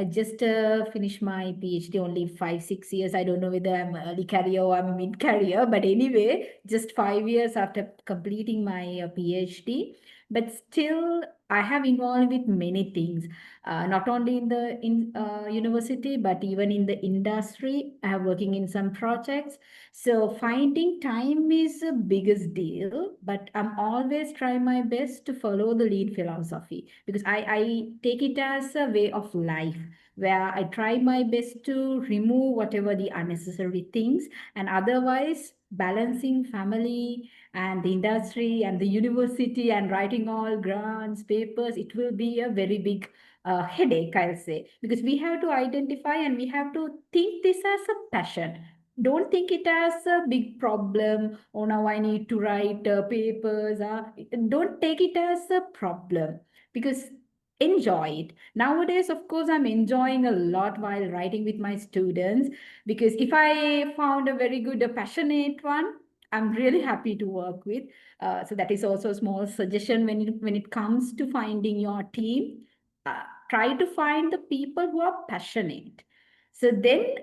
Speaker 7: just finished my PhD only 5-6 years. I don't know whether I'm early career or I'm mid career, but anyway, just 5 years after completing my PhD. But still, I have involved with many things, not only in the university, but even in the industry. I have working in some projects. So finding time is the biggest deal, but I'm always trying my best to follow the lean philosophy because I take it as a way of life where I try my best to remove whatever the unnecessary things and otherwise balancing family and the industry and the university and writing all grants, papers, it will be a very big headache, I'll say, because we have to identify and we have to think this as a passion. Don't think it as a big problem. Oh, now I need to write papers. Don't take it as a problem because enjoy it. Nowadays, of course, I'm enjoying a lot while writing with my students because if I found a very good, passionate one, I'm really happy to work with. So that is also a small suggestion when it comes to finding your team. Try to find the people who are passionate. So then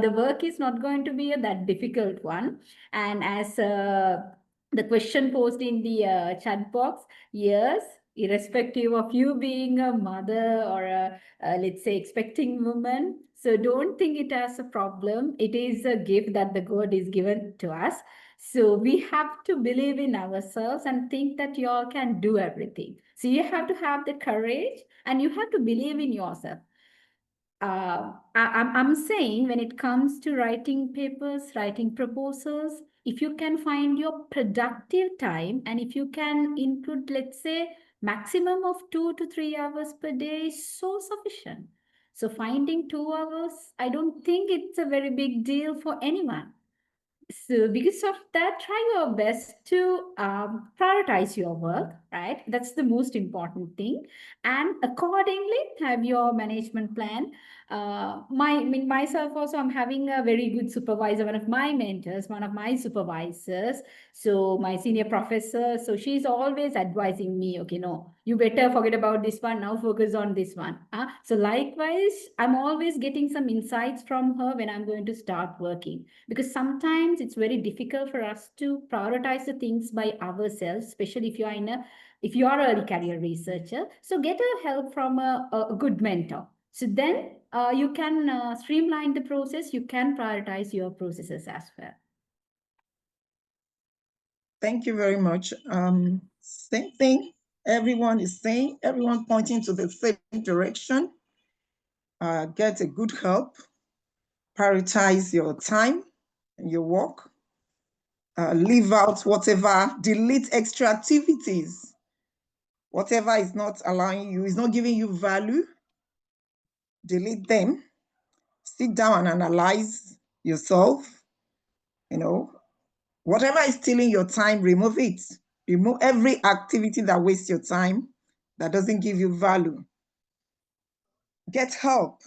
Speaker 7: the work is not going to be that difficult one. And as the question posed in the chat box, yes, irrespective of you being a mother or let's say expecting woman, so don't think it as a problem. It is a gift that the God is given to us. So we have to believe in ourselves and think that you all can do everything. So you have to have the courage and you have to believe in yourself. I'm saying when it comes to writing papers, writing proposals, if you can find your productive time and if you can include, let's say, maximum of 2 to 3 hours per day is so sufficient. So finding 2 hours, I don't think it's a very big deal for anyone. So because of that, try your best to prioritize your work, right? That's the most important thing. And accordingly, have your management plan. Myself also, I'm having a very good supervisor, one of my mentors, one of my supervisors. So my senior professor, so she's always advising me, okay, no, you better forget about this one, now focus on this one. So likewise, I'm always getting some insights from her when I'm going to start working. Because sometimes it's very difficult for us to prioritize the things by ourselves, especially if you are an early career researcher. So get a help from a good mentor. So then you can streamline the process. You can prioritize your processes as well.
Speaker 10: Thank you very much. Same thing everyone is saying, everyone pointing to the same direction. Get a good help, prioritize your time and your work, leave out whatever, delete extra activities. Whatever is not allowing you, is not giving you value, delete them. Sit down and analyze yourself. Whatever is stealing your time, remove it. Remove every activity that wastes your time, that doesn't give you value. Get help.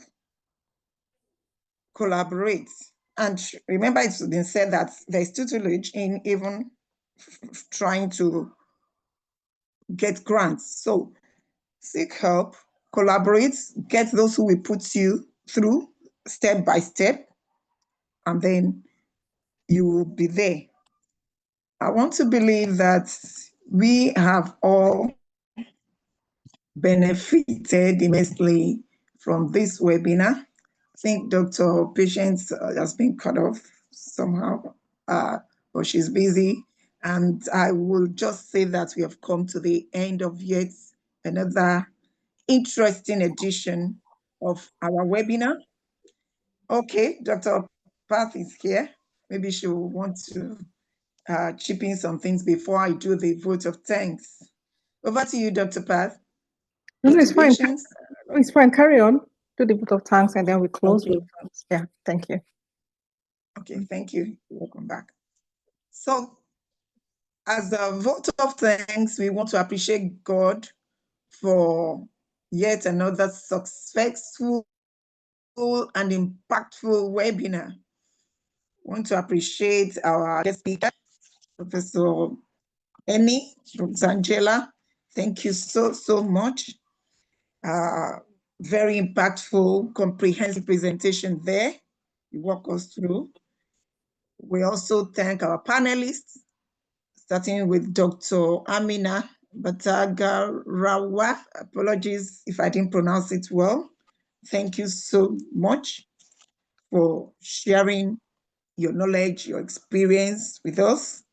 Speaker 10: Collaborate. And remember, it's been said that there's tutelage in even trying to get grants. So seek help, collaborate, get those who will put you through step by step, and then you will be there. I want to believe that we have all benefited immensely from this webinar. I think Dr. Patience has been cut off somehow, but she's busy. And I will just say that we have come to the end of yet another interesting edition of our webinar. Okay, Dr. Path is here. Maybe she will want to chip in some things before I do the vote of thanks. Over to you, Dr. Path.
Speaker 1: No, it's fine. It's fine. Carry on. Do the vote of thanks and then we close with thanks. Yeah, thank you.
Speaker 10: Okay, thank you. Welcome back. So, as a vote of thanks, we want to appreciate God for yet another successful and impactful webinar. We want to appreciate our guest speaker, Professor Eni, Dr. Angela. Thank you so much. Very impactful, comprehensive presentation there. You walk us through. We also thank our panelists, starting with Dr. Amina Batagarawa. Apologies if I didn't pronounce it well. Thank you so much for sharing your knowledge, your experience with us.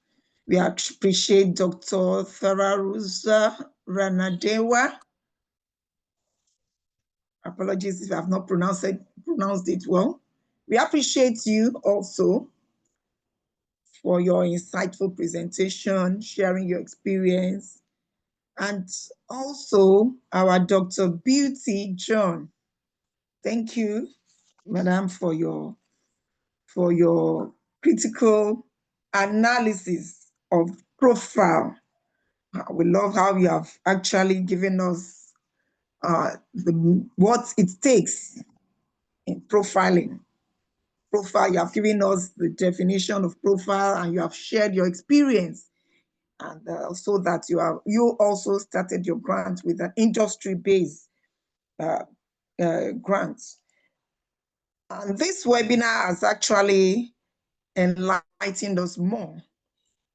Speaker 10: We appreciate Dr. Thararuza Ranadewa. Apologies if I have not pronounced it well. We appreciate you also for your insightful presentation, sharing your experience, and also our Dr. Beauty John. Thank you, Madam, for your critical analysis of profile. We love how you have actually given us what it takes in profiling. Profile, you have given us the definition of profile and you have shared your experience. And so that you also started your grant with an industry-based grant. And this webinar has actually enlightened us more.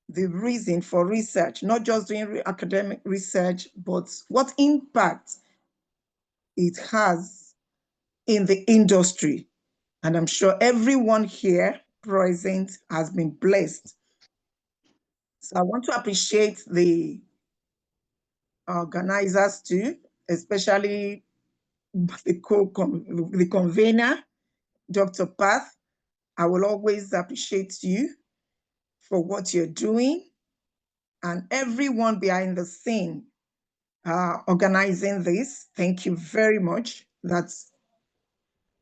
Speaker 10: The reason for research, not just doing academic research, but what impact it has in the industry. And I'm sure everyone here present has been blessed. So I want to appreciate the organizers too, especially the convener, Dr. Path. I will always appreciate you for what you're doing and everyone behind the scene organizing this. Thank you very much. That's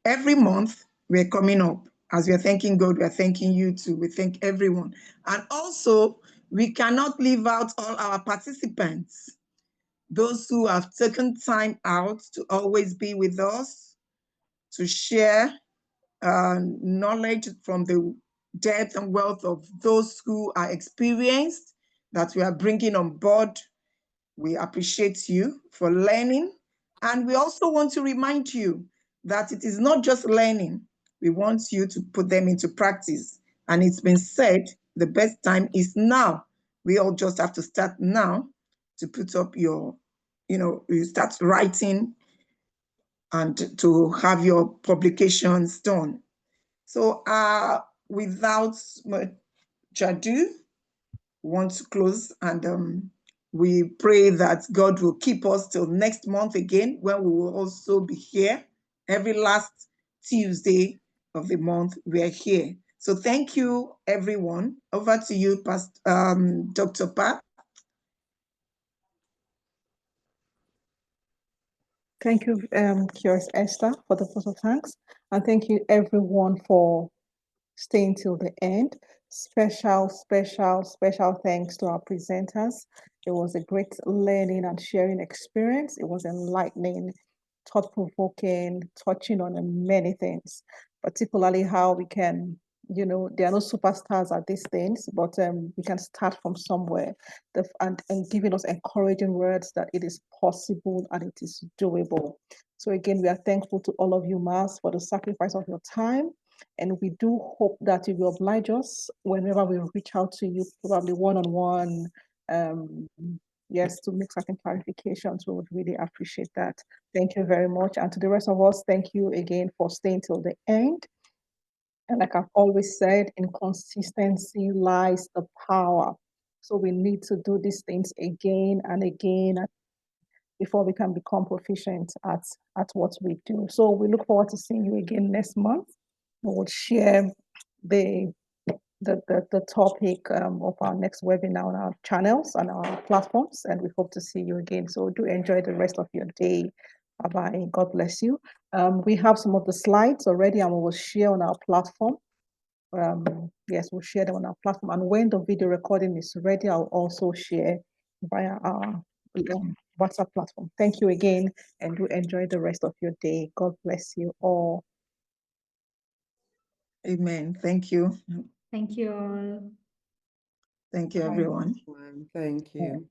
Speaker 10: every month we're coming up. As we're thanking God, we're thanking you too. We thank everyone. And also, we cannot leave out all our participants, those who have taken time out to always be with us, to share knowledge from the depth and wealth of those who are experienced that we are bringing on board. We appreciate you for learning. And we also want to remind you that it is not just learning. We want you to put them into practice. And it's been said, the best time is now. We all just have to start now to put up your, you start writing and to have your publications done. So without much ado, we want to close and we pray that God will keep us till next month again, when we will also be here every last Tuesday of the month. We are here. So thank you, everyone. Over to you, Dr. Pat.
Speaker 1: Thank you, Curious Esther, for the vote of thanks. And thank you, everyone, for staying till the end. Special thanks to our presenters. It was a great learning and sharing experience. It was enlightening, thought-provoking, touching on many things, particularly how we can, there are no superstars at these things, but we can start from somewhere and giving us encouraging words that it is possible and it is doable. So again, we are thankful to all of you, Mars, for the sacrifice of your time. And we do hope that you will oblige us whenever we reach out to you, probably one-on-one, yes, to make certain clarifications. We would really appreciate that. Thank you very much. And to the rest of us, thank you again for staying till the end. And like I've always said, in consistency lies the power. So we need to do these things again and again before we can become proficient at what we do. So we look forward to seeing you again next month. We will share the topic of our next webinar on our channels and our platforms, and we hope to see you again. So do enjoy the rest of your day. Bye-bye. God bless you. We have some of the slides already, and we will share on our platform. Yes, we'll share them on our platform. And when the video recording is ready, I'll also share via our WhatsApp platform. Thank you again, and do enjoy the rest of your day. God bless you all.
Speaker 10: Amen. Thank you.
Speaker 7: Thank you all.
Speaker 10: Thank you, everyone.
Speaker 4: Thank you.